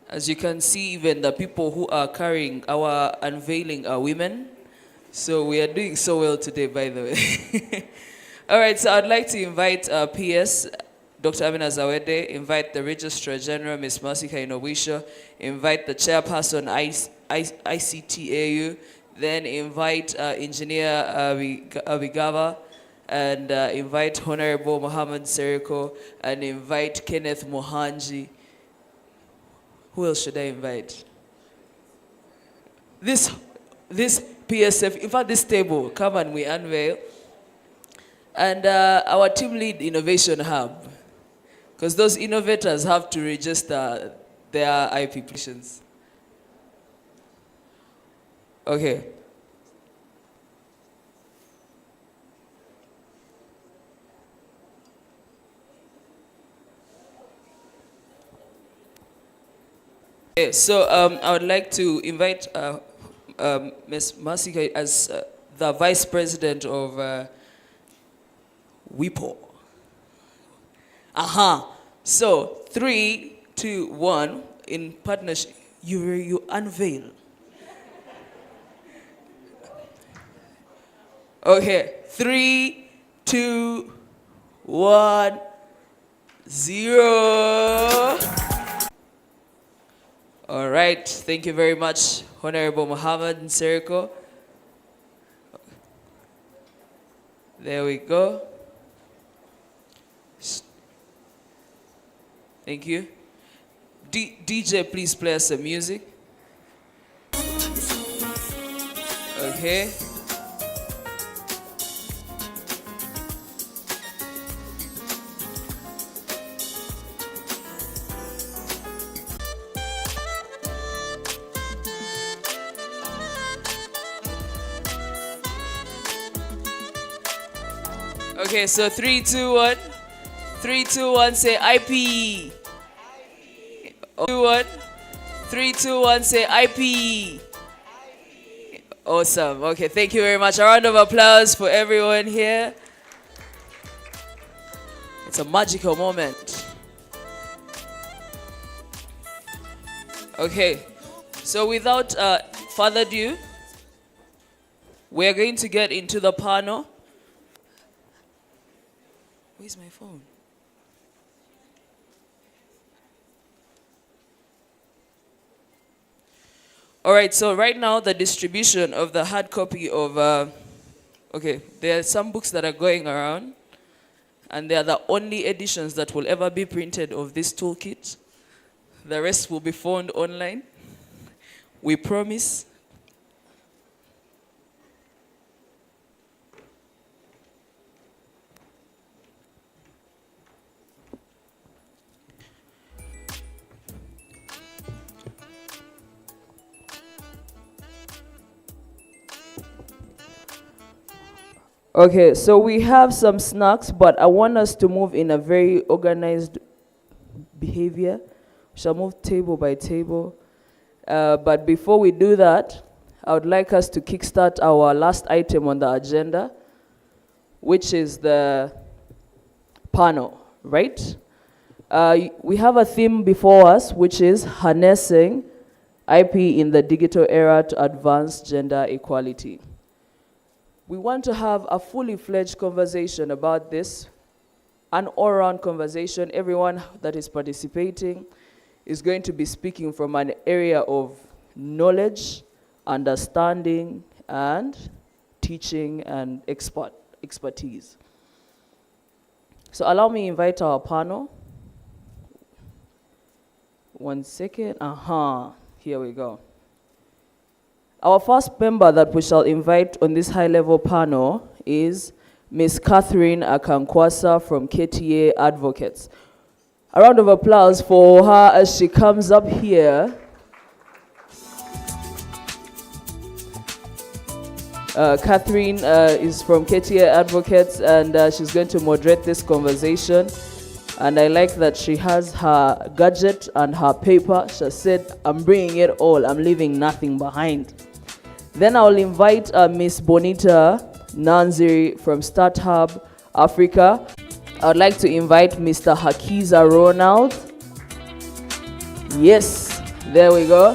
As you can see, even the people who are carrying our unveiling are women. So we are doing so well today, by the way. All right, so I'd like to invite PS, Dr. Amina Zawede, invite the Registrar General, Ms. Masika Inowisha, invite the Chairperson, ICTAU, then invite Engineer Abigava, and invite Honorable Mohammed Seriko, and invite Kenneth Mohanji. Who else should I invite? This PSF, in fact, this table, come and we unveil. And our team lead innovation hub, because those innovators have to register their IP petitions. Okay. Okay, so I would like to invite Ms. Masika as the Vice President of WIPO. So 3, 2, 1, in partnership, you unveil. Okay, 3, 2, 1, 0. All right, thank you very much, Honorable Mohammed Nseriko. There we go. Thank you. DJ, please play us some music. Okay. Okay, so 3, 2, 1. 3, 2, 1, say IP. 2, 1. 3, 2, 1, say IP. Awesome. Okay, thank you very much. A round of applause for everyone here. It's a magical moment. Okay, so without further ado, we're going to get into the panel. Where's my phone? All right, so right now the distribution of the hard copy of, okay, there are some books that are going around, and they are the only editions that will ever be printed of this toolkit. The rest will be found online. We promise. Okay, so we have some snacks, but I want us to move in a very organized behavior. We shall move table by table. But before we do that, I would like us to kickstart our last item on the agenda, which is the panel, right? We have a theme before us, which is harnessing IP in the digital era to advance gender equality. We want to have a fully fledged conversation about this, an all-round conversation. Everyone that is participating is going to be speaking from an area of knowledge, understanding, and teaching and expertise. So allow me to invite our panel. 1 second. Here we go. Our first member that we shall invite on this high-level panel is Ms. Catherine Akankwasa from KTA Advocates. A round of applause for her as she comes up here. Catherine is from KTA Advocates, and she's going to moderate this conversation. And I like that she has her gadget and her paper. She said, I'm bringing it all. I'm leaving nothing behind. Then I'll invite Miss Bonita Nanziri from StartHub Africa. I would like to invite Mr. Hakiza Ronald. Yes, there we go.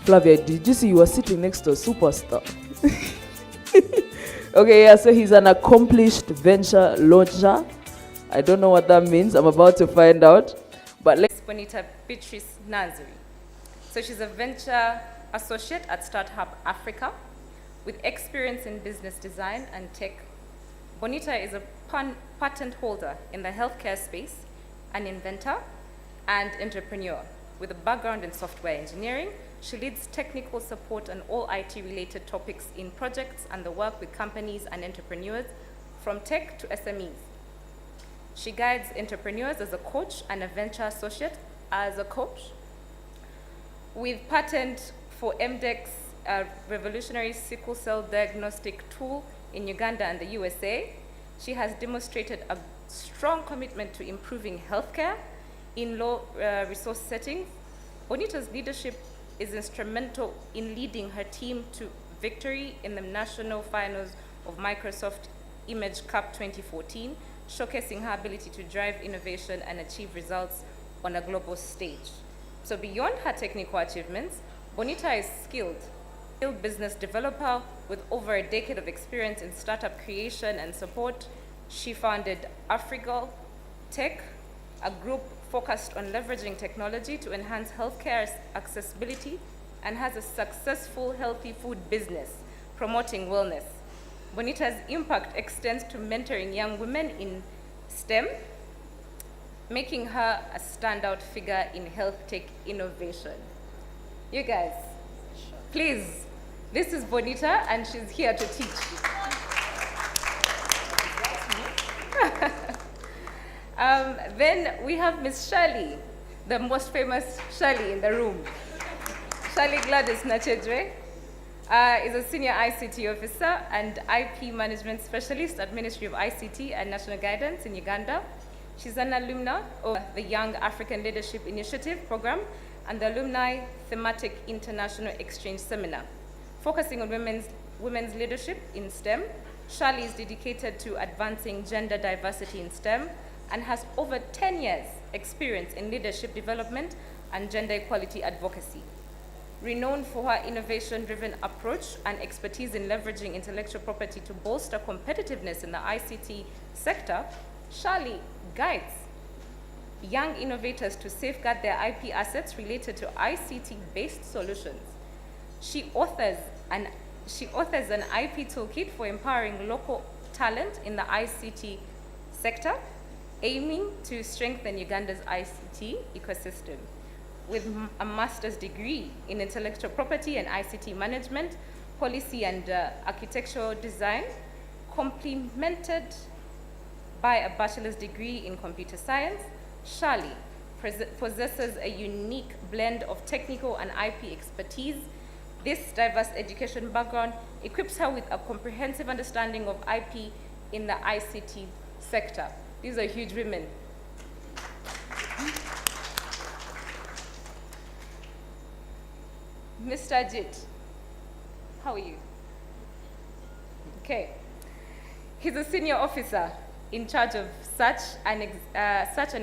Flavia, did you see you were sitting next to a superstar? Okay, yeah, so he's an accomplished venture launcher. I don't know what that means. I'm about to find out. But let's Bonita Beatrice Nanziri. So she's a venture associate at StartHub Africa with experience in business design and tech. Bonita is a patent holder in the healthcare space, an inventor and entrepreneur. With a background in software engineering, she leads technical support on all IT-related topics in projects and the work with companies and entrepreneurs from tech to SMEs. She guides entrepreneurs as a coach and a venture associate as a coach. With patent for MDEX, a revolutionary sickle cell diagnostic tool in Uganda and the USA, she has demonstrated a strong commitment to improving healthcare in low resource settings. Bonita's leadership is instrumental in leading her team to victory in the national finals of Microsoft Image Cup 2014, showcasing her ability to drive innovation and achieve results on a global stage. So beyond her technical achievements, Bonita is skilled business developer with over a decade of experience in startup creation and support. She founded Afrigal Tech, a group focused on leveraging technology to enhance healthcare accessibility, and has a successful healthy food business promoting wellness. Bonita's impact extends to mentoring young women in STEM, making her a standout figure in health tech innovation. You guys, please, this is Bonita, and she's here to teach. Then we have Miss Shirley, the most famous Shirley in the room. Shirley Gladys Nachedre is a senior ICT officer and IP management specialist at Ministry of ICT and National Guidance in Uganda. She's an alumna of the Young African Leadership Initiative program and the Alumni Thematic International Exchange Seminar. Focusing on women's leadership in STEM, Shirley is dedicated to advancing gender diversity in STEM and has over 10 years experience in leadership development and gender equality advocacy. Renowned for her innovation-driven approach and expertise in leveraging intellectual property to bolster competitiveness in the ICT sector, Shirley guides young innovators to safeguard their IP assets related to ICT-based solutions. She authors an IP toolkit for empowering local talent in the ICT sector, aiming to strengthen Uganda's ICT ecosystem. With a master's degree in intellectual property and ICT management, policy and architectural design, complemented by a bachelor's degree in computer science, Shali possesses a unique blend of technical and IP expertise. This diverse education background equips her with a comprehensive understanding of IP in the ICT sector. These are huge women. Mr. Ajit, how are you? Okay. He's a senior officer in charge of such an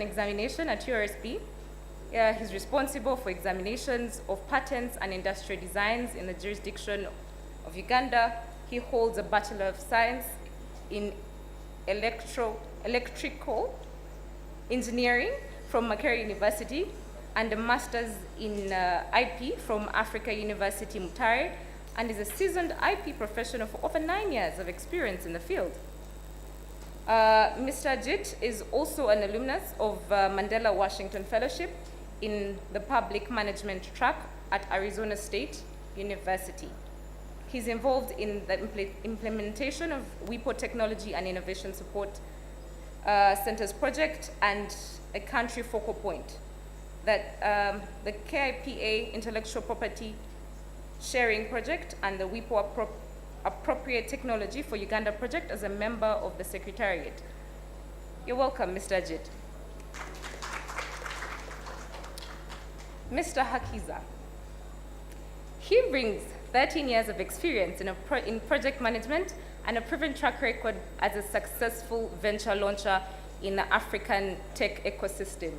examination at URSP. He's responsible for examinations of patents and industrial designs in the jurisdiction of Uganda. He holds a Bachelor of Science in Electrical Engineering from Makerere University and a Master's in IP from Africa University Mutare, and is a seasoned IP professional for over 9 years of experience in the field. Mr. Ajit is also an alumnus of Mandela Washington Fellowship in the Public Management track at Arizona State University. He's involved in the implementation of WIPO Technology and Innovation Support Centers project and a country focal point, that the KIPA Intellectual Property Sharing Project and the WIPO Appropriate Technology for Uganda project as a member of the Secretariat. You're welcome, Mr. Ajit. Mr. Hakiza. He brings 13 years of experience in project management and a proven track record as a successful venture launcher in the African tech ecosystem.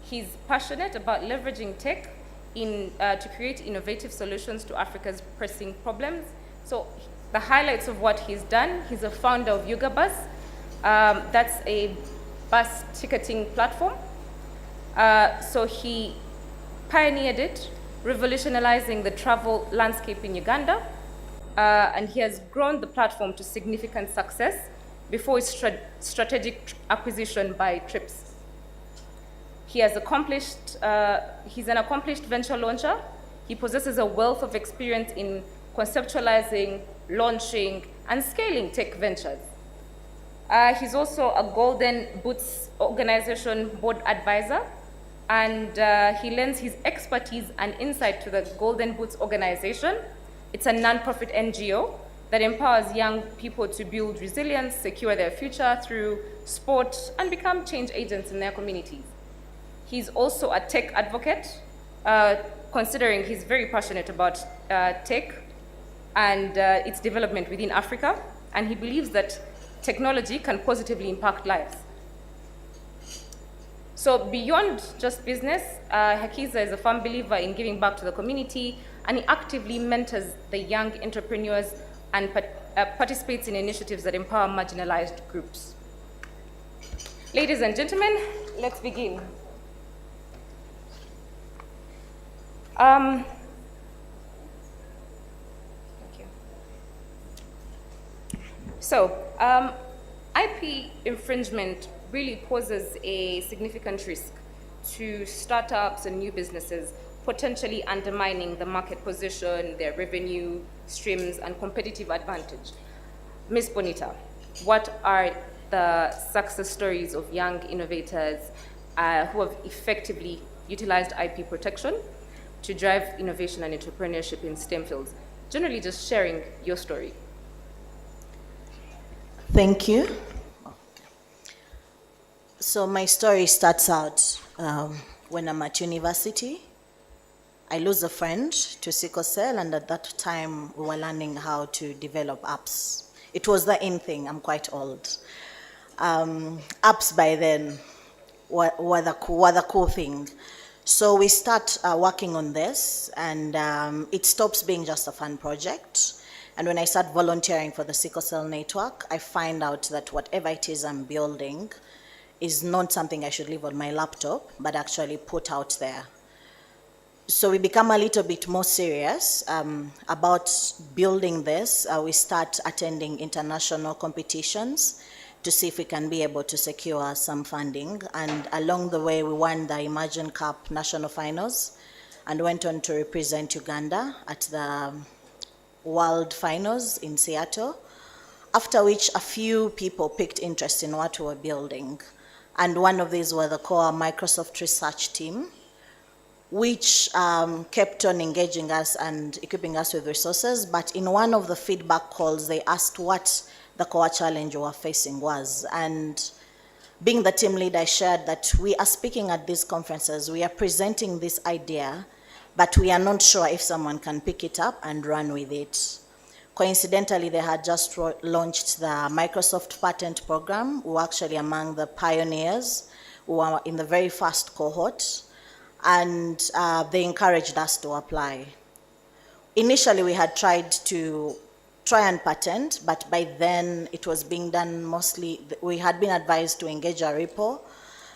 He's passionate about leveraging tech to create innovative solutions to Africa's pressing problems. So the highlights of what he's done: he's a founder of Ugabus. That's a bus ticketing platform. So he pioneered it, revolutionizing the travel landscape in Uganda. And he has grown the platform to significant success before its strategic acquisition by Trips. He's an accomplished venture launcher. He possesses a wealth of experience in conceptualizing, launching, and scaling tech ventures. He's also a Golden Boots organization board advisor, and he lends his expertise and insight to the Golden Boots organization. It's a non-profit NGO that empowers young people to build resilience, secure their future through sport, and become change agents in their communities. He's also a tech advocate, considering he's very passionate about tech and its development within Africa, and he believes that technology can positively impact lives. So beyond just business, Hakiza is a firm believer in giving back to the community, and he actively mentors the young entrepreneurs and participates in initiatives that empower marginalized groups. Ladies and gentlemen, let's begin. Thank you. So, IP infringement really poses a significant risk to startups and new businesses, potentially undermining the market position, their revenue streams, and competitive advantage. Ms. Bonita, what are the success stories of young innovators who have effectively utilized IP protection to drive innovation and entrepreneurship in STEM fields? Generally, just sharing your story. Thank you. So my story starts out when I'm at university. I lose a friend to sickle cell, and at that time we were learning how to develop apps. It was the in thing. I'm quite old. Apps by then were the cool thing. So we start working on this, and it stops being just a fun project. And when I start volunteering for the sickle cell network, I find out that whatever it is I'm building is not something I should leave on my laptop, but actually put out there. So we become a little bit more serious about building this. We start attending international competitions to see if we can be able to secure some funding. And along the way, we won the Imagine Cup National Finals and went on to represent Uganda at the World Finals in Seattle, after which a few people picked interest in what we were building. And one of these were the core Microsoft research team, which kept on engaging us and equipping us with resources. But in one of the feedback calls, they asked what the core challenge we were facing was. And being the team lead, I shared that we are speaking at these conferences, we are presenting this idea, but we are not sure if someone can pick it up and run with it. Coincidentally, they had just launched the Microsoft patent program. We were actually among the pioneers who were in the very first cohort, and they encouraged us to apply. Initially, we had tried to and patent, but by then it was being done mostly, we had been advised to engage a repo,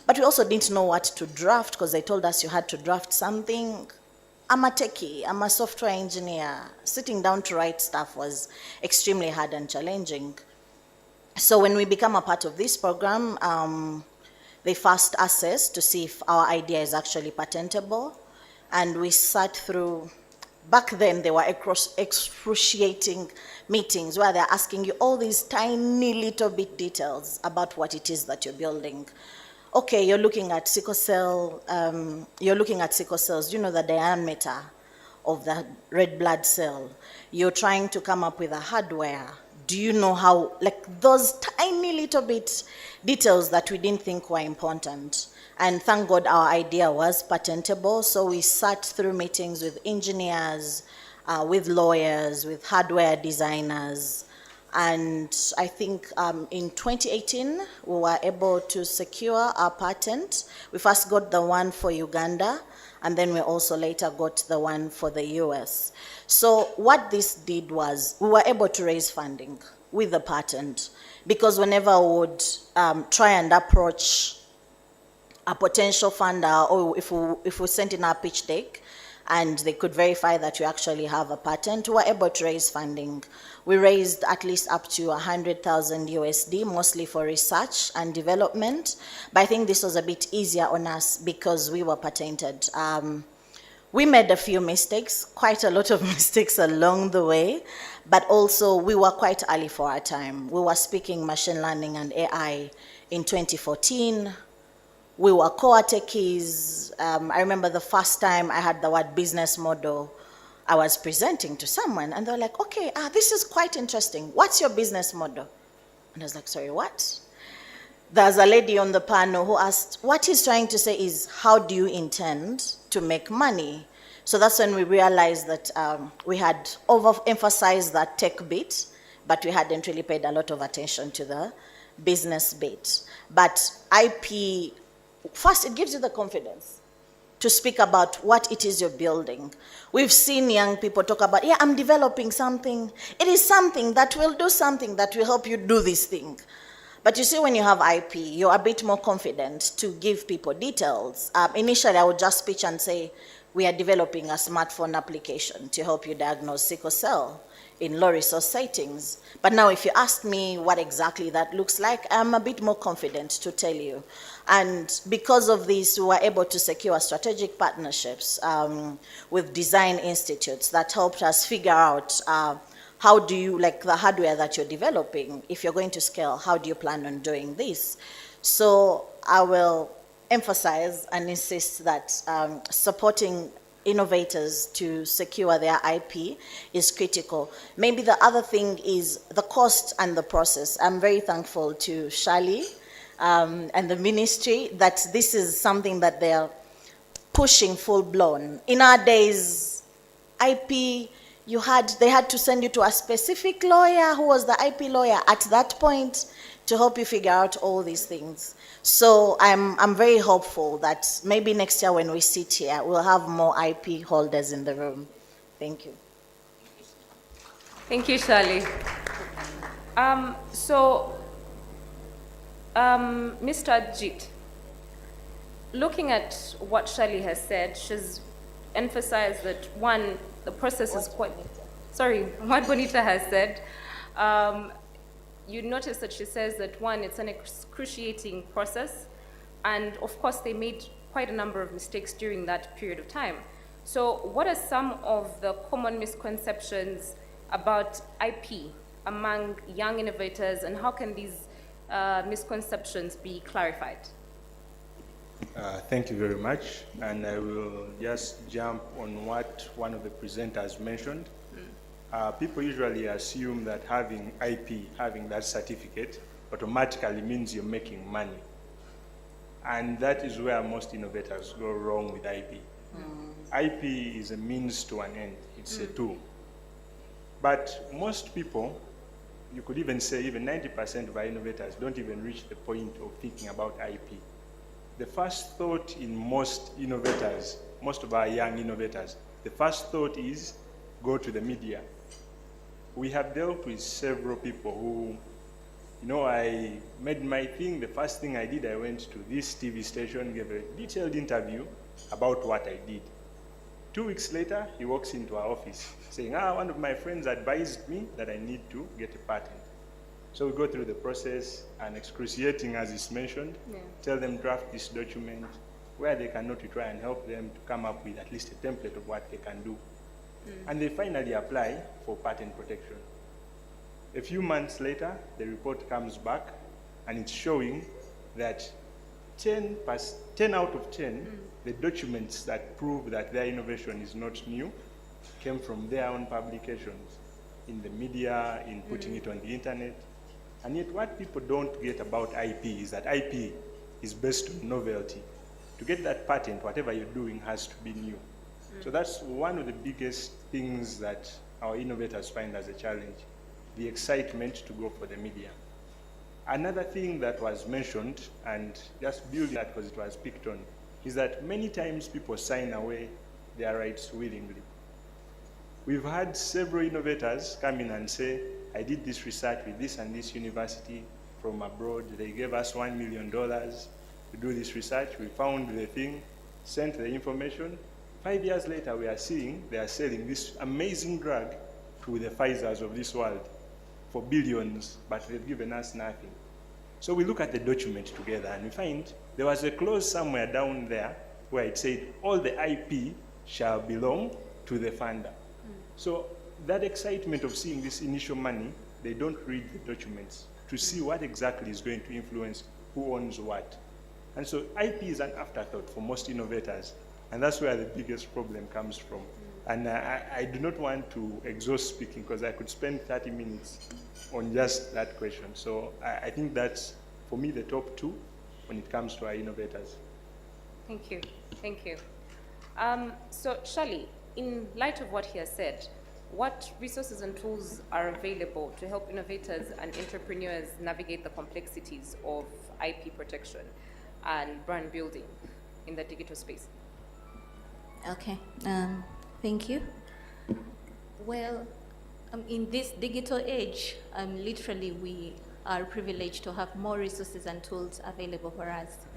but we also didn't know what to draft because they told us you had to draft something. I'm a techie, I'm a software engineer. Sitting down to write stuff was extremely hard and challenging. So when we become a part of this program, they first assessed to see if our idea is actually patentable. And we sat through, back then there were excruciating meetings where they're asking you all these tiny little bit details about what it is that you're building. Okay, you're looking at sickle cell, cells, you know the diameter of the red blood cell. You're trying to come up with a hardware. Do you know how, like those tiny little bit details that we didn't think were important. And thank God our idea was patentable, so we sat through meetings with engineers, with lawyers, with hardware designers, and I think in 2018, we were able to secure our patent. We first got the one for Uganda, and then we also later got the one for the US. So what this did was, we were able to raise funding with the patent, because whenever we would try and approach a potential funder, or if we sent in our pitch deck, and they could verify that we actually have a patent, we were able to raise funding. We raised at least up to 100,000 USD, mostly for research and development. But I think this was a bit easier on us because we were patented. We made a few mistakes, quite a lot of mistakes along the way, but also we were quite early for our time. We were speaking machine learning and AI in 2014. We were core techies. I remember the first time I had the word business model, I was presenting to someone and they were like, okay, this is quite interesting. What's your business model? And I was like, sorry, what? There's a lady on the panel who asked, what he's trying to say is, how do you intend to make money? So that's when we realized that we had overemphasized that tech bit, but we hadn't really paid a lot of attention to the business bit. But IP, first, it gives you the confidence to speak about what it is you're building. We've seen young people talk about, yeah, I'm developing something. It is something that will do something that will help you do this thing. But you see, when you have IP, you're a bit more confident to give people details. Initially, I would just pitch and say, we are developing a smartphone application to help you diagnose sickle cell in low resource settings. But now if you ask me what exactly that looks like, I'm a bit more confident to tell you. And because of this, we were able to secure strategic partnerships with design institutes that helped us figure out how do you, like the hardware that you're developing, if you're going to scale, how do you plan on doing this? So I will emphasize and insist that supporting innovators to secure their IP is critical. Maybe the other thing is the cost and the process. I'm very thankful to Shali and the ministry that this is something that they're pushing full blown. In our days, IP, they had to send you to a specific lawyer who was the IP lawyer at that point to help you figure out all these things. So I'm very hopeful that maybe next year when we sit here, we'll have more IP holders in the room. Thank you. Thank you, Shali. Mr. Ajit, looking at what Shali has said, she's emphasized that one, the process is quite, sorry, what Bonita has said, you notice that she says that one, it's an excruciating process, and of course they made quite a number of mistakes during that period of time. So what are some of the common misconceptions about IP among young innovators, and how can these misconceptions be clarified? Thank you very much, and I will just jump on what one of the presenters mentioned. People usually assume that having IP, having that certificate, automatically means you're making money. And that is where most innovators go wrong with IP. IP is a means to an end, it's a tool. But most people, you could even say even 90% of our innovators don't even reach the point of thinking about IP. The first thought in most innovators, most of our young innovators, the first thought is go to the media. We have dealt with several people who, you know, I made my thing, the first thing I did, I went to this TV station, gave a detailed interview about what I did. 2 weeks later, he walks into our office saying, one of my friends advised me that I need to get a patent. So we go through the process, and excruciating as is mentioned, tell them draft this document, where they cannot, we try and help them to come up with at least a template of what they can do. And they finally apply for patent protection. A few months later, the report comes back, and it's showing that 10 out of 10, the documents that prove that their innovation is not new came from their own publications, in the media, in putting it on the internet. And yet what people don't get about IP is that IP is based on novelty. To get that patent, whatever you're doing has to be new. So that's one of the biggest things that our innovators find as a challenge, the excitement to go for the media. Another thing that was mentioned, and just building that because it was picked on, is that many times people sign away their rights willingly. We've had several innovators come in and say, I did this research with this and this university from abroad. They gave us $1 million to do this research. We found the thing, sent the information. 5 years later, we are seeing they are selling this amazing drug to the Pfizers of this world for billions, but they've given us nothing. So we look at the document together, and we find there was a clause somewhere down there where it said, all the IP shall belong to the funder. So that excitement of seeing this initial money, they don't read the documents to see what exactly is going to influence who owns what. And so IP is an afterthought for most innovators, and that's where the biggest problem comes from. And I do not want to exhaust speaking because I could spend 30 minutes on just that question. So I think that's, for me, the top two when it comes to our innovators. Thank you. Thank you. So, Shali, in light of what he has said, what resources and tools are available to help innovators and entrepreneurs navigate the complexities of IP protection and brand building in the digital space? Okay, thank you. Well, in this digital age, literally we are privileged to have more resources and tools available for us.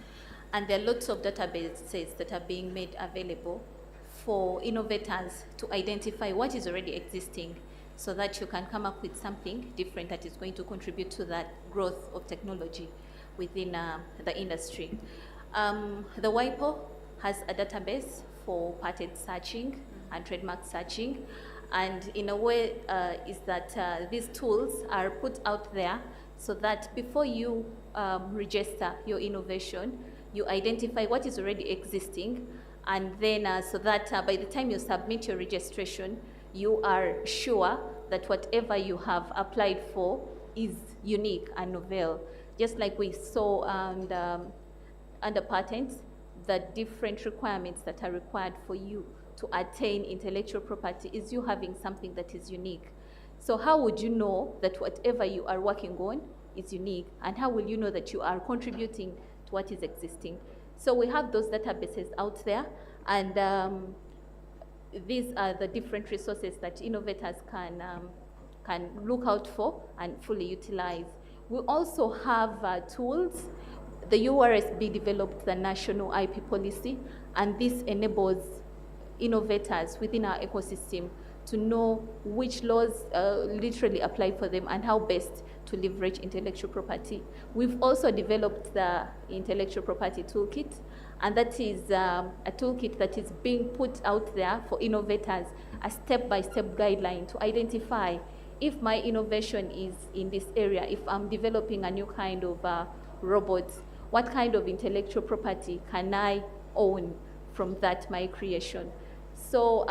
And there are lots of databases that are being made available for innovators to identify what is already existing so that you can come up with something different that is going to contribute to that growth of technology within the industry. The WIPO has a database for patent searching and trademark searching, and in a way is that these tools are put out there so that before you register your innovation, you identify what is already existing, and then so that by the time you submit your registration, you are sure that whatever you have applied for is unique and novel. Just like we saw under patents, the different requirements that are required for you to attain intellectual property is you having something that is unique. So how would you know that whatever you are working on is unique, and how will you know that you are contributing to what is existing? So we have those databases out there, and these are the different resources that innovators can look out for and fully utilize. We also have tools. The URSB developed the national IP policy, and this enables innovators within our ecosystem to know which laws literally apply for them and how best to leverage intellectual property. We've also developed the intellectual property toolkit, and that is a toolkit that is being put out there for innovators, a step-by-step guideline to identify if my innovation is in this area, if I'm developing a new kind of robot, what kind of intellectual property can I own from that, my creation. So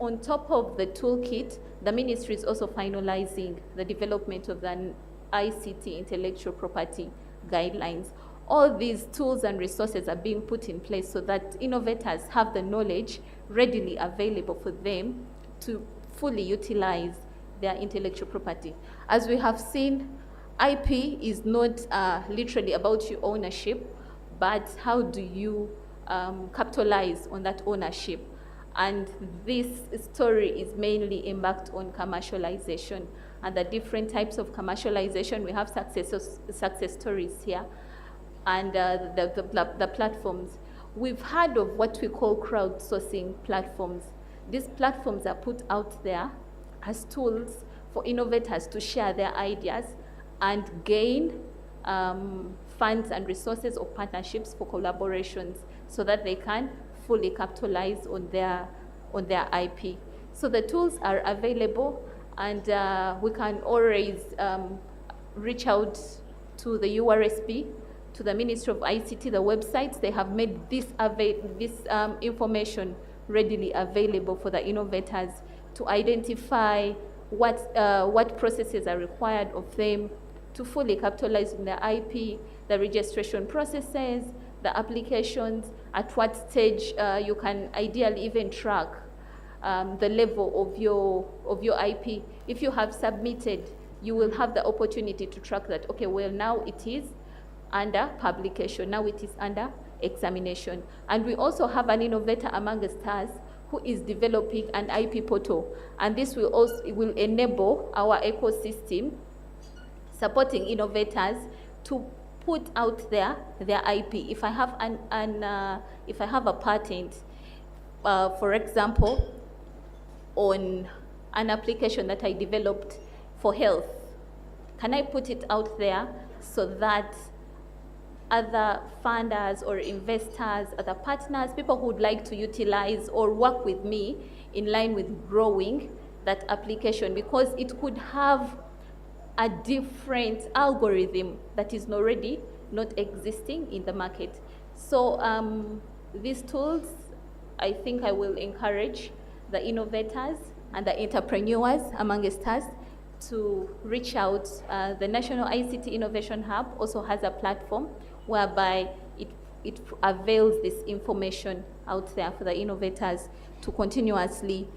on top of the toolkit, the ministry is also finalizing the development of the ICT intellectual property guidelines. All these tools and resources are being put in place so that innovators have the knowledge readily available for them to fully utilize their intellectual property. As we have seen, IP is not literally about your ownership, but how do you capitalize on that ownership? And this story is mainly embarked on commercialization and the different types of commercialization. We have success stories here, and the platforms. We've heard of what we call crowdsourcing platforms. These platforms are put out there as tools for innovators to share their ideas and gain funds and resources or partnerships for collaborations so that they can fully capitalize on their IP. So the tools are available, and we can always reach out to the URSB, to the Ministry of ICT, the websites. They have made this information readily available for the innovators to identify what processes are required of them to fully capitalize on their IP, the registration processes, the applications, at what stage you can ideally even track the level of your IP. If you have submitted, you will have the opportunity to track that. Okay, well, now it is under publication, now it is under examination. And we also have an innovator among us who is developing an IP portal, and this will enable our ecosystem supporting innovators to put out there their IP. If I have if I have a patent, for example, on an application that I developed for health, can I put it out there so that other funders or investors, other partners, people who would like to utilize or work with me in line with growing that application, because it could have a different algorithm that is already not existing in the market. So these tools, I think I will encourage the innovators and the entrepreneurs amongst us to reach out. The National ICT Innovation Hub also has a platform whereby it avails this information out there for the innovators to continuously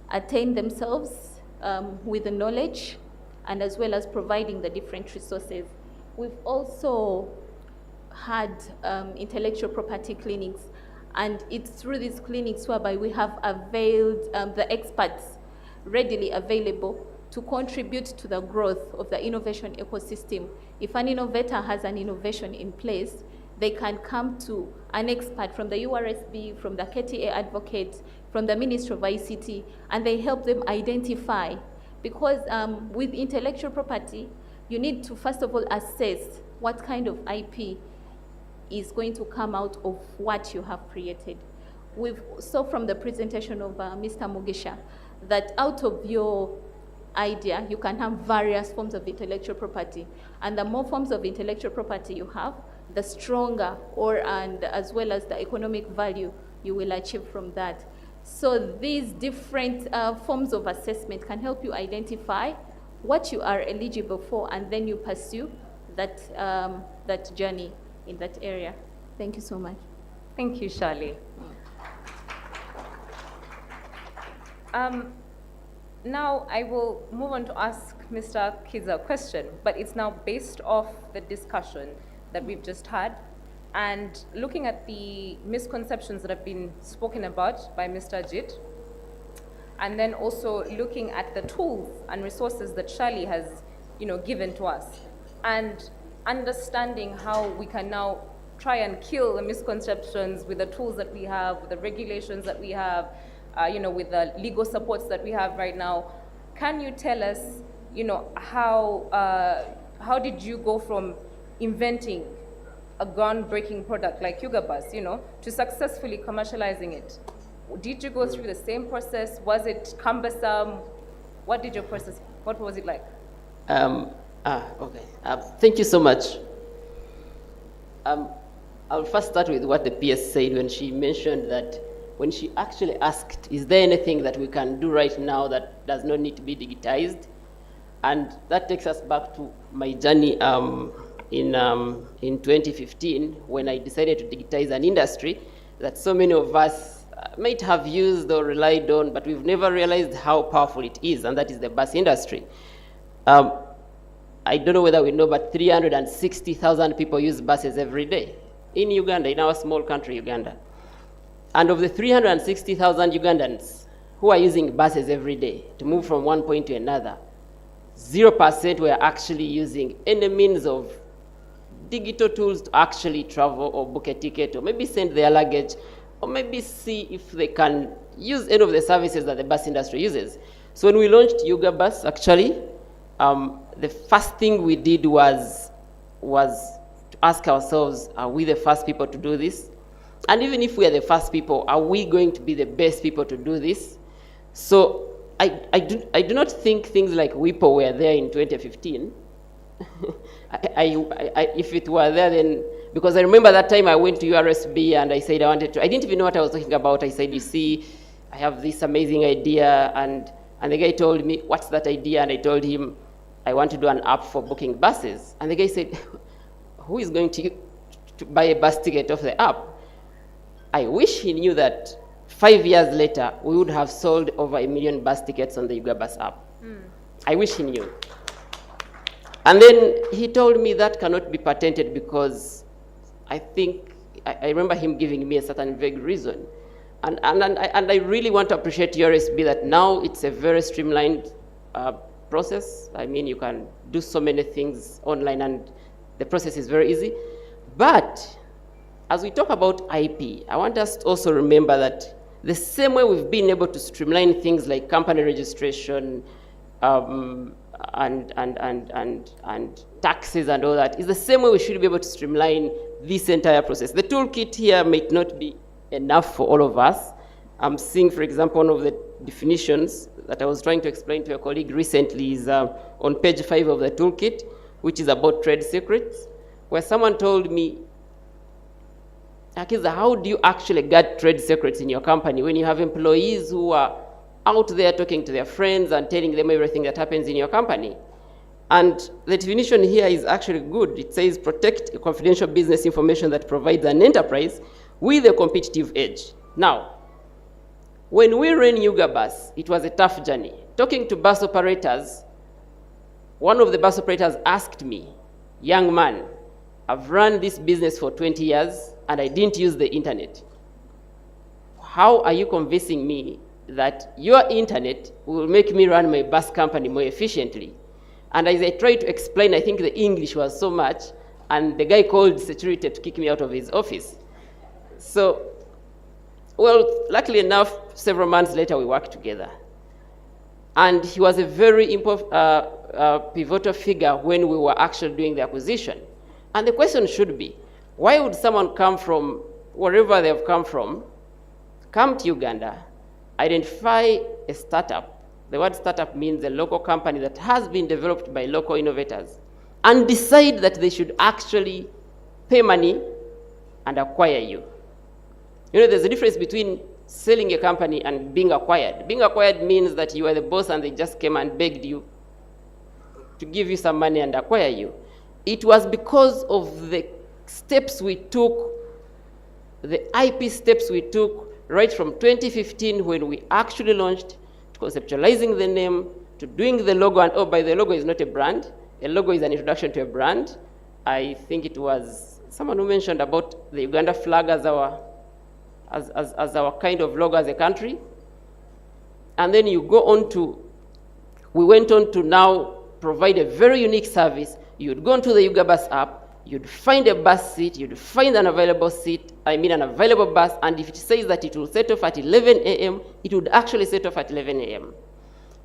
attain themselves with the knowledge, and as well as providing the different resources. We've also had intellectual property clinics, and it's through these clinics whereby we have availed the experts readily available to contribute to the growth of the innovation ecosystem. If an innovator has an innovation in place, they can come to an expert from the URSB, from the KTA advocate, from the Ministry of ICT, and they help them identify. Because with intellectual property, you need to first of all assess what kind of IP is going to come out of what you have created. We saw from the presentation of Mr. Mugisha that out of your idea, you can have various forms of intellectual property. And the more forms of intellectual property you have, the stronger, and as well as the economic value you will achieve from that. So these different forms of assessment can help you identify what you are eligible for, and then you pursue that, that journey in that area. Thank you so much. Thank you, Shirley. Now I will move on to ask Mr. Kids a question, but it's now based off the discussion that we've just had, and looking at the misconceptions that have been spoken about by Mr. Ajit, and then also looking at the tools and resources that Shirley has, given to us, and understanding how we can now try and kill the misconceptions with the tools that we have, with the regulations that we have, with the legal supports that we have right now. Can you tell us you know, how did you go from inventing a groundbreaking product like Yuga Bus, you know, to successfully commercializing it? Did you go through the same process? Was it cumbersome? What was it like? Okay. Thank you so much. I'll first start with what the PS said when she mentioned that when she actually asked, is there anything that we can do right now that does not need to be digitized? And that takes us back to my journey in 2015 when I decided to digitize an industry that so many of us might have used or relied on, but we've never realized how powerful it is, and that is the bus industry. I don't know whether we know, but 360,000 people use buses every day in Uganda, in our small country, Uganda. And of the 360,000 Ugandans who are using buses every day to move from one point to another, 0% were actually using any means of digital tools to actually travel or book a ticket or maybe send their luggage or maybe see if they can use any of the services that the bus industry uses. So when we launched Yuga Bus, actually, the first thing we did was to ask ourselves, are we the first people to do this? And even if we are the first people, are we going to be the best people to do this? So I do not think things like WIPO were there in 2015. If it were there, then, because I remember that time I went to URSB and I said I didn't even know what I was talking about. I said, you see, I have this amazing idea, and the guy told me, what's that idea? And I told him, I want to do an app for booking buses. And the guy said, who is going to buy a bus ticket off the app? I wish he knew that 5 years later, we would have sold over 1 million bus tickets on the Yuga Bus app. I wish he knew. And then he told me that cannot be patented because I remember him giving me a certain vague reason. And I really want to appreciate URSB that now it's a very streamlined process. I mean, you can do so many things online and the process is very easy. But as we talk about IP, I want us to also remember that the same way we've been able to streamline things like company registration and taxes and all that, is the same way we should be able to streamline this entire process. The toolkit here might not be enough for all of us. I'm seeing, for example, one of the definitions that I was trying to explain to a colleague recently is on page 5 of the toolkit, which is about trade secrets, where someone told me, Akiza, how do you actually guard trade secrets in your company when you have employees who are out there talking to their friends and telling them everything that happens in your company? And the definition here is actually good. It says, protect confidential business information that provides an enterprise with a competitive edge. Now, when we ran Yuga Bus, it was a tough journey. Talking to bus operators, one of the bus operators asked me, young man, I've run this business for 20 years and I didn't use the internet. How are you convincing me that your internet will make me run my bus company more efficiently? And as I tried to explain, I think the English was so much, and the guy called security to kick me out of his office. So, well, luckily enough, several months later, we worked together. And he was a very pivotal figure when we were actually doing the acquisition. And the question should be, why would someone come from wherever they've come from, come to Uganda, identify a startup? The word startup means a local company that has been developed by local innovators, and decide that they should actually pay money and acquire you. You know, there's a difference between selling a company and being acquired. Being acquired means that you are the boss and they just came and begged you to give you some money and acquire you. It was because of the steps we took, the IP steps we took right from 2015 when we actually launched, to conceptualizing the name, to doing the logo. And oh, by the logo is not a brand. A logo is an introduction to a brand. I think it was someone who mentioned about the Uganda flag as our kind of logo as a country. And then you go on to, we went on to now provide a very unique service. You'd go onto the Yuga Bus app, you'd find a bus seat, you'd find an available an available bus, and if it says that it will set off at 11 a.m., it would actually set off at 11 a.m.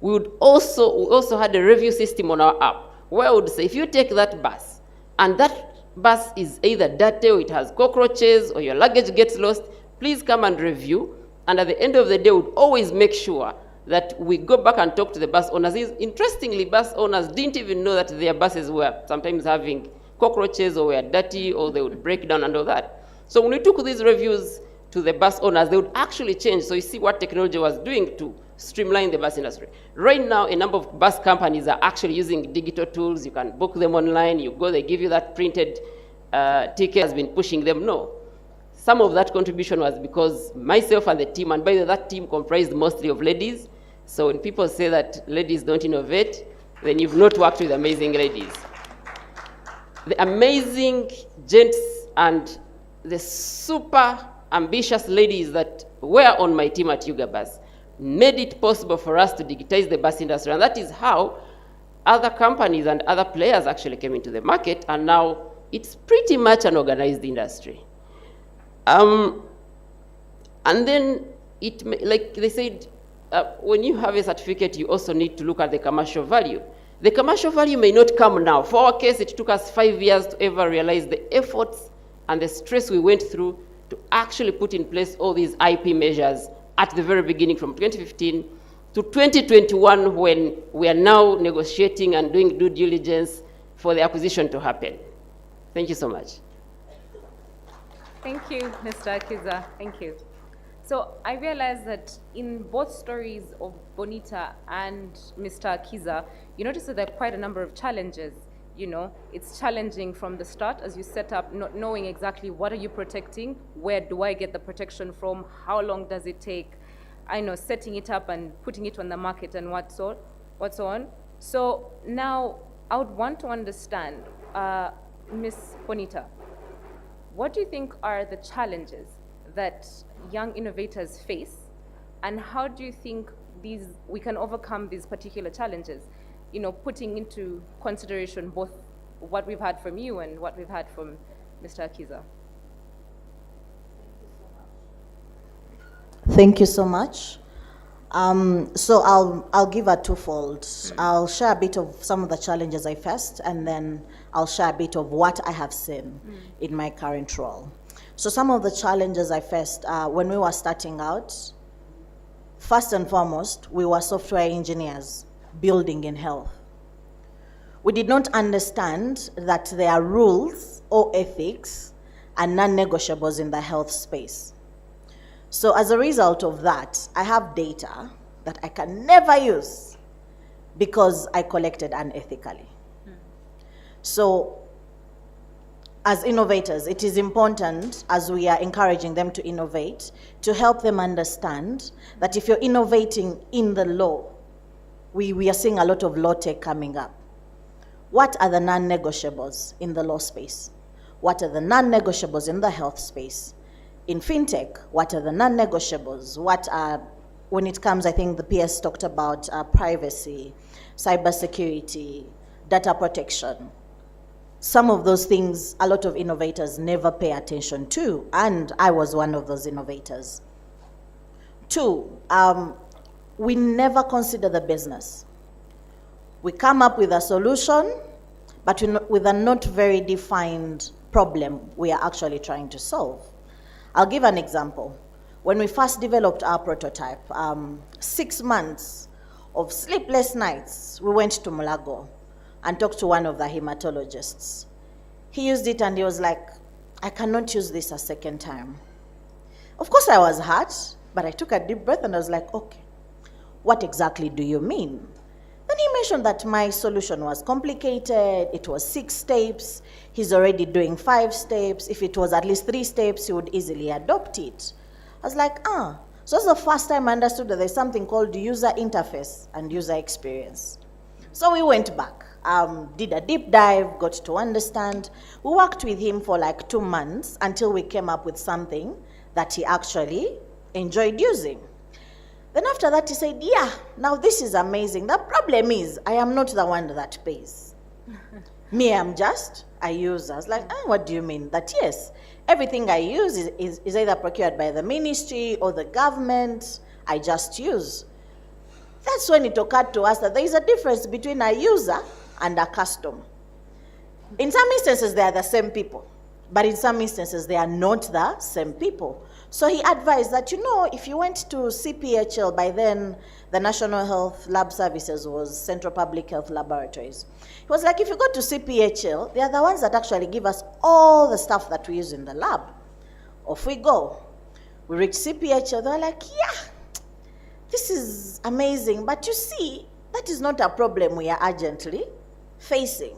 we also had a review system on our app where we would say, if you take that bus and that bus is either dirty or it has cockroaches or your luggage gets lost, please come and review. And at the end of the day, we would always make sure that we go back and talk to the bus owners. Interestingly, bus owners didn't even know that their buses were sometimes having cockroaches or were dirty or they would break down and all that. So when we took these reviews to the bus owners, they would actually change. So you see what technology was doing to streamline the bus industry. Right now, a number of bus companies are actually using digital tools. You can book them online. You go, they give you that printed ticket. Has been pushing them. No. Some of that contribution was because myself and the team, and by the way, that team comprised mostly of ladies. So when people say that ladies don't innovate, then you've not worked with amazing ladies. The amazing gents and the super ambitious ladies that were on my team at Ugabus made it possible for us to digitize the bus industry. And that is how other companies and other players actually came into the market, and now it's pretty much an organized industry. And then, like they said, when you have a certificate, you also need to look at the commercial value. The commercial value may not come now. For our case, it took us 5 years to ever realize the efforts and the stress we went through to actually put in place all these IP measures at the very beginning from 2015 to 2021, when we are now negotiating and doing due diligence for the acquisition to happen. Thank you so much. Thank you, Mr. Akiza. Thank you. So I realized that in both stories of Bonita and Mr. Akiza, you notice that there are quite a number of challenges. You know, it's challenging from the start as you set up, not knowing exactly what are you protecting, where do I get the protection from, how long does it take, I know, setting it up and putting it on the market and what's on. So now I would want to understand, Ms. Bonita, what do you think are the challenges that young innovators face, and how do you think we can overcome these particular challenges? You know, putting into consideration both what we've had from you and what we've had from Mr. Akiza. Thank you so much. So I'll give a twofold. I'll share a bit of some of the challenges I faced, and then I'll share a bit of what I have seen in my current role. So some of the challenges I faced when we were starting out, first and foremost, we were software engineers building in health. We did not understand that there are rules or ethics and non-negotiables in the health space. So as a result of that, I have data that I can never use because I collected unethically. So as innovators, it is important, as we are encouraging them to innovate, to help them understand that if you're innovating in the law, we are seeing a lot of law tech coming up. What are the non-negotiables in the law space? What are the non-negotiables in the health space? In fintech, what are the non-negotiables? What are, when it comes, I think the PS talked about privacy, cybersecurity, data protection. Some of those things, a lot of innovators never pay attention to, and I was one of those innovators. Two, we never consider the business. We come up with a solution, but with a not very defined problem we are actually trying to solve. I'll give an example. When we first developed our prototype, 6 months of sleepless nights, we went to Mulago and talked to one of the hematologists. He used it and he was like, I cannot use this a second time. Of course I was hurt, but I took a deep breath and I was like, okay, what exactly do you mean? Then he mentioned that my solution was complicated, it was 6 steps, he's already doing 5 steps. If it was at least 3 steps, he would easily adopt it. I was like, So that's the first time I understood that there's something called user interface and user experience. So we went back, did a deep dive, got to understand. We worked with him for like 2 months until we came up with something that he actually enjoyed using. Then after that, he said, yeah, now this is amazing. The problem is, I am not the one that pays. Me, I'm just a user. I was like, what do you mean? That yes, everything I use is either procured by the ministry or the government. I just use. That's when it occurred to us that there is a difference between a user and a customer. In some instances, they are the same people, but in some instances, they are not the same people. So he advised that, if you went to CPHL, by then the National Health Lab Services was Central Public Health Laboratories. He was like, if you go to CPHL, they are the ones that actually give us all the stuff that we use in the lab. Off we go. We reach CPHL, they're like, yeah, this is amazing, but you see, that is not a problem we are urgently facing.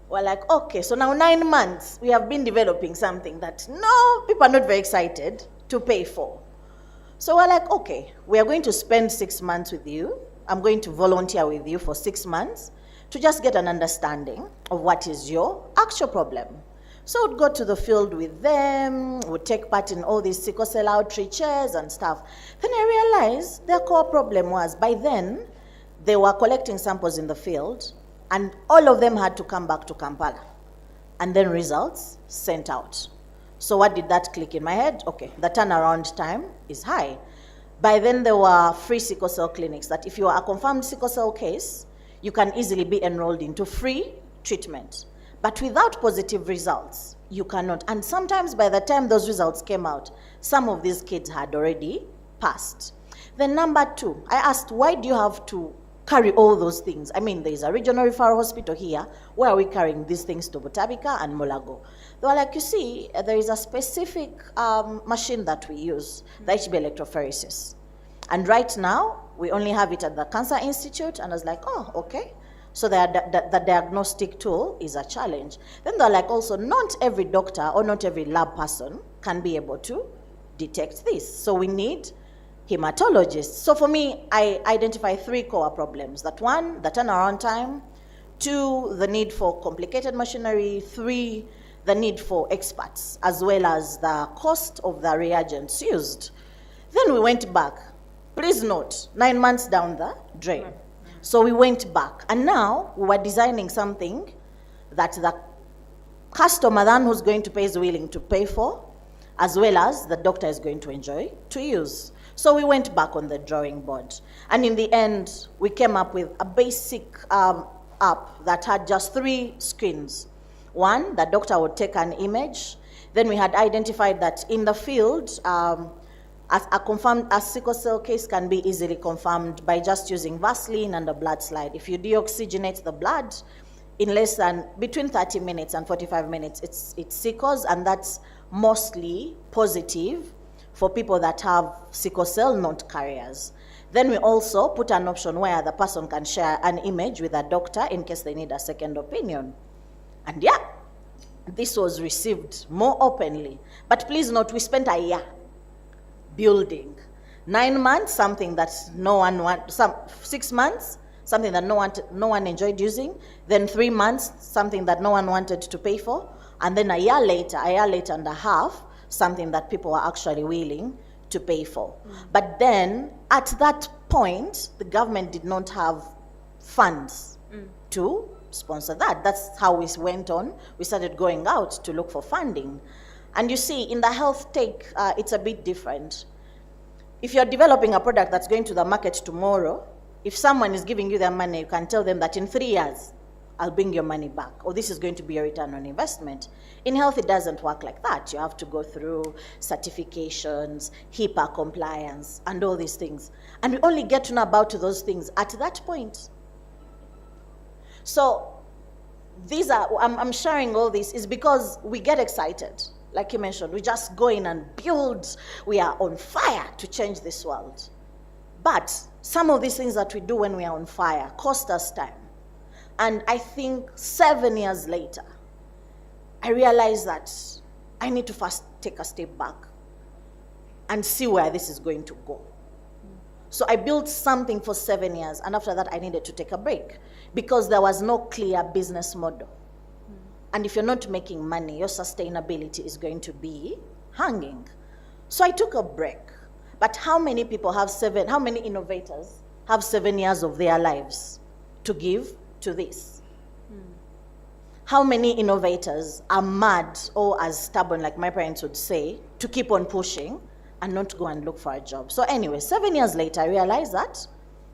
We're like, okay, so now 9 months, we have been developing something that people are not very excited to pay for. So we're like, okay, we are going to spend 6 months with you. I'm going to volunteer with you for 6 months to just get an understanding of what is your actual problem. So we'd go to the field with them, would take part in all these sickle cell outreaches and stuff. Then I realized their core problem was, by then, they were collecting samples in the field, and all of them had to come back to Kampala, and then results sent out. So what did that click in my head? Okay, the turnaround time is high. By then, there were free sickle cell clinics that if you are a confirmed sickle cell case, you can easily be enrolled into free treatment. But without positive results, you cannot. And sometimes by the time those results came out, some of these kids had already passed. Then number 2, I asked, why do you have to carry all those things? I mean, there's a regional referral hospital here. Where are we carrying these things to Butabika and Mulago? They were like, you see, there is a specific machine that we use, the HB electrophoresis. And right now, we only have it at the Cancer Institute. And I was like, oh, okay. So the diagnostic tool is a challenge. Then they're like, also, not every doctor or not every lab person can be able to detect this. So we need hematologists. So for me, I identify 3 core problems. That 1, the turnaround time. 2, the need for complicated machinery. 3, the need for experts, as well as the cost of the reagents used. Then we went back. Please note, 9 months down the drain. So we went back, and now we were designing something that the customer, the one who's going to pay, is willing to pay for, as well as the doctor is going to enjoy to use. So we went back on the drawing board. And in the end, we came up with a basic app that had just 3 screens. 1, the doctor would take an image. Then we had identified that in the field, a sickle cell case can be easily confirmed by just using Vaseline and a blood slide. If you deoxygenate the blood, in less than between 30 minutes and 45 minutes, it sickles, and that's mostly positive for people that have sickle cell not carriers. Then we also put an option where the person can share an image with a doctor in case they need a second opinion. And yeah, this was received more openly. But please note, we spent a year building. 9 months, something that no one wanted, 6 months, something that no one enjoyed using. Then 3 months, something that no one wanted to pay for. And then a year later and a half, something that people were actually willing to pay for. But then, at that point, the government did not have funds to sponsor that. That's how we went on. We started going out to look for funding. And you see, in the health tech, it's a bit different. If you're developing a product that's going to the market tomorrow, if someone is giving you their money, you can tell them that in 3 years, I'll bring your money back, or this is going to be a return on investment. In health, it doesn't work like that. You have to go through certifications, HIPAA compliance, and all these things. And we only get to know about those things at that point. So I'm sharing all this is because we get excited. Like you mentioned, we just go in and build. We are on fire to change this world. But some of these things that we do when we are on fire cost us time. And I think 7 years later, I realized that I need to first take a step back and see where this is going to go. So I built something for 7 years, and after that I needed to take a break because there was no clear business model. And if you're not making money, your sustainability is going to be hanging. So I took a break. But how many people have how many innovators have 7 years of their lives to give to this? How many innovators are mad or as stubborn, like my parents would say, to keep on pushing and not go and look for a job. So anyway, 7 years later, I realized that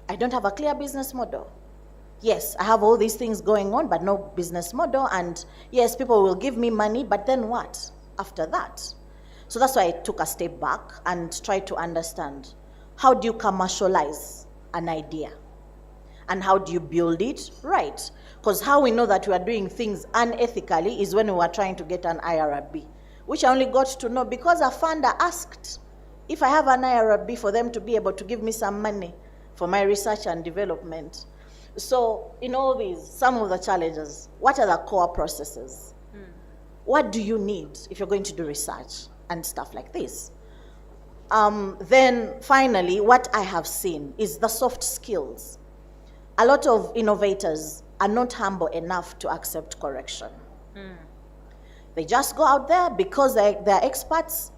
I don't have a clear business model. Yes, I have all these things going on, but no business model. And yes, people will give me money, but then what after that? So that's why I took a step back and tried to understand, how do you commercialize an idea? And how do you build it right? Because how we know that we are doing things unethically is when we were trying to get an IRB, which I only got to know because a funder asked if I have an IRB for them to be able to give me some money for my research and development. So in all these, some of the challenges, what are the core processes? What do you need if you're going to do research and stuff like this? Then finally, what I have seen is the soft skills. A lot of innovators are not humble enough to accept correction. They just go out there because they're experts.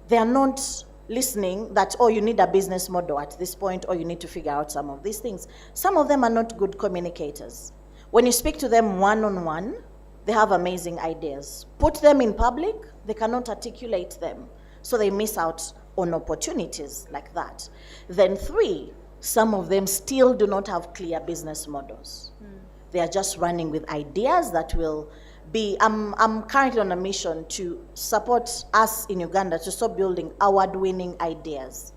They are not listening that, oh, you need a business model at this point, or you need to figure out some of these things. Some of them are not good communicators. When you speak to them one-on-one, they have amazing ideas. Put them in public, they cannot articulate them. So they miss out on opportunities like that. Then 3, some of them still do not have clear business models. They are just running with ideas that will be, I'm currently on a mission to support us in Uganda to stop building award-winning ideas,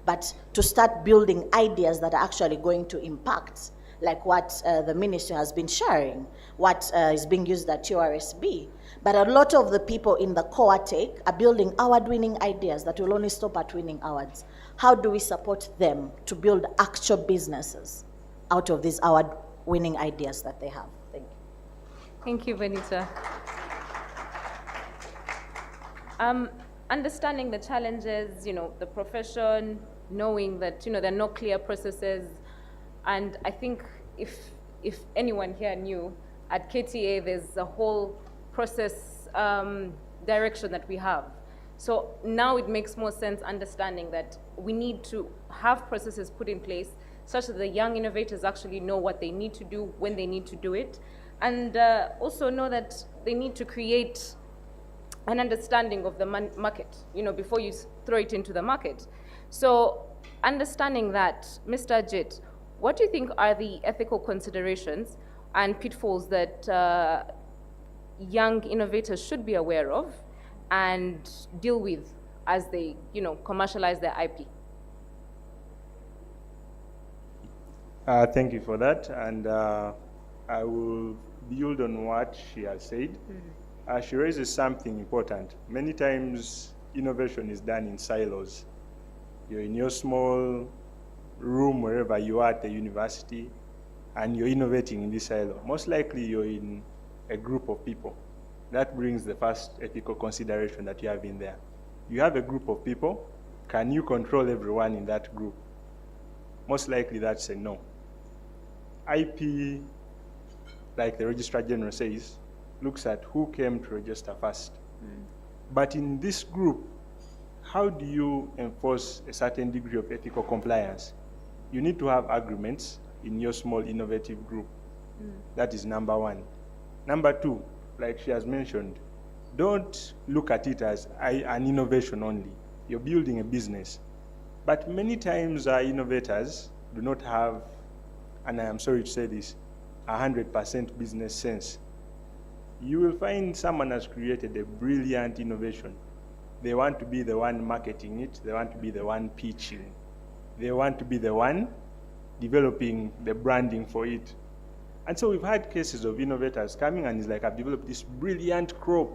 but to start building ideas that are actually going to impact, like what the ministry has been sharing, what is being used at URSB. But a lot of the people in the core tech are building award-winning ideas that will only stop at winning awards. How do we support them to build actual businesses out of these award-winning ideas that they have? Thank you. Thank you, Bonita. Understanding the challenges, the profession, knowing that, there are no clear processes. And I think if anyone here knew, at KTA, there's a whole process direction that we have. So now it makes more sense understanding that we need to have processes put in place such that the young innovators actually know what they need to do, when they need to do it, and also know that they need to create an understanding of the market, before you throw it into the market. So understanding that, Mr. Ajit, what do you think are the ethical considerations and pitfalls that young innovators should be aware of and deal with as they, commercialize their IP? Thank you for that, and I will build on what she has said. She raises something important. Many times, innovation is done in silos. You're in your small room, wherever you are at the university, and you're innovating in this silo. Most likely, you're in a group of people. That brings the first ethical consideration that you have in there. You have a group of people. Can you control everyone in that group? Most likely, that's a no. IP, like the Registrar General says, looks at who came to register first. But in this group, how do you enforce a certain degree of ethical compliance? You need to have agreements in your small innovative group. That is number 1. Number 2, like she has mentioned, don't look at it as an innovation only. You're building a business. But many times our innovators do not have, and I am sorry to say this, 100% business sense. You will find someone has created a brilliant innovation. They want to be the one marketing it. They want to be the one pitching. They want to be the one developing the branding for it. And so we've had cases of innovators coming and it's like, I've developed this brilliant crop.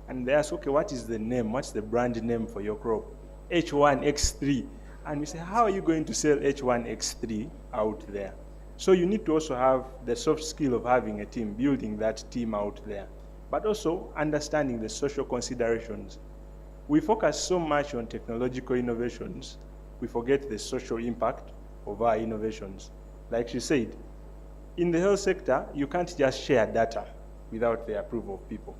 And they ask, okay, what is the name? What's the brand name for your crop? H1X3. And we say, how are you going to sell H1X3 out there? So you need to also have the soft skill of having a team, building that team out there, but also understanding the social considerations. We focus so much on technological innovations, we forget the social impact of our innovations. Like she said, in the health sector, you can't just share data without the approval of people.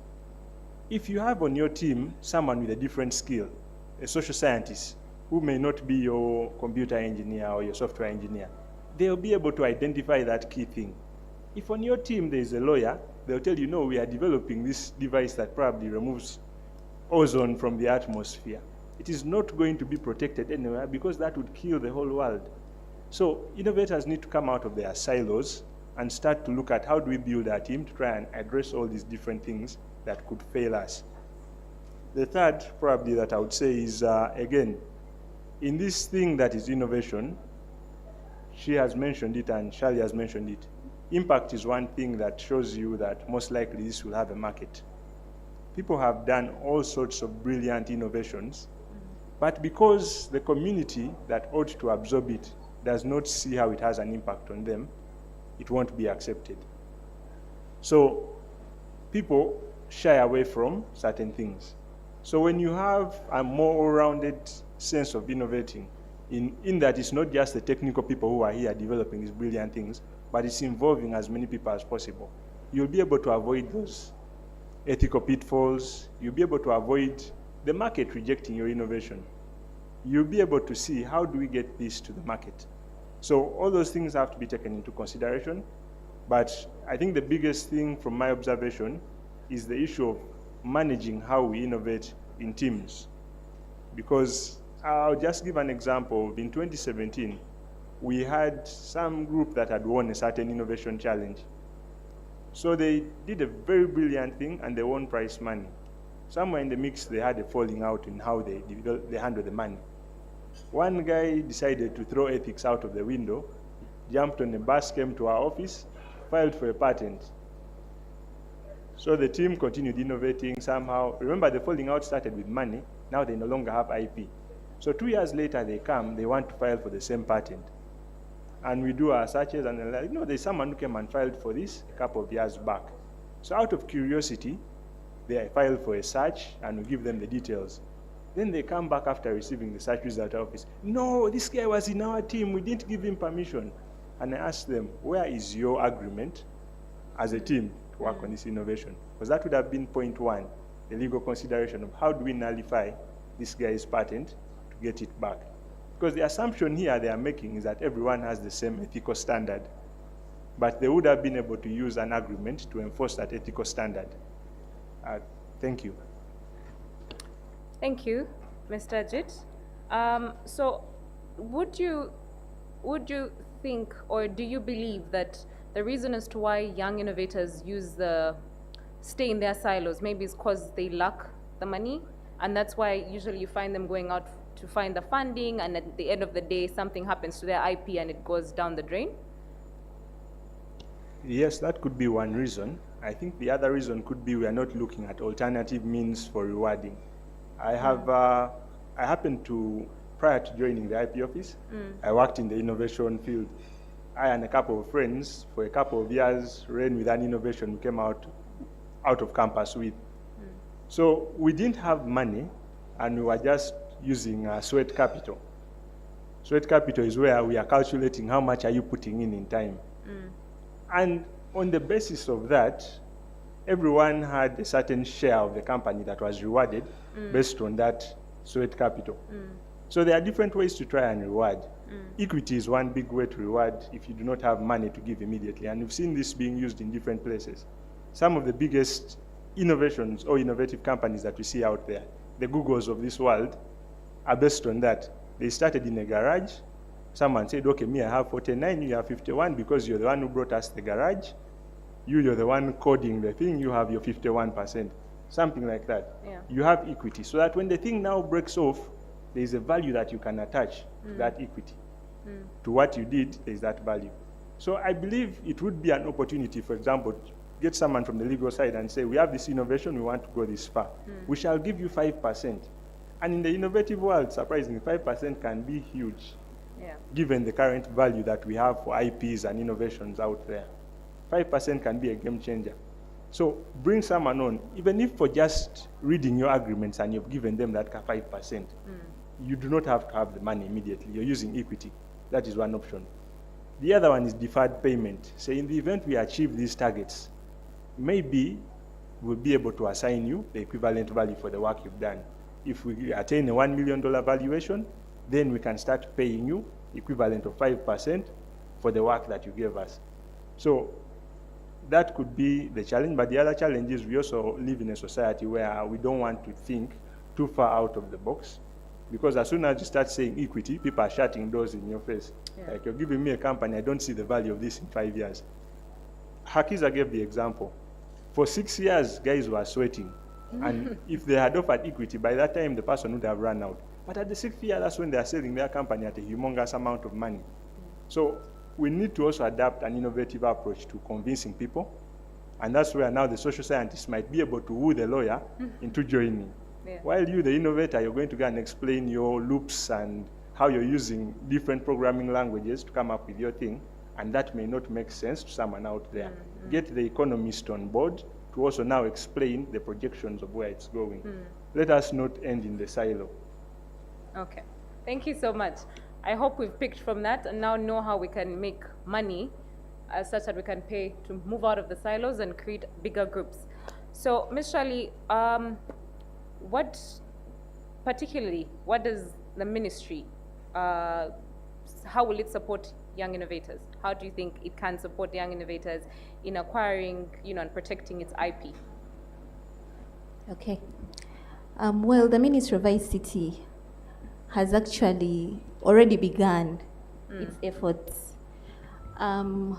If you have on your team someone with a different skill, a social scientist, who may not be your computer engineer or your software engineer, they'll be able to identify that key thing. If on your team there is a lawyer, they'll tell you, no, we are developing this device that probably removes ozone from the atmosphere. it is not going to be protected anywhere because that would kill the whole world. So innovators need to come out of their silos and start to look at how do we build our team to try and address all these different things that could fail us. The third, probably, that I would say is, again, in this thing that is innovation, she has mentioned it and Charlie has mentioned it. Impact is one thing that shows you that most likely this will have a market. People have done all sorts of brilliant innovations, but because the community that ought to absorb it does not see how it has an impact on them, it won't be accepted. So people shy away from certain things. So when you have a more all-rounded sense of innovating, in that it's not just the technical people who are here developing these brilliant things, but it's involving as many people as possible, you'll be able to avoid those ethical pitfalls. You'll be able to avoid the market rejecting your innovation. You'll be able to see how do we get this to the market. So all those things have to be taken into consideration. But I think the biggest thing from my observation is the issue of managing how we innovate in teams. Because I'll just give an example. In 2017, we had some group that had won a certain innovation challenge. So they did a very brilliant thing and they won prize money. Somewhere in the mix, they had a falling out in how they handle the money. One guy decided to throw ethics out of the window, jumped on a bus, came to our office, filed for a patent. So the team continued innovating somehow. Remember, the falling out started with money. Now they no longer have IP. So 2 years later, they come, they want to file for the same patent. And we do our searches, and they're like, no, there's someone who came and filed for this a couple of years back. So out of curiosity, they file for a search, and we give them the details. Then they come back after receiving the search result office. No, this guy was in our team. We didn't give him permission. And I asked them, where is your agreement as a team to work on this innovation? Because that would have been point one, the legal consideration of how do we nullify this guy's patent to get it back. Because the assumption here they are making is that everyone has the same ethical standard. But they would have been able to use an agreement to enforce that ethical standard. Thank you. Thank you, Mr. Ajit. So would you think, or do you believe that the reason as to why young innovators stay in their silos maybe is because they lack the money, and that's why usually you find them going out to find the funding, and at the end of the day something happens to their IP and it goes down the drain? Yes, that could be one reason. I think the other reason could be we are not looking at alternative means for rewarding. I happened to, prior to joining the IP office, I worked in the innovation field. I and a couple of friends, for a couple of years, ran with an innovation we came out of campus with. So we didn't have money, and we were just using sweat capital. Sweat capital is where we are calculating how much are you putting in time. And on the basis of that, everyone had a certain share of the company that was rewarded based on that sweat capital. So there are different ways to try and reward. Equity is one big way to reward if you do not have money to give immediately. And we've seen this being used in different places. Some of the biggest innovations or innovative companies that we see out there, the Googles of this world, are based on that. They started in a garage. Someone said, okay, me, I have 49, you have 51 because you're the one who brought us the garage. You're the one coding the thing, you have your 51%. Something like that. Yeah. You have equity. So that when the thing now breaks off, there is a value that you can attach to that equity. To what you did, there is that value. So I believe it would be an opportunity, for example, to get someone from the legal side and say, we have this innovation, we want to go this far. We shall give you 5%. And in the innovative world, surprisingly, 5% can be huge, given the current value that we have for IPs and innovations out there. 5% can be a game changer. So bring someone on, even if for just reading your agreements and you've given them that 5%, you do not have to have the money immediately. You're using equity. That is one option. The other one is deferred payment. So in the event we achieve these targets, maybe we'll be able to assign you the equivalent value for the work you've done. If we attain a $1 million valuation, then we can start paying you equivalent of 5% for the work that you gave us. So that could be the challenge, but the other challenge is we also live in a society where we don't want to think too far out of the box. Because as soon as you start saying equity, people are shutting doors in your face. Yeah. Like, you're giving me a company, I don't see the value of this in 5 years. Hakiza gave the example. For 6 years, guys were sweating. And if they had offered equity, by that time, the person would have run out. But at the 6th year, that's when they are selling their company at a humongous amount of money. So we need to also adapt an innovative approach to convincing people. And that's where now the social scientists might be able to woo the lawyer into joining. Yeah. While you, the innovator, you're going to go and explain your loops and how you're using different programming languages to come up with your thing. And that may not make sense to someone out there. Get the economist on board to also now explain the projections of where it's going. Let us not end in the silo. Okay, thank you so much. I hope we've picked from that and now know how we can make money such that we can pay to move out of the silos and create bigger groups. So, Ms. Shirley, what does the ministry, how will it support young innovators? How do you think it can support young innovators in acquiring, and protecting its IP? Okay. Well, the Ministry of ICT has actually already begun its efforts.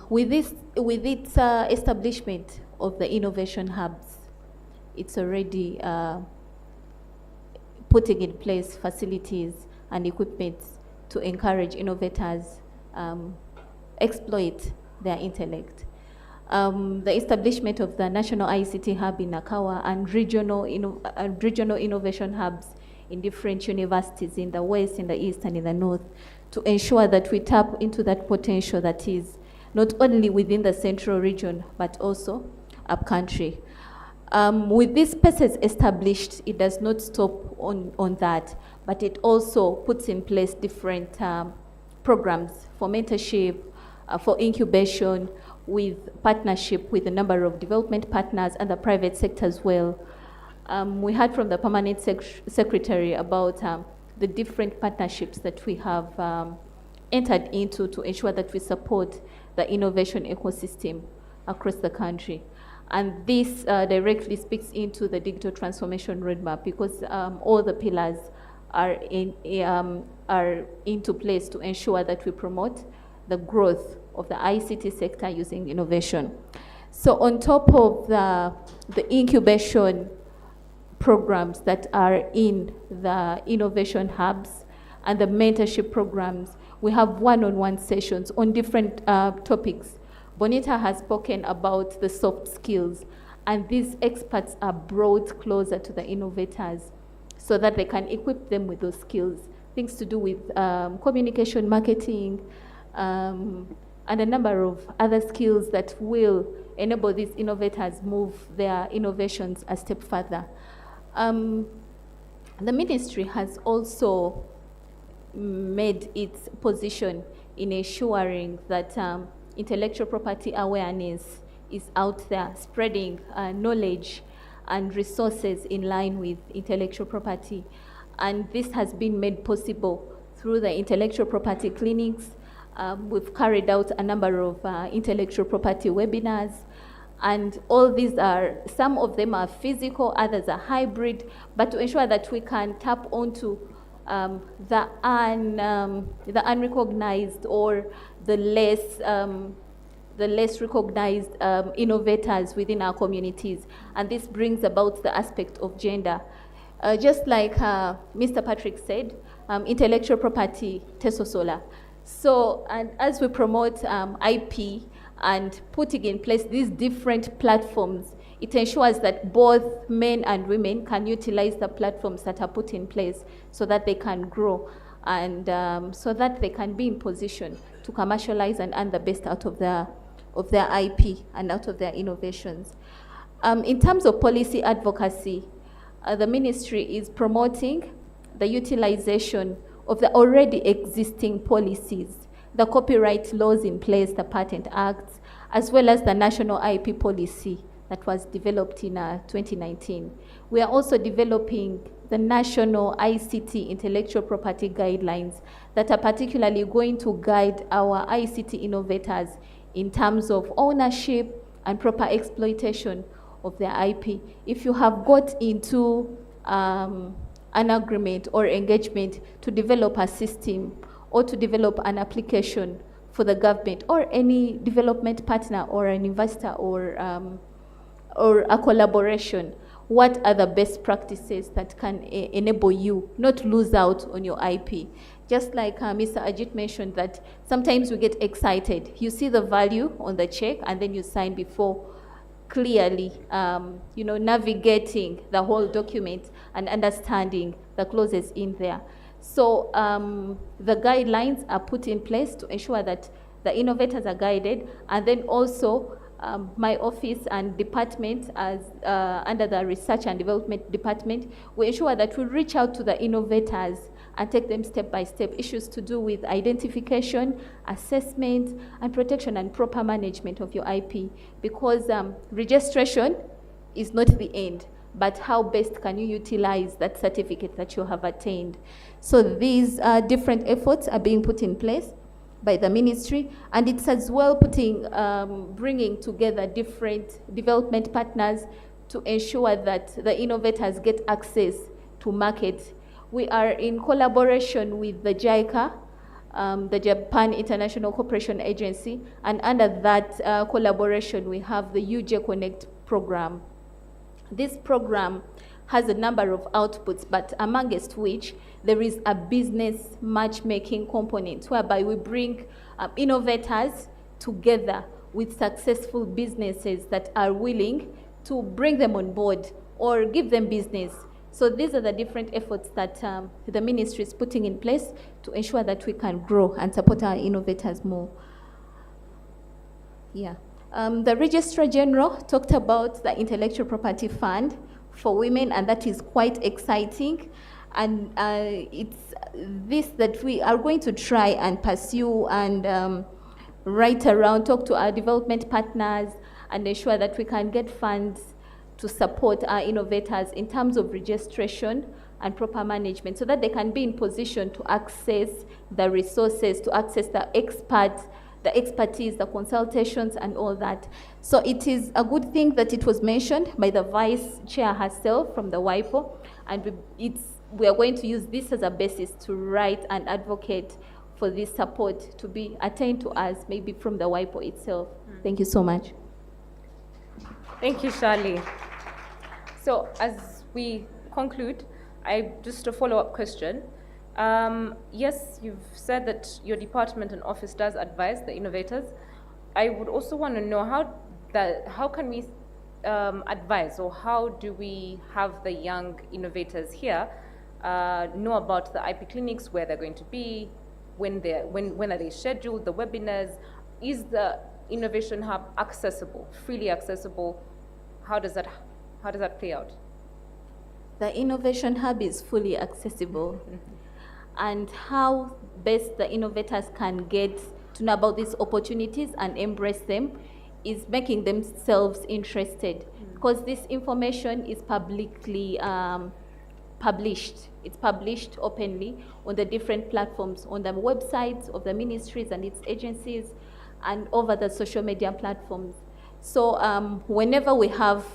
With its establishment of the innovation hubs, it's already putting in place facilities and equipment to encourage innovators exploit their intellect. The establishment of the National ICT Hub in Nakawa and regional innovation hubs in different universities in the West, in the East, and in the North, to ensure that we tap into that potential that is not only within the central region, but also upcountry. With these spaces established, it does not stop on that, but it also puts in place different programs for mentorship, for incubation, with partnership with a number of development partners and the private sector as well. We heard from the Permanent Secretary about the different partnerships that we have entered into to ensure that we support the innovation ecosystem across the country. And this directly speaks into the digital transformation roadmap, because all the pillars are into place to ensure that we promote the growth of the ICT sector using innovation. So on top of the incubation programs that are in the innovation hubs and the mentorship programs, we have one-on-one sessions on different topics. Bonita has spoken about the soft skills, and these experts are brought closer to the innovators so that they can equip them with those skills, things to do with communication, marketing, and a number of other skills that will enable these innovators move their innovations a step further. The ministry has also made its position in ensuring that intellectual property awareness is out there, spreading knowledge and resources in line with intellectual property. And this has been made possible through the intellectual property clinics. We've carried out a number of intellectual property webinars, and all these are, some of them are physical, others are hybrid, but to ensure that we can tap onto the unrecognized or the less recognized innovators within our communities. And this brings about the aspect of gender. Just like Mr. Patrick said, intellectual property, tesosola. So, and as we promote IP and putting in place these different platforms, it ensures that both men and women can utilize the platforms that are put in place so that they can grow and so that they can be in position to commercialize and earn the best out of their IP and out of their innovations. In terms of policy advocacy, the ministry is promoting the utilization of the already existing policies, the copyright laws in place, the patent acts, as well as the national IP policy that was developed in 2019. We are also developing the national ICT intellectual property guidelines that are particularly going to guide our ICT innovators in terms of ownership and proper exploitation of their IP. If you have got into an agreement or engagement to develop a system or to develop an application for the government or any development partner or an investor or a collaboration, what are the best practices that can enable you not to lose out on your IP? Just like Mr. Ajit mentioned that sometimes we get excited. You see the value on the check and then you sign before clearly, navigating the whole document and understanding the clauses in there. So the guidelines are put in place to ensure that the innovators are guided, and then also my office and department as under the research and development department, we ensure that we reach out to the innovators and take them step by step, issues to do with identification, assessment, and protection and proper management of your IP. Because registration is not the end, but how best can you utilize that certificate that you have attained. So these different efforts are being put in place by the ministry, and it's as well bringing together different development partners to ensure that the innovators get access to market. We are in collaboration with the JICA, the Japan International Cooperation Agency, and under that collaboration we have the UJ Connect program. This program has a number of outputs, but amongst which there is a business matchmaking component whereby we bring innovators together with successful businesses that are willing to bring them on board or give them business. So these are the different efforts that the ministry is putting in place to ensure that we can grow and support our innovators more. Yeah. The Registrar General talked about the Intellectual Property Fund for women, and that is quite exciting. And it's this that we are going to try and pursue and write around, talk to our development partners, and ensure that we can get funds to support our innovators in terms of registration and proper management so that they can be in position to access the resources, to access the expertise, the consultations, and all that. So it is a good thing that it was mentioned by the Vice Chair herself from the WIPO, and we are going to use this as a basis to write and advocate for this support to be attained to us, maybe from the WIPO itself. Thank you so much. Thank you, Shirley. So as we conclude, just a follow-up question. Yes, you've said that your department and office does advise the innovators. I would also want to know how can we advise, or how do we have the young innovators here know about the IP clinics, where they're going to be, when are they scheduled, the webinars? Is the Innovation Hub accessible, freely accessible? How does that play out? The Innovation Hub is fully accessible. And how best the innovators can get to know about these opportunities and embrace them is making themselves interested, because this information is publicly published. It's published openly on the different platforms, on the websites of the ministries and its agencies, and over the social media platforms. So whenever we have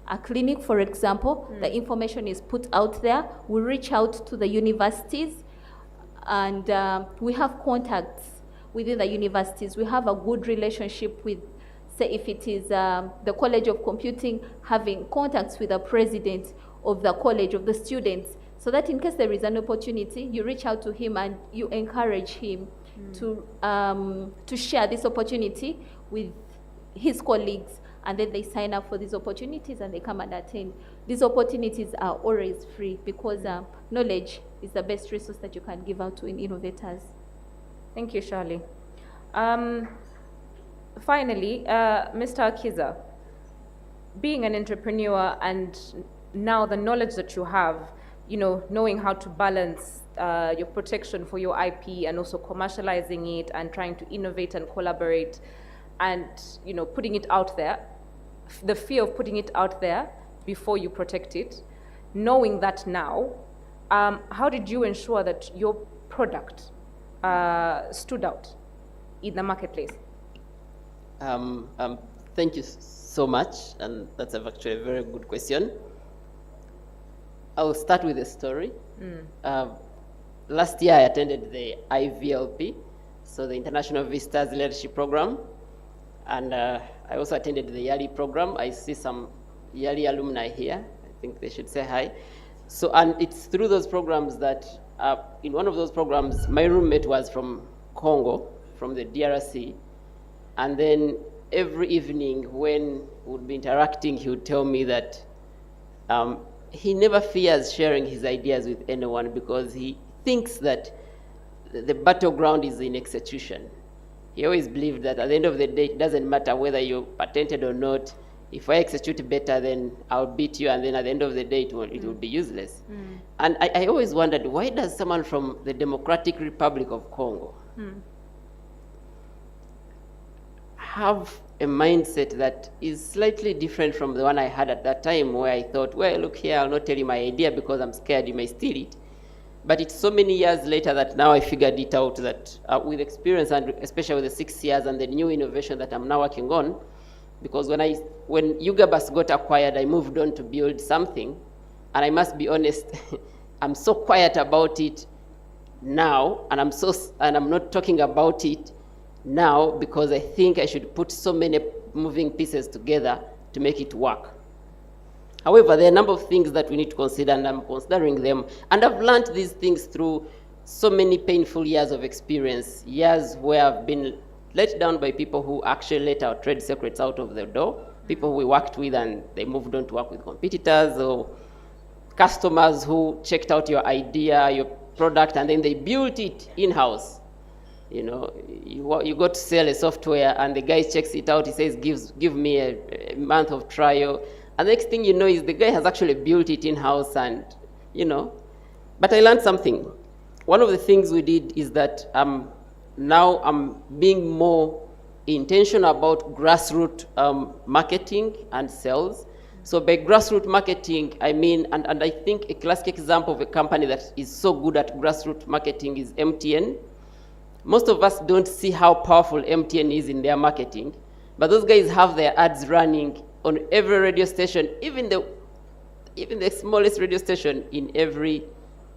a clinic, for example, the information is put out there. We reach out to the universities, and we have contacts within the universities. We have a good relationship with, say, if it is the College of Computing, having contacts with the president of the college, of the students, so that in case there is an opportunity, you reach out to him and you encourage him to share this opportunity with his colleagues, and then they sign up for these opportunities and they come and attend. These opportunities are always free, because knowledge is the best resource that you can give out to innovators. Thank you, Shirley. Finally, Mr. Akiza, being an entrepreneur and now the knowledge that you have, knowing how to balance your protection for your IP and also commercializing it and trying to innovate and collaborate and, putting it out there, the fear of putting it out there before you protect it, knowing that now, how did you ensure that your product stood out in the marketplace? Thank you so much, and that's actually a very good question. I'll start with a story. Last year, I attended the IVLP, so the International Visitors Leadership Program, and I also attended the YALI program. I see some YALI alumni here. I think they should say hi. So, and it's through those programs that, in one of those programs, my roommate was from Congo, from the DRC, and then every evening when we would be interacting, he would tell me that he never fears sharing his ideas with anyone because he thinks that the battleground is in execution. He always believed that at the end of the day, it doesn't matter whether you're patented or not. If I execute better, then I'll beat you, and then at the end of the day, it will be useless. And I always wondered, why does someone from the Democratic Republic of Congo have a mindset that is slightly different from the one I had at that time, where I thought, well, look here, I'll not tell you my idea because I'm scared you may steal it. But it's so many years later that now I figured it out that with experience, and especially with the 6 years and the new innovation that I'm now working on, because when Ugabus got acquired, I moved on to build something, and I must be honest, I'm so quiet about it now, and I'm not talking about it now because I think I should put so many moving pieces together to make it work. However, there are a number of things that we need to consider, and I'm considering them. And I've learned these things through so many painful years of experience, years where I've been let down by people who actually let our trade secrets out of the door, people who we worked with and they moved on to work with competitors, or customers who checked out your idea, your product, and then they built it in-house. You know, you got to sell a software and the guy checks it out, he says, give me a month of trial. And the next thing you know is the guy has actually built it in-house and, you know. But I learned something. One of the things we did is that now I'm being more intentional about grassroots marketing and sales. So by grassroots marketing, I mean, and I think a classic example of a company that is so good at grassroots marketing is MTN. Most of us don't see how powerful MTN is in their marketing, but those guys have their ads running on every radio station, even the smallest radio station in every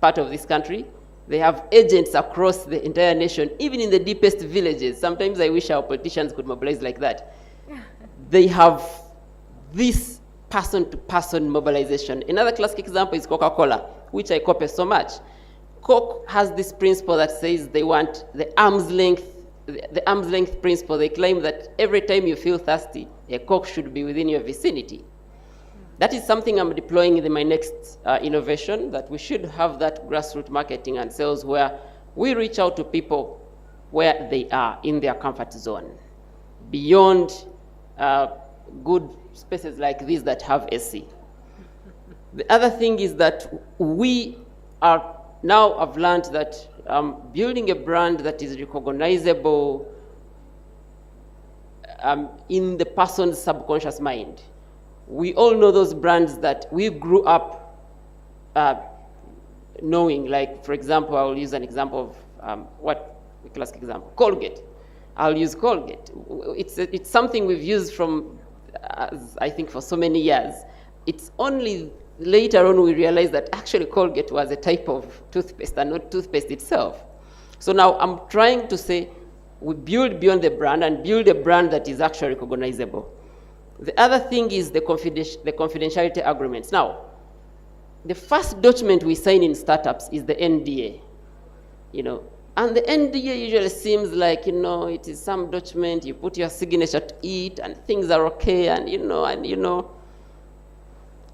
part of this country. They have agents across the entire nation, even in the deepest villages. Sometimes I wish our politicians could mobilize like that. They have this person-to-person mobilization. Another classic example is Coca-Cola, which I copy so much. Coke has this principle that says they want the arm's length principle. They claim that every time you feel thirsty, a Coke should be within your vicinity. That is something I'm deploying in my next innovation, that we should have that grassroots marketing and sales where we reach out to people where they are in their comfort zone, beyond good spaces like these that have AC. The other thing is that we are now, I've learned that building a brand that is recognizable in the person's subconscious mind. We all know those brands that we grew up knowing, like, for example, I'll use an example of a classic example, Colgate. I'll use Colgate. It's something we've used from, I think, for so many years. It's only later on we realized that actually Colgate was a type of toothpaste and not toothpaste itself. So now I'm trying to say we build beyond the brand and build a brand that is actually recognizable. The other thing is the confidentiality agreements. Now, the first document we sign in startups is the NDA, you know, and the NDA usually seems like, you know, it is some document, you put your signature to it and things are okay and you know,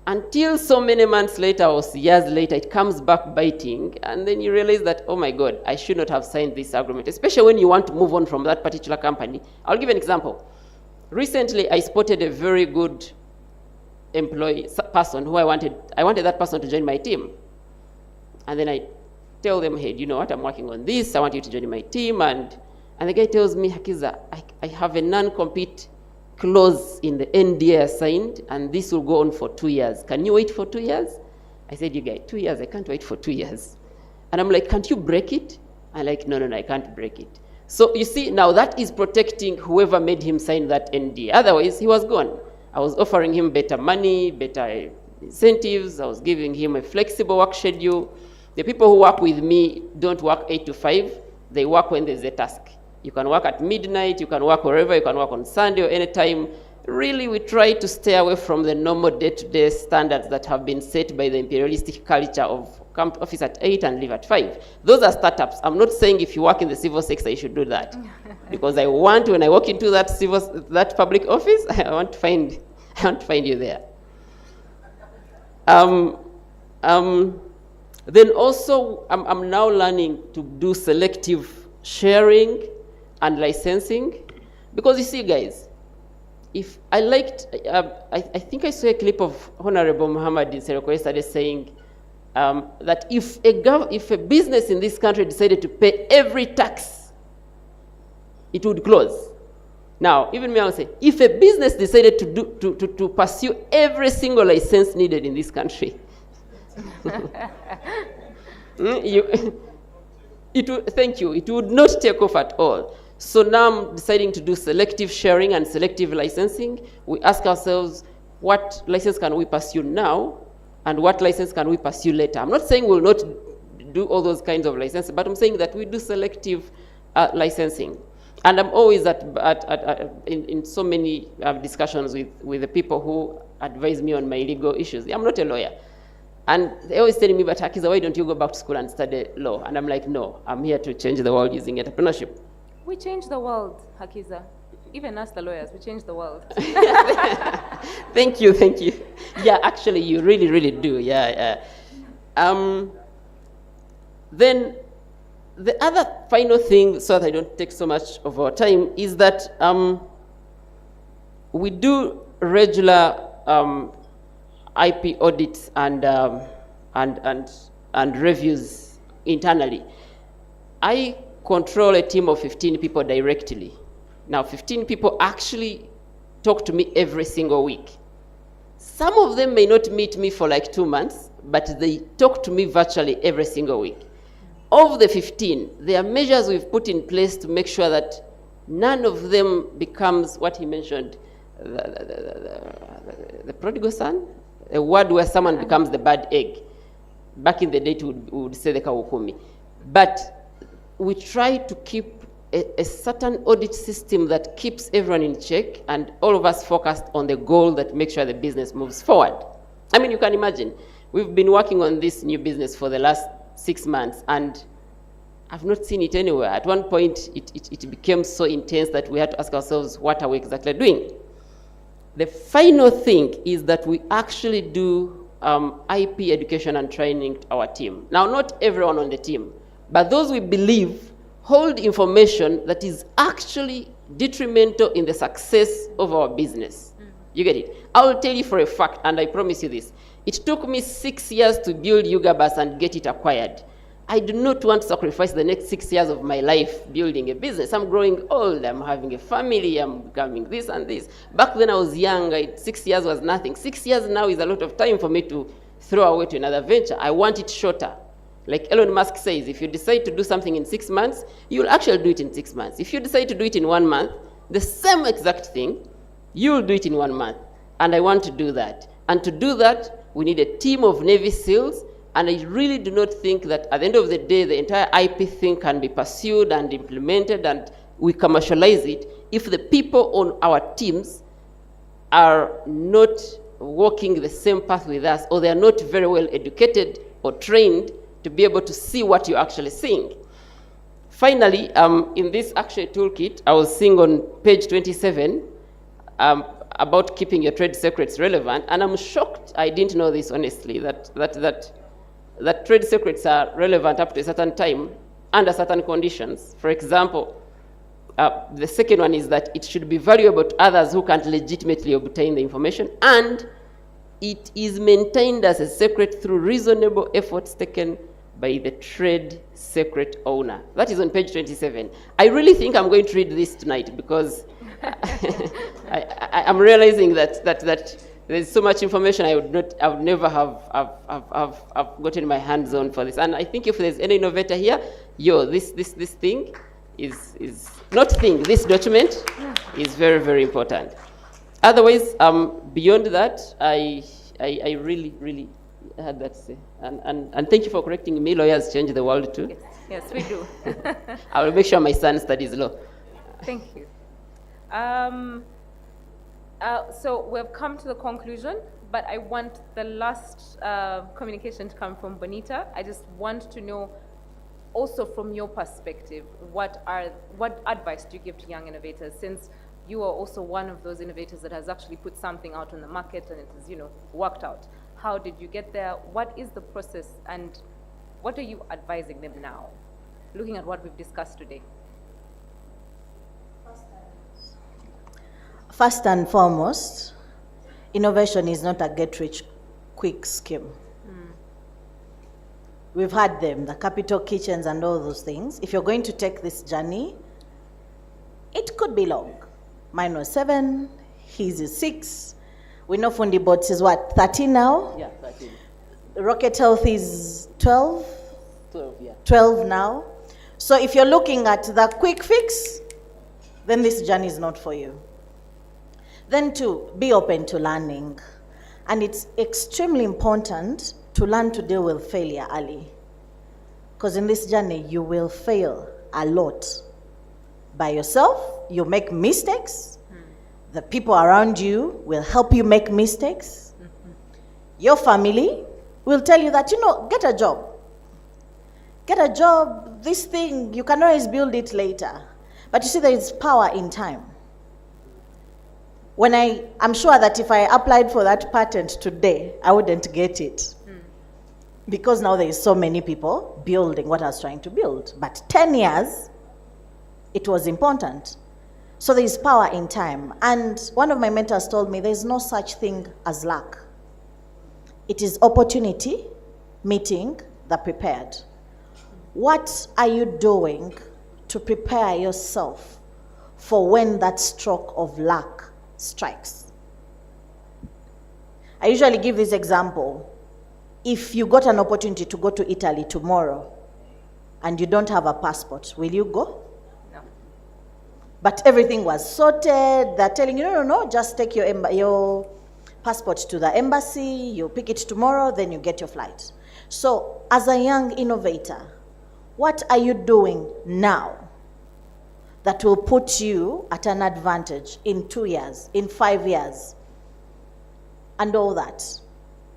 until so many months later or years later, it comes back biting, and then you realize that, oh my God, I should not have signed this agreement, especially when you want to move on from that particular company. I'll give an example. Recently, I spotted a very good person who I wanted that person to join my team. And then I tell them, hey, you know what, I'm working on this, I want you to join my team. And the guy tells me, Hakiza, I have a non-compete clause in the NDA I signed, and this will go on for 2 years. Can you wait for 2 years? I said, you guys, 2 years, I can't wait for 2 years. And I'm like, can't you break it? I'm like, no, I can't break it. So you see, now that is protecting whoever made him sign that NDA. Otherwise, he was gone. I was offering him better money, better incentives. I was giving him a flexible work schedule. The people who work with me don't work 8 to 5. They work when there's a task. You can work at midnight, you can work wherever, you can work on Sunday or anytime. Really, we try to stay away from the normal day-to-day standards that have been set by the imperialistic culture of come to office at 8 and leave at 5. Those are startups. I'm not saying if you work in the civil sector, you should do that. Because I want to, when I walk into that public office, I want to find you there. Then also, I'm now learning to do selective sharing and licensing. Because you see, guys, if I liked, I think I saw a clip of Honorable Muhammad in Seroko yesterday saying that if a business in this country decided to pay every tax, it would close. Now, even me, I would say, if a business decided to pursue every single license needed in this country, it would not take off at all. So now I'm deciding to do selective sharing and selective licensing. We ask ourselves, what license can we pursue now, and what license can we pursue later? I'm not saying we'll not do all those kinds of licenses, but I'm saying that we do selective licensing. And I'm always in so many discussions with the people who advise me on my legal issues. I'm not a lawyer. And they're always telling me, but Hakiza, why don't you go back to school and study law? And I'm like, no, I'm here to change the world using entrepreneurship. We change the world, Hakiza. Even us, the lawyers, we change the world. Thank you. Yeah, actually, you really, really do. Yeah. Then the other final thing, so that I don't take so much of our time, is that we do regular IP audits and reviews internally. I control a team of 15 people directly. Now, 15 people actually talk to me every single week. Some of them may not meet me for like 2 months, but they talk to me virtually every single week. Of the 15, there are measures we've put in place to make sure that none of them becomes what he mentioned, the prodigal son, a word where someone becomes the bad egg. Back in the day, we would say the kawukumi. But we try to keep a certain audit system that keeps everyone in check and all of us focused on the goal that makes sure the business moves forward. I mean, you can imagine, we've been working on this new business for the last 6 months, and I've not seen it anywhere. At one point, it became so intense that we had to ask ourselves, what are we exactly doing? The final thing is that we actually do IP education and training to our team. Now, not everyone on the team, but those we believe hold information that is actually detrimental in the success of our business. You get it? I'll tell you for a fact, and I promise you this. It took me 6 years to build Yugabas and get it acquired. I do not want to sacrifice the next 6 years of my life building a business. I'm growing old, I'm having a family, I'm becoming this and this. Back then I was young, 6 years was nothing. 6 years now is a lot of time for me to throw away to another venture. I want it shorter. Like Elon Musk says, if you decide to do something in 6 months, you'll actually do it in 6 months. If you decide to do it in 1 month, the same exact thing, you'll do it in 1 month. And I want to do that. And to do that, we need a team of Navy SEALs. And I really do not think that at the end of the day, the entire IP thing can be pursued and implemented and we commercialize it if the people on our teams are not walking the same path with us, or they are not very well educated or trained to be able to see what you're actually seeing. Finally, in this actual toolkit, I was seeing on page 27 about keeping your trade secrets relevant, and I'm shocked, I didn't know this honestly, that trade secrets are relevant up to a certain time under certain conditions. For example, the second one is that it should be valuable to others who can't legitimately obtain the information, and it is maintained as a secret through reasonable efforts taken by the trade secret owner. That is on page 27. I really think I'm going to read this tonight because I'm realizing that there's so much information I would never have gotten my hands on for this. And I think if there's any innovator here, this thing is not thing. This document is very, very important. Otherwise, beyond that, I really, really had that to say. And thank you for correcting me. Lawyers change the world too. Yes, we do. I will make sure my son studies law. Thank you. So we've come to the conclusion, but I want the last communication to come from Bonita. I just want to know, also from your perspective, what advice do you give to young innovators, since you are also one of those innovators that has actually put something out on the market and it has, worked out. How did you get there? What is the process, and what are you advising them now, looking at what we've discussed today? First and foremost, innovation is not a get-rich-quick scheme. We've had them, the capital kitchens and all those things. If you're going to take this journey, it could be long. Mine was 7, his is 6. We know Fundi Bots is what, 13 now? Yeah, 13. Rocket Health is 12? 12, yeah. 12 now. So if you're looking at the quick fix, then this journey is not for you. Then 2, be open to learning. And it's extremely important to learn to deal with failure early. Because in this journey, you will fail a lot. By yourself, you'll make mistakes. The people around you will help you make mistakes. Your family will tell you that, get a job. Get a job, this thing, you can always build it later. But you see, there is power in time. I'm sure that if I applied for that patent today, I wouldn't get it. Because now there is so many people building what I was trying to build. But 10 years, it was important. So there is power in time. And one of my mentors told me there's no such thing as luck. It is opportunity meeting the prepared. What are you doing to prepare yourself for when that stroke of luck strikes? I usually give this example. If you got an opportunity to go to Italy tomorrow and you don't have a passport, will you go? No. But everything was sorted. They're telling you, no, just take your passport to the embassy, you pick it tomorrow, then you get your flight. So as a young innovator, what are you doing now that will put you at an advantage in 2 years, in 5 years, and all that?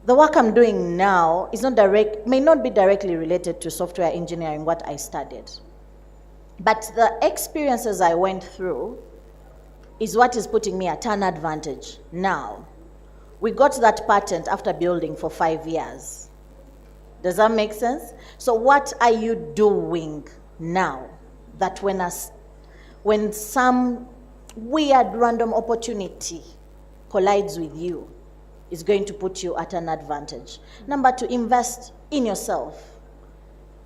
The work I'm doing now may not be directly related to software engineering, what I studied. But the experiences I went through is what is putting me at an advantage now. We got that patent after building for 5 years. Does that make sense? So what are you doing now that when some weird random opportunity collides with you, is going to put you at an advantage? Number 2, invest in yourself.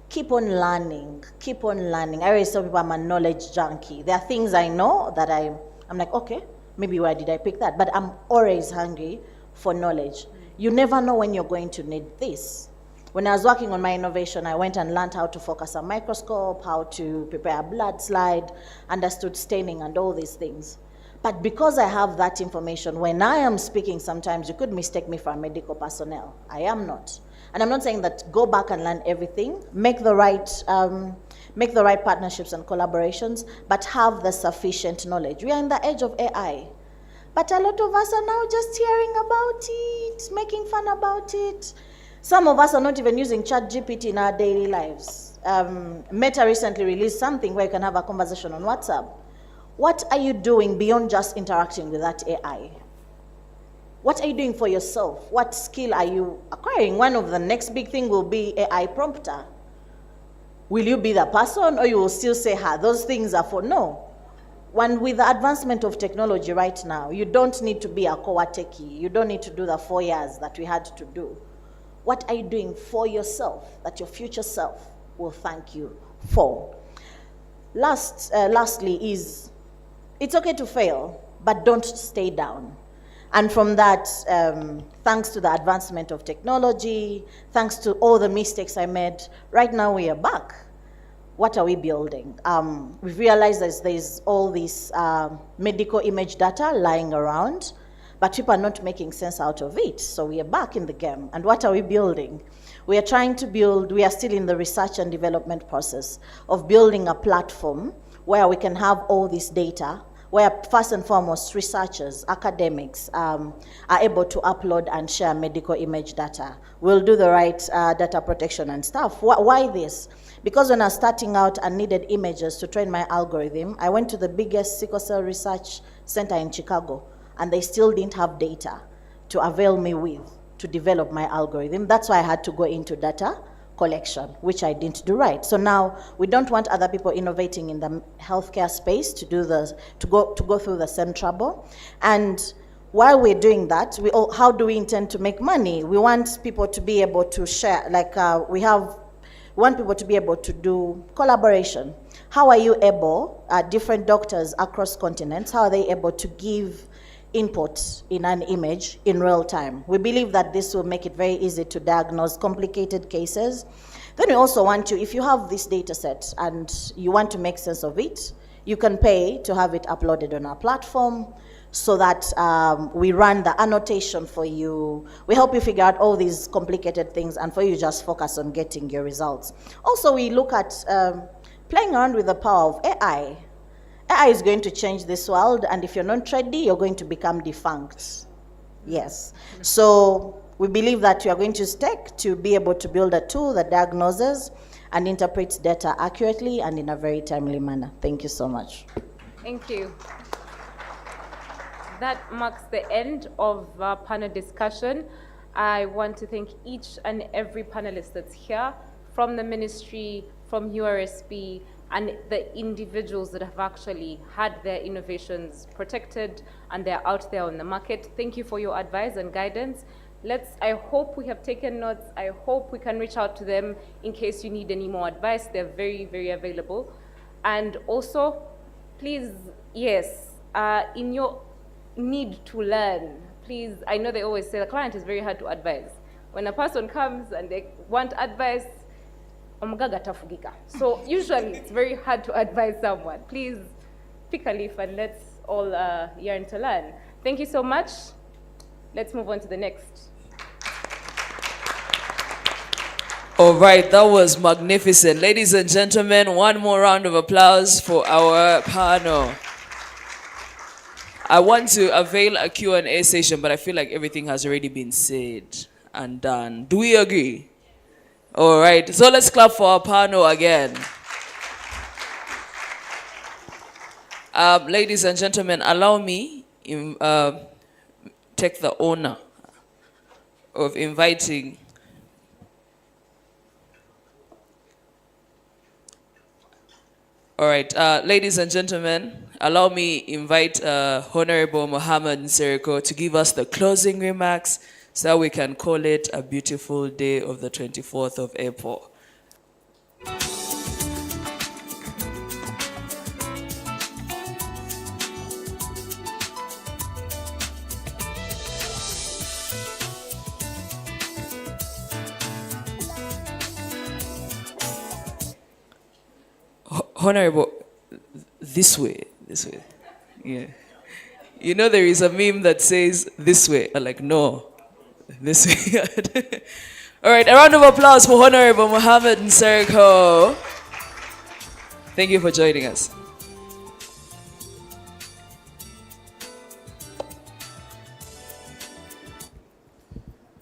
Keep on learning, keep on learning. I always tell people I'm a knowledge junkie. There are things I know that I'm like, okay, maybe why did I pick that? But I'm always hungry for knowledge. You never know when you're going to need this. When I was working on my innovation, I went and learned how to focus a microscope, how to prepare a blood slide, understood staining and all these things. But because I have that information, when I am speaking, sometimes you could mistake me for a medical personnel. I am not. And I'm not saying that go back and learn everything, make the right partnerships and collaborations, but have the sufficient knowledge. We are in the age of AI. But a lot of us are now just hearing about it, making fun about it. Some of us are not even using ChatGPT in our daily lives. Meta recently released something where you can have a conversation on WhatsApp. What are you doing beyond just interacting with that AI? What are you doing for yourself? What skill are you acquiring? One of the next big thing will be AI prompter. Will you be the person, or you will still say, those things are for no? When with the advancement of technology right now, you don't need to be a core techie. You don't need to do the 4 years that we had to do. What are you doing for yourself that your future self will thank you for? Lastly is, it's okay to fail, but don't stay down. And from that, thanks to the advancement of technology, thanks to all the mistakes I made, right now we are back. What are we building? We've realized there's all this medical image data lying around, but people are not making sense out of it. So we are back in the game. And what are we building? We are trying to build, we are still in the research and development process of building a platform where we can have all this data, where first and foremost researchers, academics are able to upload and share medical image data. We'll do the right data protection and stuff. Why this? Because when I was starting out and needed images to train my algorithm, I went to the biggest sickle cell research center in Chicago, and they still didn't have data to avail me with to develop my algorithm. That's why I had to go into data collection, which I didn't do right. So now we don't want other people innovating in the healthcare space to do to go through the same trouble. And while we're doing that, how do we intend to make money? We want people to be able to share, like we want people to be able to do collaboration. How are you able, different doctors across continents, how are they able to give input in an image in real time? We believe that this will make it very easy to diagnose complicated cases. Then we also want to, if you have this data set and you want to make sense of it, you can pay to have it uploaded on our platform so that we run the annotation for you. We help you figure out all these complicated things and for you just focus on getting your results. Also, we look at playing around with the power of AI. AI is going to change this world, and if you're not ready, you're going to become defunct. Yes. So we believe that you are going to stick to be able to build a tool that diagnoses and interprets data accurately and in a very timely manner. Thank you so much. Thank you. That marks the end of our panel discussion. I want to thank each and every panelist that's here, from the ministry, from URSP, and the individuals that have actually had their innovations protected and they're out there on the market. Thank you for your advice and guidance. I hope we have taken notes. I hope we can reach out to them in case you need any more advice. They're very, very available. And also, please, yes, in your need to learn, please, I know they always say the client is very hard to advise. When a person comes and they want advice, so usually it's very hard to advise someone. Please pick a leaf and let's all yearn to learn. Thank you so much. Let's move on to the next. All right, that was magnificent. Ladies and gentlemen, one more round of applause for our panel. I want to avail a Q&A session, but I feel like everything has already been said and done. Do we agree? All right, so let's clap for our panel again. Ladies and gentlemen, allow me take the honor of inviting all right, ladies and gentlemen, allow me invite Honorable Mohammed Nsereko to give us the closing remarks so that we can call it a beautiful day of the 24th of April. Honorable, this way. Yeah. You know there is a meme that says this way. I'm like, no, this way. All right, a round of applause for Honorable Mohammed Nsereko. Thank you for joining us.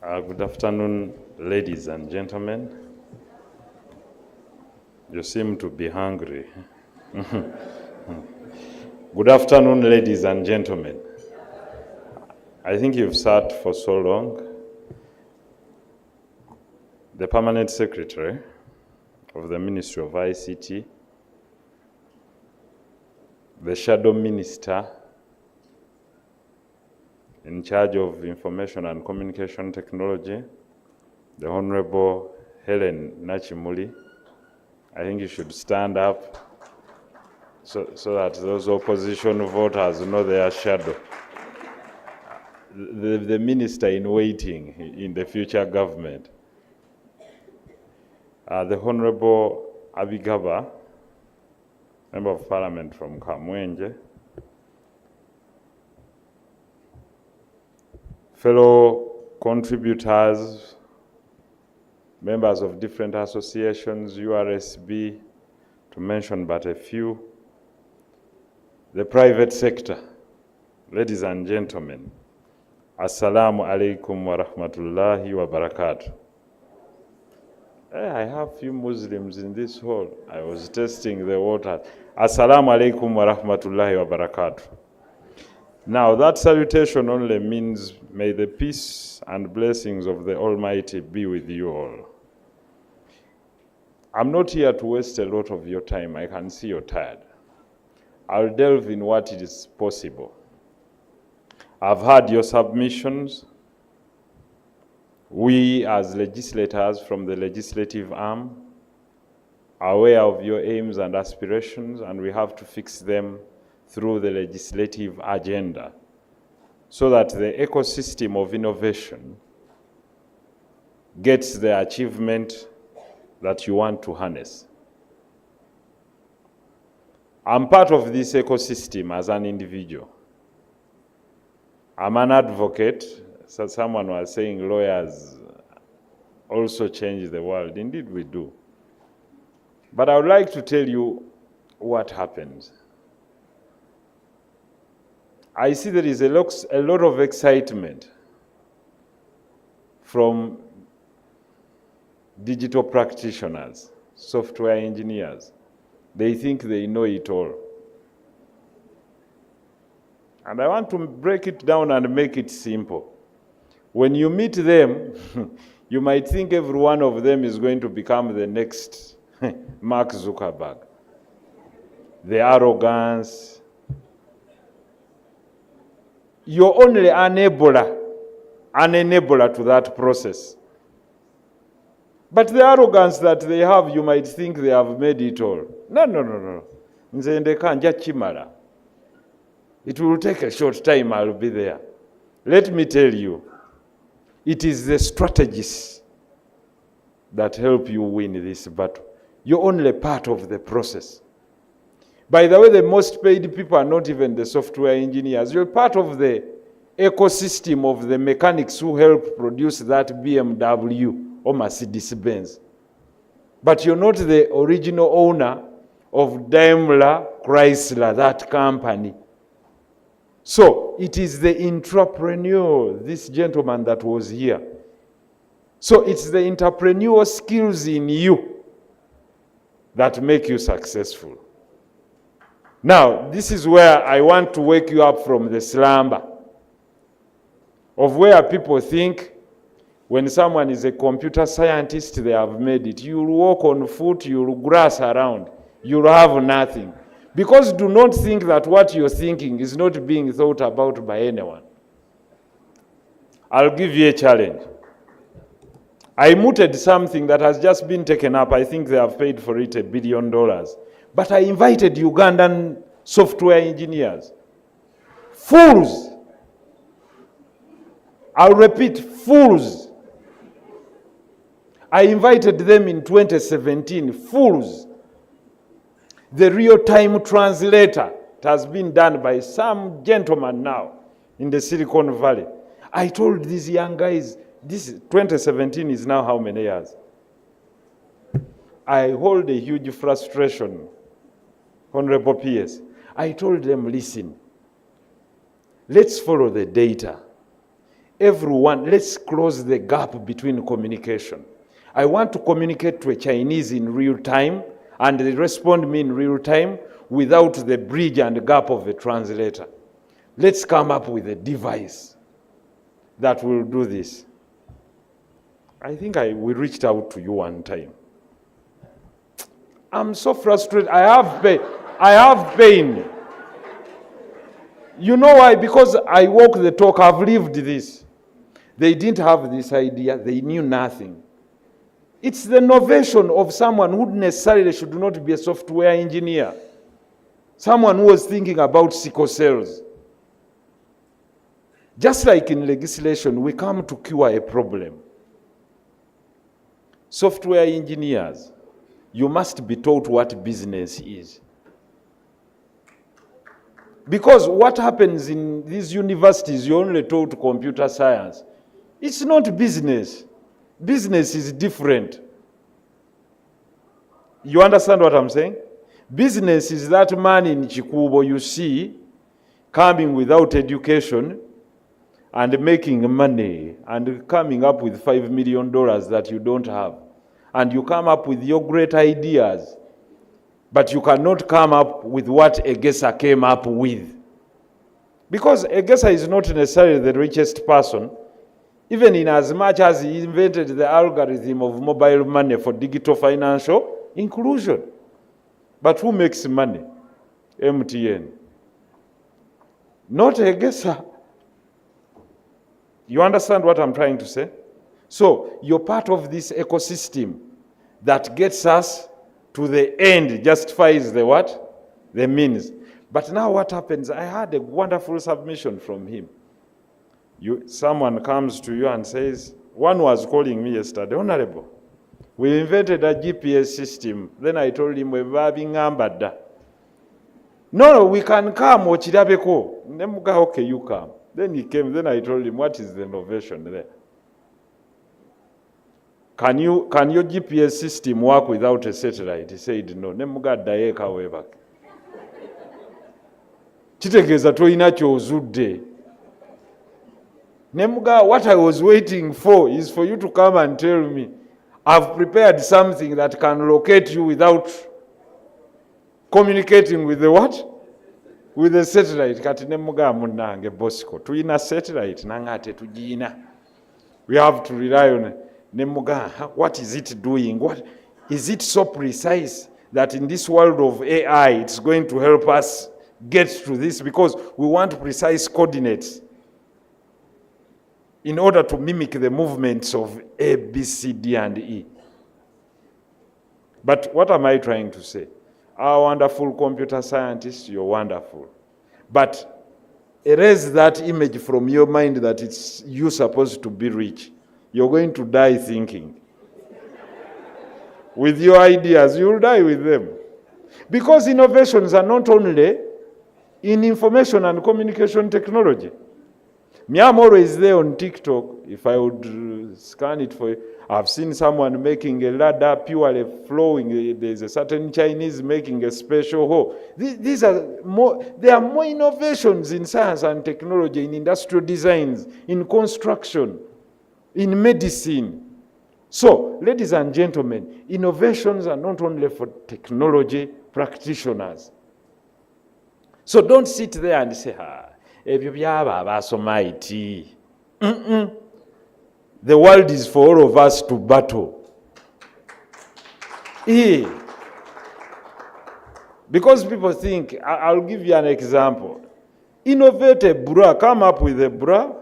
Good afternoon, ladies and gentlemen. You seem to be hungry. Good afternoon, ladies and gentlemen. I think you've sat for so long. The Permanent Secretary of the Ministry of ICT, the Shadow Minister in charge of Information and Communication Technology, the Honorable Helen Nachimuli. I think you should stand up so that those opposition voters know their shadow. The minister in waiting in the future government. The Honorable Abigaba, Member of Parliament from Kamwenje. fellow contributors, members of different associations, URSB, to mention but a few, the private sector, ladies and gentlemen, Assalamu alaikum wa rahmatullahi wa barakatuh. I have few Muslims in this hall. I was testing the water. Assalamu alaikum wa rahmatullahi wa barakatuh. Now that salutation only means may the peace and blessings of the Almighty be with you all. I'm not here to waste a lot of your time. I can see you're tired. I'll delve in what is possible. I've heard your submissions. We as legislators from the legislative arm are aware of your aims and aspirations, and we have to fix them through the legislative agenda so that the ecosystem of innovation gets the achievement that you want to harness. I'm part of this ecosystem as an individual. I'm an advocate. So someone was saying lawyers also change the world. Indeed we do. But I would like to tell you what happens. I see there is a lot of excitement from digital practitioners, software engineers. They think they know it all. And I want to break it down and make it simple. When you meet them, you might think every one of them is going to become the next Mark Zuckerberg. The arrogance. You're only an enabler to that process. But the arrogance that they have, you might think they have made it all. No. It will take a short time, I'll be there. Let me tell you, it is the strategies that help you win this battle. You're only part of the process. By the way, the most paid people are not even the software engineers. You're part of the ecosystem of the mechanics who help produce that BMW or Mercedes-Benz. But you're not the original owner of Daimler Chrysler, that company. So it is the entrepreneur, this gentleman that was here. So it's the entrepreneurial skills in you that make you successful. Now, this is where I want to wake you up from the slumber of where people think when someone is a computer scientist, they have made it. You'll walk on foot, you'll grass around, you'll have nothing. Because do not think that what you're thinking is not being thought about by anyone. I'll give you a challenge. I mooted something that has just been taken up. I think they have paid for it $1 billion. But I invited Ugandan software engineers. Fools. I'll repeat, fools. I invited them in 2017, fools. The real-time translator, it has been done by some gentleman now in the Silicon Valley. I told these young guys, this 2017 is now how many years? I hold a huge frustration, Honorable PS. I told them, listen, let's follow the data. Everyone, let's close the gap between communication. I want to communicate to a Chinese in real time, and they respond me in real time without the bridge and gap of a translator. Let's come up with a device that will do this. I think we reached out to you one time. I'm so frustrated. I have pain. I have pain. You know why? Because I walk the talk. I've lived this. They didn't have this idea. They knew nothing. It's the innovation of someone who necessarily should not be a software engineer. Someone who was thinking about sickle cells. Just like in legislation, we come to cure a problem. Software engineers, you must be taught what business is. Because what happens in these universities, you're only taught computer science. It's not business. Business is different. You understand what I'm saying? Business is that man in Chikubo you see coming without education and making money and coming up with $5 million that you don't have. And you come up with your great ideas, but you cannot come up with what Egesa came up with. Because Egesa is not necessarily the richest person, even in as much as he invented the algorithm of mobile money for digital financial inclusion. But who makes money? MTN. Not Egesa. You understand what I'm trying to say? So you're part of this ecosystem that gets us to the end, justifies the what? The means. But now what happens? I had a wonderful submission from him. Someone comes to you and says, one was calling me yesterday, Honorable, we invented a GPS system. Then I told him, no, we can come, okay, you come. Then he came, then I told him, what is the innovation there? Can your GPS system work without a satellite? He said, no. Kitegeeza toyina ky'ozudde. Nemuga, what I was waiting for is for you to come and tell me, I've prepared something that can locate you without communicating with the what? With the satellite. Kati nemuga munange Bosco. Tuyina satellite nangate tujina. We have to rely on it. Nemuga, what is it doing? What is it so precise that in this world of AI it's going to help us get to this, because we want precise coordinates in order to mimic the movements of A, B, C, D, and E. But what am I trying to say? Our wonderful computer scientists, you're wonderful. But erase that image from your mind that it's you supposed to be rich. You're going to die thinking. With your ideas, you'll die with them. Because innovations are not only in information and communication technology. Me, I'm always there on TikTok. If I would scan it for you, I've seen someone making a ladder purely flowing. There's a certain Chinese making a special hole. These are more, there are more innovations in science and technology, in industrial designs, in construction, in medicine. So, ladies and gentlemen, innovations are not only for technology practitioners. So don't sit there and say, ebyo byaba abasoma IT. The world is for all of us to battle. Because people think, I'll give you an example. Innovate a bra, come up with a bra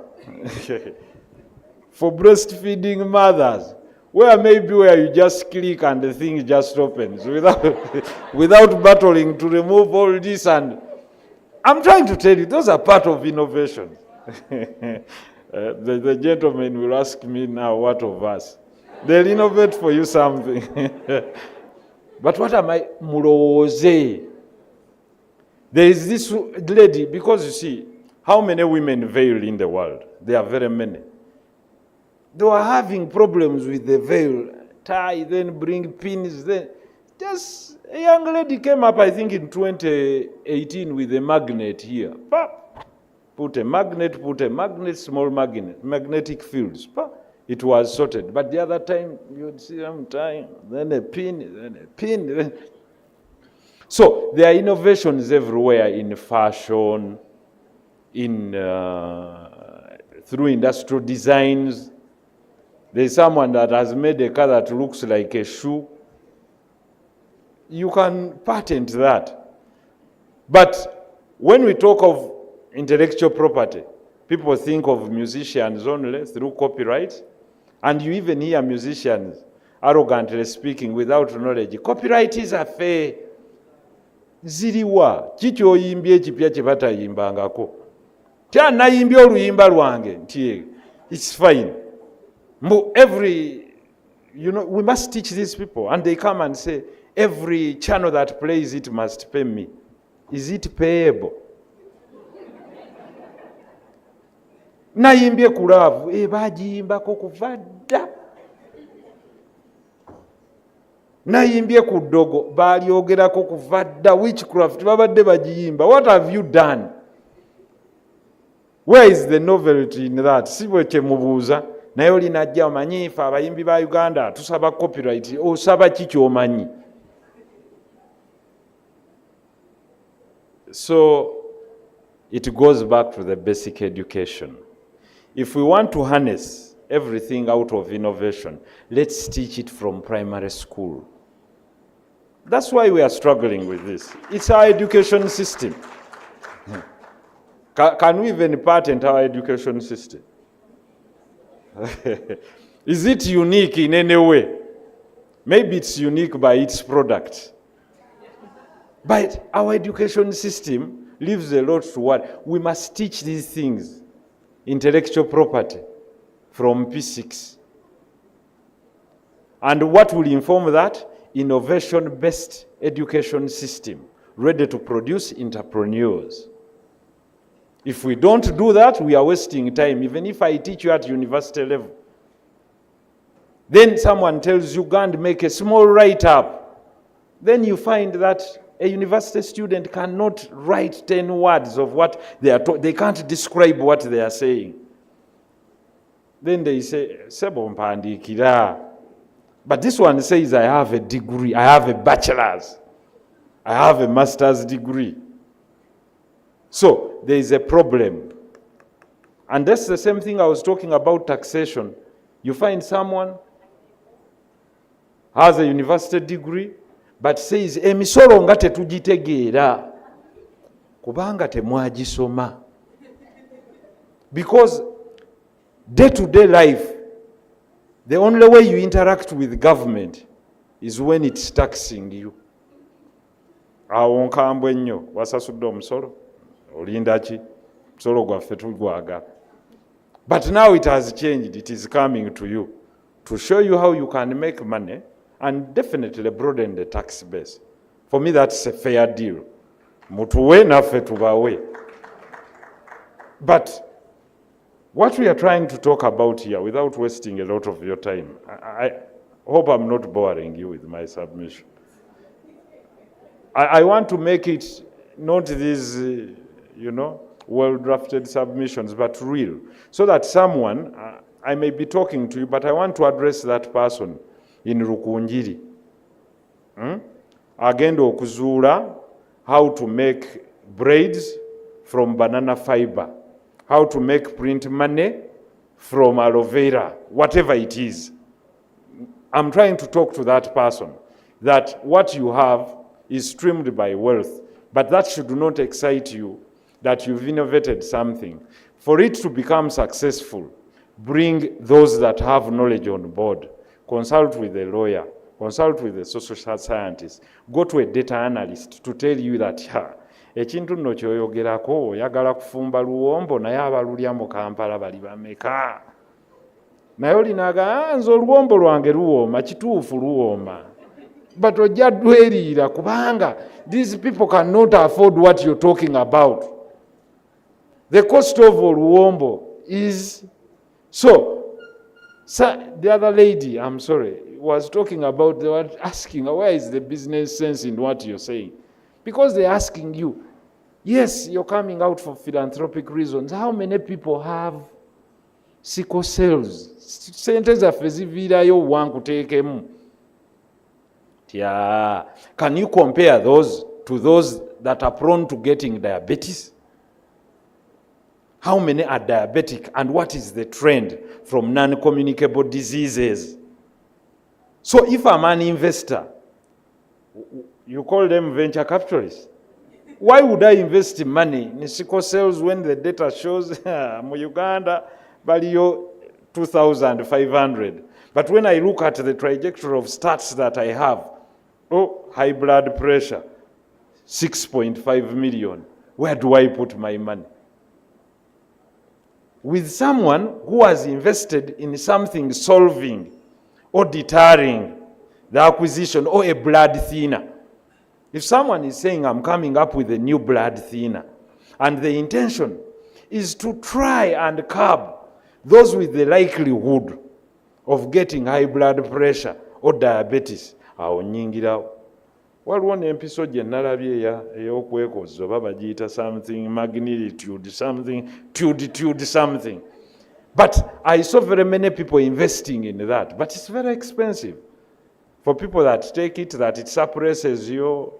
for breastfeeding mothers, where you just click and the thing just opens without battling to remove all this. And I'm trying to tell you, those are part of innovation. The gentleman will ask me now, what of us? They'll innovate for you something. But what am I? Muroze. There is this lady, because you see, how many women veil in the world? There are very many. They were having problems with the veil. Tie, then bring pins, then just a young lady came up, I think in 2018, with a magnet here. Put a magnet, small magnet, magnetic fields. It was sorted. But the other time, you'd see them tying, then a pin. So there are innovations everywhere in fashion, through industrial designs. There's someone that has made a car that looks like a shoe. You can patent that. But when we talk of intellectual property, people think of musicians only through copyright, and you even hear musicians arrogantly speaking without knowledge. Copyright is a fair. Ziriwa, chicho yimbye ekipya kye batayimbangako. Kya nayimbye oluyimba lwange nti it's fine. We must teach these people, and they come and say, every channel that plays it must pay me. Is it payable? nayimbye ku laavu bagiyimbako kuva dda, nayimbye ku ddogo balyogerako kuva dda, witchcraft babadde bagiyimba. What have you done? Where is the novelty in that? Si bwe kyemubuuza naye olinajja omanyi ife abayimbi ba Uganda tusaba copyright. Osaba ki ky'omanyi? So it goes back to the basic education. If we want to harness everything out of innovation, let's teach it from primary school. That's why we are struggling with this. It's our education system. Can we even patent our education system? Is it unique in any way? Maybe it's unique by its product. But our education system leaves a lot to what? We must teach these things. Intellectual property from P6. And what will inform that? Innovation-based education system, ready to produce entrepreneurs. If we don't do that, we are wasting time, even if I teach you at university level. Then someone tells you, go and make a small write-up. Then you find that a university student cannot write 10 words of what they are taught. They can't describe what they are saying. Then they say, Sebo mpandikira. But this one says, I have a degree, I have a bachelor's, I have a master's degree. So there is a problem. And that's the same thing I was talking about taxation. You find someone has a university degree, but says, emisolo nga tetugitegeera kubanga temwagisoma. Because day-to-day life, the only way you interact with government is when it's taxing you. Awo nkambwe nnyo, wasasudde omusolo, olinda ki? Omusolo gwaffe tugwagala. But now it has changed, it is coming to you to show you how you can make money and definitely broaden the tax base. For me, that's a fair deal. Mutuwe naffe tubawe. But what we are trying to talk about here, without wasting a lot of your time, I hope I'm not boring you with my submission. I want to make it not these, well-drafted submissions, but real, so that someone, I may be talking to you, but I want to address that person in Rukunjiri. Agenda okuzuula how to make braids from banana fiber, how to make print money from aloe vera, whatever it is. I'm trying to talk to that person that what you have is streamed by wealth, but that should not excite you that you've innovated something. For it to become successful, bring those that have knowledge on board. Consult with a lawyer, consult with a social scientist, go to a data analyst to tell you that, ekintu nno kyoyogerako oyagala kufumba luwombo naye abalulya mu Kampala bali bameka. Naye olinaga nze oluwombo lwange luwooma, kituufu luwooma. But ojja dweriira kubanga these people cannot afford what you're talking about. The cost of oluwombo is... So, the other lady, I'm sorry, was talking about, they were asking, where is the business sense in what you're saying? Because they're asking you, yes, you're coming out for philanthropic reasons. How many people have sickle cells? Sente zaffe ziviirayo wankuteekemu. Yeah. Can you compare those to those that are prone to getting diabetes? How many are diabetic, and what is the trend from non-communicable diseases? So if I'm an investor, you call them venture capitalists. Why would I invest money in sickle cells when the data shows mu Uganda baliyo 2,500? But when I look at the trajectory of stats that I have, high blood pressure, 6.5 million. Where do I put my money? With someone who has invested in something solving or deterring the acquisition or a blood thinner. If someone is saying, I'm coming up with a new blood thinner, and the intention is to try and curb those with the likelihood of getting high blood pressure or diabetes. Awo nnyingirawo. Waliwo n'empiso gye nalabye ey'okwekoza oba bagiyita something magnitude something tude something. But I saw very many people investing in that, but it's very expensive. For people that take it, that it suppresses your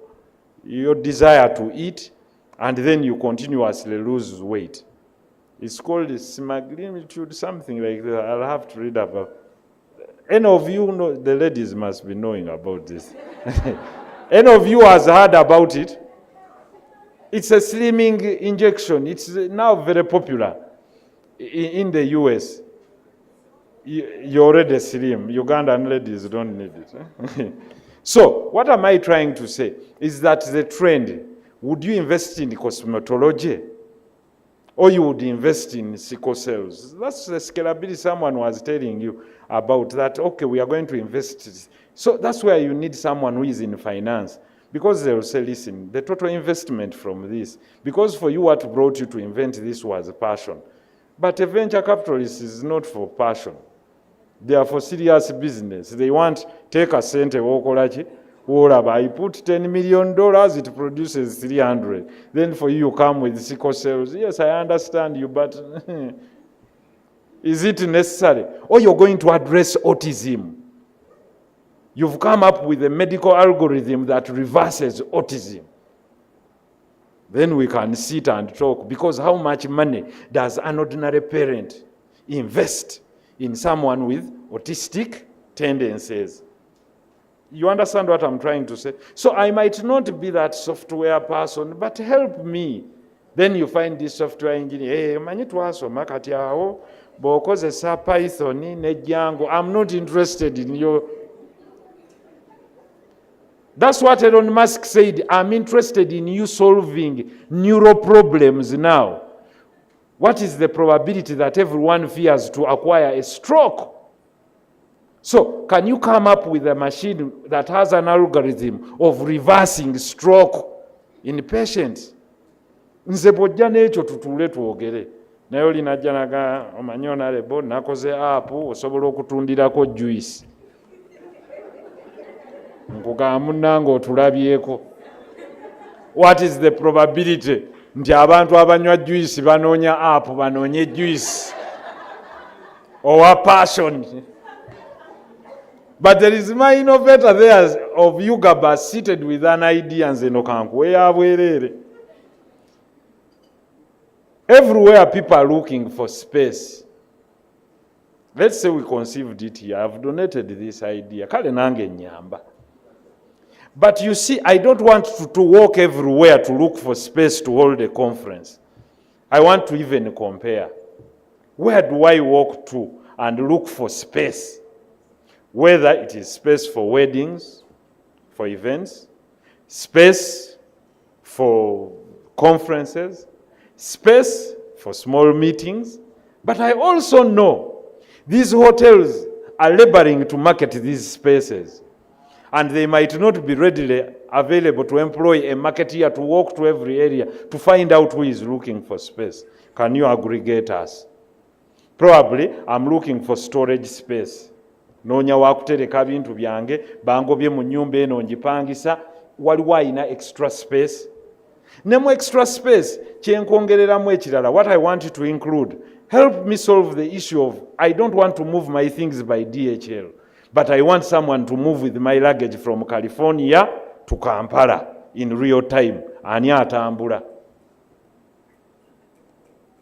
desire to eat, and then you continuously lose weight. It's called semaglutide, something like that. I'll have to read about. Any of you know, the ladies must be knowing about this. Any of you has heard about it? It's a slimming injection. It's now very popular in the US. You're already slim. Ugandan ladies don't need it. So what am I trying to say? Is that the trend, would you invest in cosmetology? Or you would invest in sickle cells? That's the scalability someone was telling you about that. Okay, we are going to invest. So that's where you need someone who is in finance. Because they will say, listen, the total investment from this, because for you what brought you to invent this was passion. But a venture capitalist is not for passion. They are for serious business. They want, take a cent, I put $10 million, it produces 300. Then for you come with sickle cells. Yes, I understand you, but is it necessary? Or you're going to address autism. You've come up with a medical algorithm that reverses autism. Then we can sit and talk, because how much money does an ordinary parent invest in someone with autistic tendencies? You understand what I'm trying to say? So I might not be that software person, but help me. Then you find this software engineer, hey, manyi twasoma kati awo, bw'okozesa Python ne Django. I'm not interested in your... That's what Elon Musk said. I'm interested in you solving neural problems now. What is the probability that everyone fears to acquire a stroke? So, can you come up with a machine that has an algorithm of reversing stroke in patients? Nze bw'ojja n'ekyo tutuule twogere. Naye olinajja naga omanyi onalebo nakoze app osobola okutundirako juice. Nkugamba munnange otulabyeko. What is the probability nti abantu abanywa juice banoonya app banoonye juice? Or passion? But there is my innovator there of Ugaba seated with an idea and Zenokanku. Everywhere people are looking for space. Let's say we conceived it here. I've donated this idea. Kale nange nyamba. But you see, I don't want to walk everywhere to look for space to hold a conference. I want to even compare. Where do I walk to and look for space? Whether it is space for weddings, for events, space for conferences, space for small meetings. But I also know these hotels are laboring to market these spaces. And they might not be readily available to employ a marketeer to walk to every area to find out who is looking for space. Can you aggregate us? Probably I'm looking for storage space. Noonya wakutereka bintu byange bangobye mu nnyumba eno njipangisa waliwo ayina extra space. Nemu extra space kyenkongereramu ekirala. What I want you to include, help me solve the issue of I don't want to move my things by DHL. But I want someone to move with my luggage from California to Kampala in real time. Ani atambula.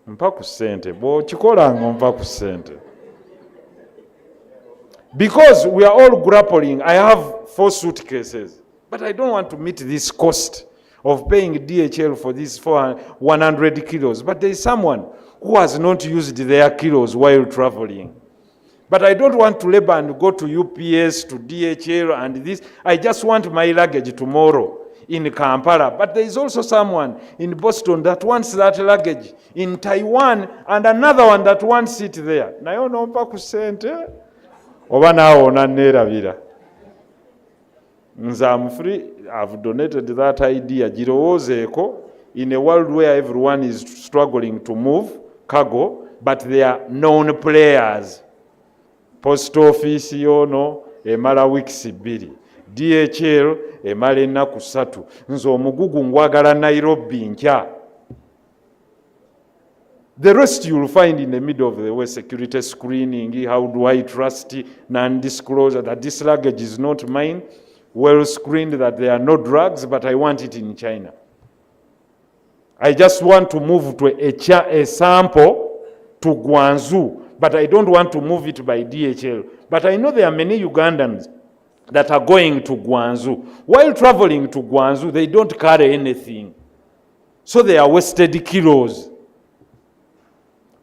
Mpa ku ssente. Bw'okikolanga mpa ku ssente. Because we are all grappling. I have 4 suitcases. But I don't want to meet this cost of paying DHL for these 100 kilos. But there is someone who has not used their kilos while traveling. But I don't want to labor and go to UPS, to DHL and this. I just want my luggage tomorrow in Kampala. But there is also someone in Boston that wants that luggage, in Taiwan, and another one that wants it there. Nayo nompa ku sente oba naawe onanneerabira. Nze I'm free. I've donated that idea. Girowoozeeko in a world where everyone is struggling to move cargo, but they are known players. Post office yono emala weeks 2, DHL emala ennaku 3, nze omugugu ngwagala Nairobi nkya. The rest you will find in the middle of the way: security screening, how do I trust non-disclosure, that this luggage is not mine, well screened that there are no drugs, but I want it in China. I just want to move to a sample to Guangzhou, but I don't want to move it by DHL. But I know there are many Ugandans that are going to Guangzhou. While traveling to Guangzhou, they don't carry anything. So they are wasted kilos.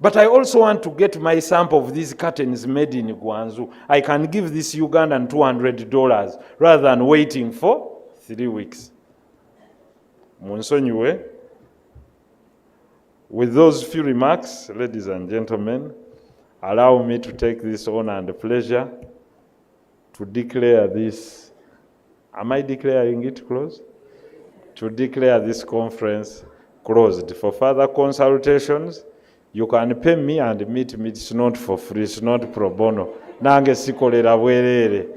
But I also want to get my sample of these curtains made in Guangzhou. I can give this Ugandan $200 rather than waiting for 3 weeks. Munsonyiwe. With those few remarks, ladies and gentlemen, allow me to take this honor and pleasure to declare this. Am I declaring it closed? To declare this conference closed. For further consultations, you can pay me and meet me. It's not for free, it's not pro bono. Nange sikolera bwerere.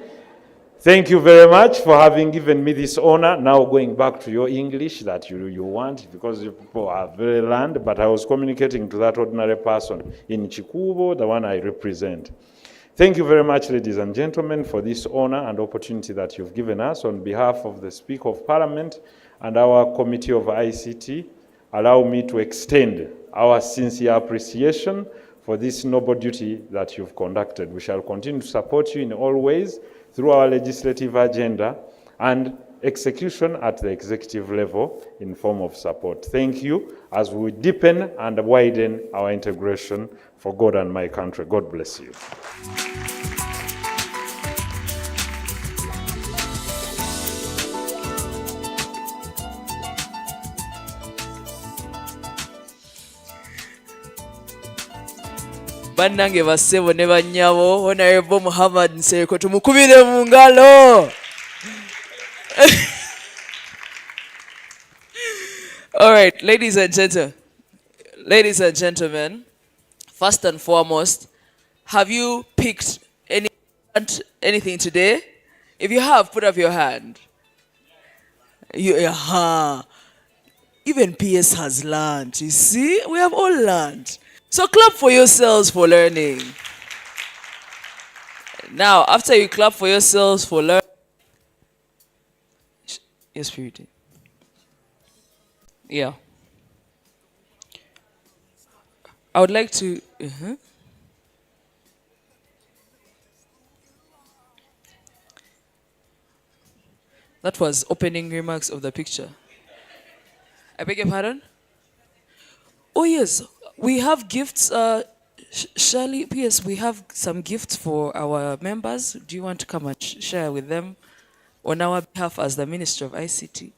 Thank you very much for having given me this honor. Now going back to your English that you want, because you people are very learned, but I was communicating to that ordinary person in Chikubo, the one I represent. Thank you very much, ladies and gentlemen, for this honor and opportunity that you've given us. On behalf of the Speaker of Parliament and our Committee of ICT, allow me to extend our sincere appreciation for this noble duty that you've conducted. We shall continue to support you in all ways through our legislative agenda and execution at the executive level in form of support. Thank you as we deepen and widen our integration for God and my country. God bless you. Bannange bassebo ne bannyabo, Honorable Muhammad Nsereko tumukubire mu ngalo. All right, ladies and gentlemen, first and foremost, have you picked anything today? If you have, put up your hand. Even PS has learned. You see, we have all learned. So clap for yourselves for learning. Now, after you clap for yourselves for learning, yes, Purity. Yeah. I would like to. That was opening remarks of the picture. I beg your pardon? Oh, yes. We have gifts. Shirley, yes, we have some gifts for our members. Do you want to come and share with them on our behalf as the Minister of ICT?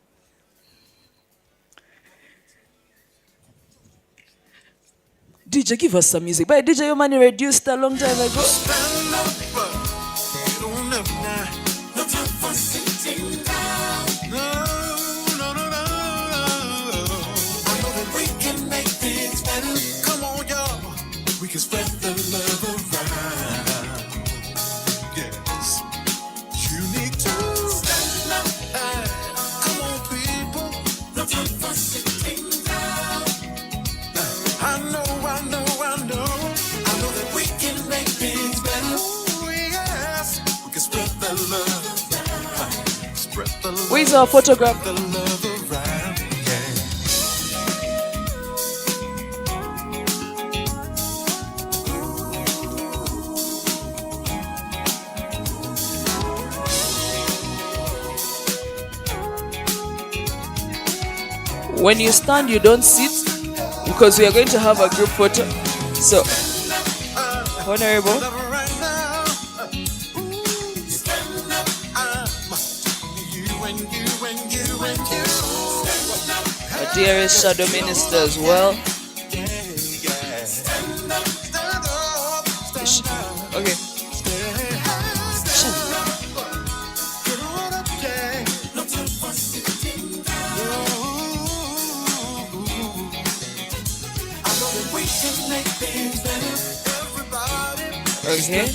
DJ, give us some music. But DJ, your money reduced a long time ago. Stand up, don't have no time for sitting down. No. I know that we can make things better. Come on, y'all. We can spread the love around. Yes. You need to stand up. Come on, people. No time for sitting down. I know that we can make things better. Oh, yes. We can spread the love. Spread the love. Where's our photograph? The love around. Yeah. When you stand, you don't sit, because we are going to have a group photo. So, Honorable. Our dearest Shadow Minister as well. Okay. Okay.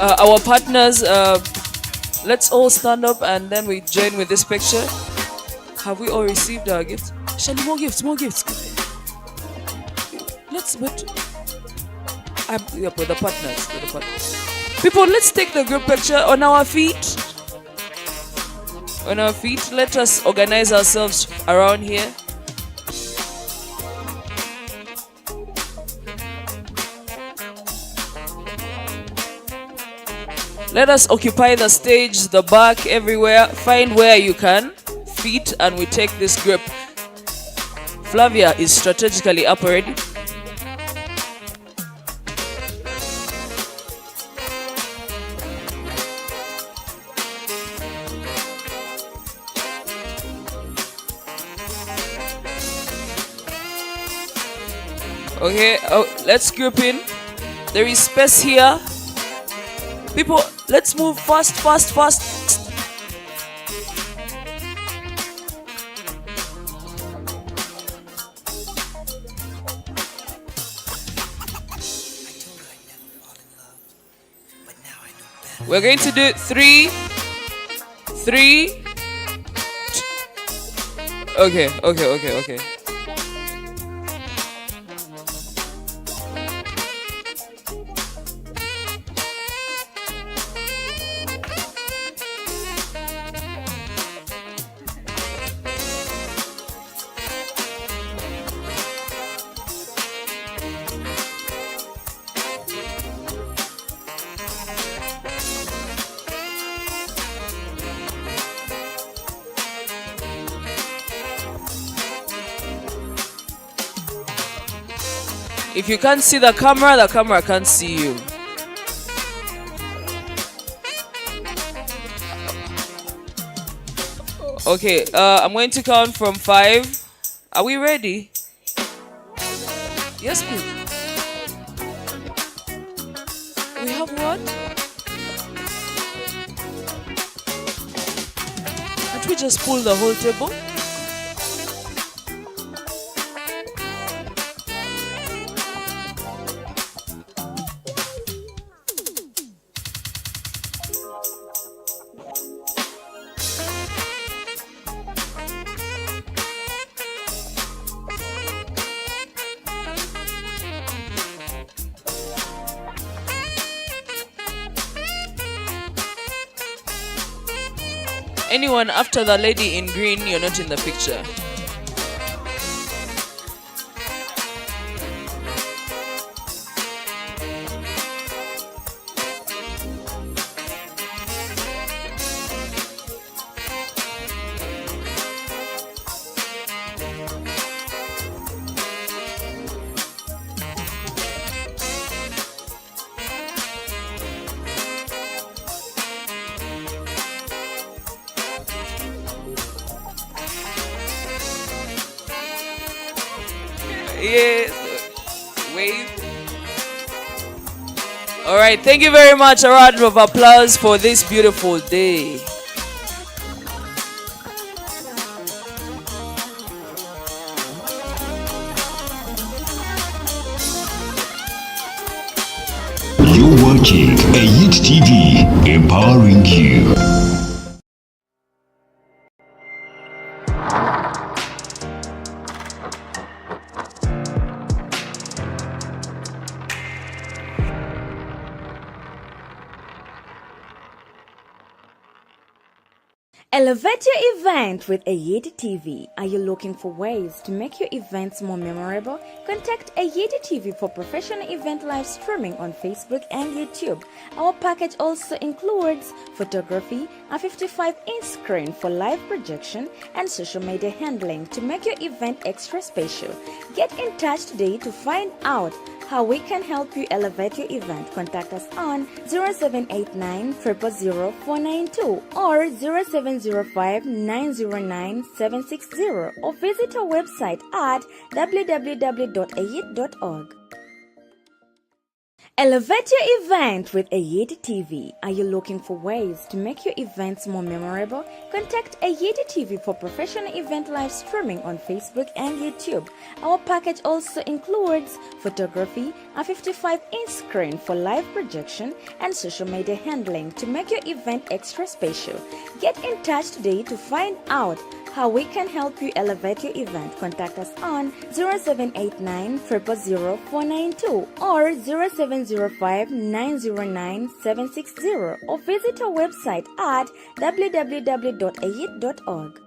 Our partners, let's all stand up and then we join with this picture. Have we all received our gifts? Shelly, more gifts, more gifts. Let's wait. Yeah, with the partners, with the partners. People, let's take the group picture on our feet. On our feet, let us organize ourselves around here. Let us occupy the stage, the back, everywhere. Find where you can fit and we take this grip. Flavia is strategically up already. Okay, let's group in. There is space here. People, let's move fast, fast, fast. We're going to do 3, 3. Okay. If you can't see the camera can't see you. Okay, I'm going to count from 5. Are we ready? Yes, please. We have what? Can't we just pull the whole table? Anyone after the lady in green, you're not in the picture. Yes. Wave. All right. Thank you very much. A round of applause for this beautiful day. You're watching AYIT TV, empowering you. Elevate your event with AYIT TV. Are you looking for ways to make your events more memorable? Contact AYIT TV for professional event live streaming on Facebook and YouTube. Our package also includes photography, a 55-inch screen for live projection, and social media handling to make your event extra special. Get in touch today to find out how we can help you elevate your event. Contact us on 0789 000 492 or 0705 909 760 or visit our website at www.ayit.org. Elevate your event with Ayedi TV. Are you looking for ways to make your events more memorable? Contact Ayedi TV for professional event live streaming on Facebook and YouTube. Our package also includes photography, a 55-inch screen for live projection, and social media handling to make your event extra special. Get in touch today to find out how we can help you elevate your event. Contact us on 0789 000 492 or 0705 909 760 or visit our website at www.ayit.org.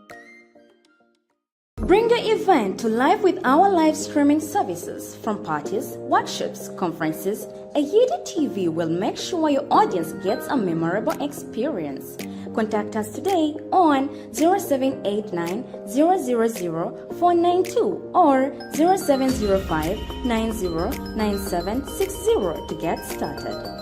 Bring the event to life with our live streaming services. From parties, workshops, conferences, Ayedi TV will make sure your audience gets a memorable experience. Contact us today on 0789 000 492 or 0705 909760 to get started.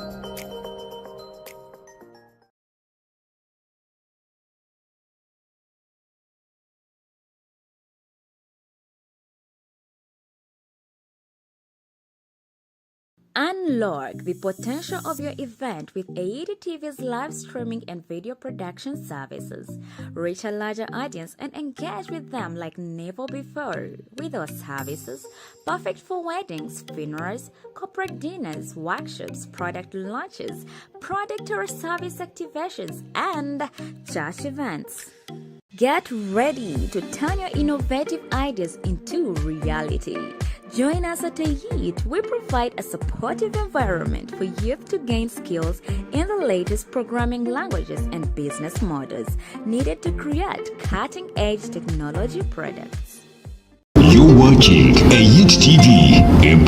Unlock the potential of your event with Ayedi TV's live streaming and video production services. Reach a larger audience and engage with them like never before. With our services, perfect for weddings, funerals, corporate dinners, workshops, product launches, product or service activations, and church events. Get ready to turn your innovative ideas into reality. Join us at Ayit. We provide a supportive environment for youth to gain skills in the latest programming languages and business models needed to create cutting-edge technology products. You're watching Ayit TV.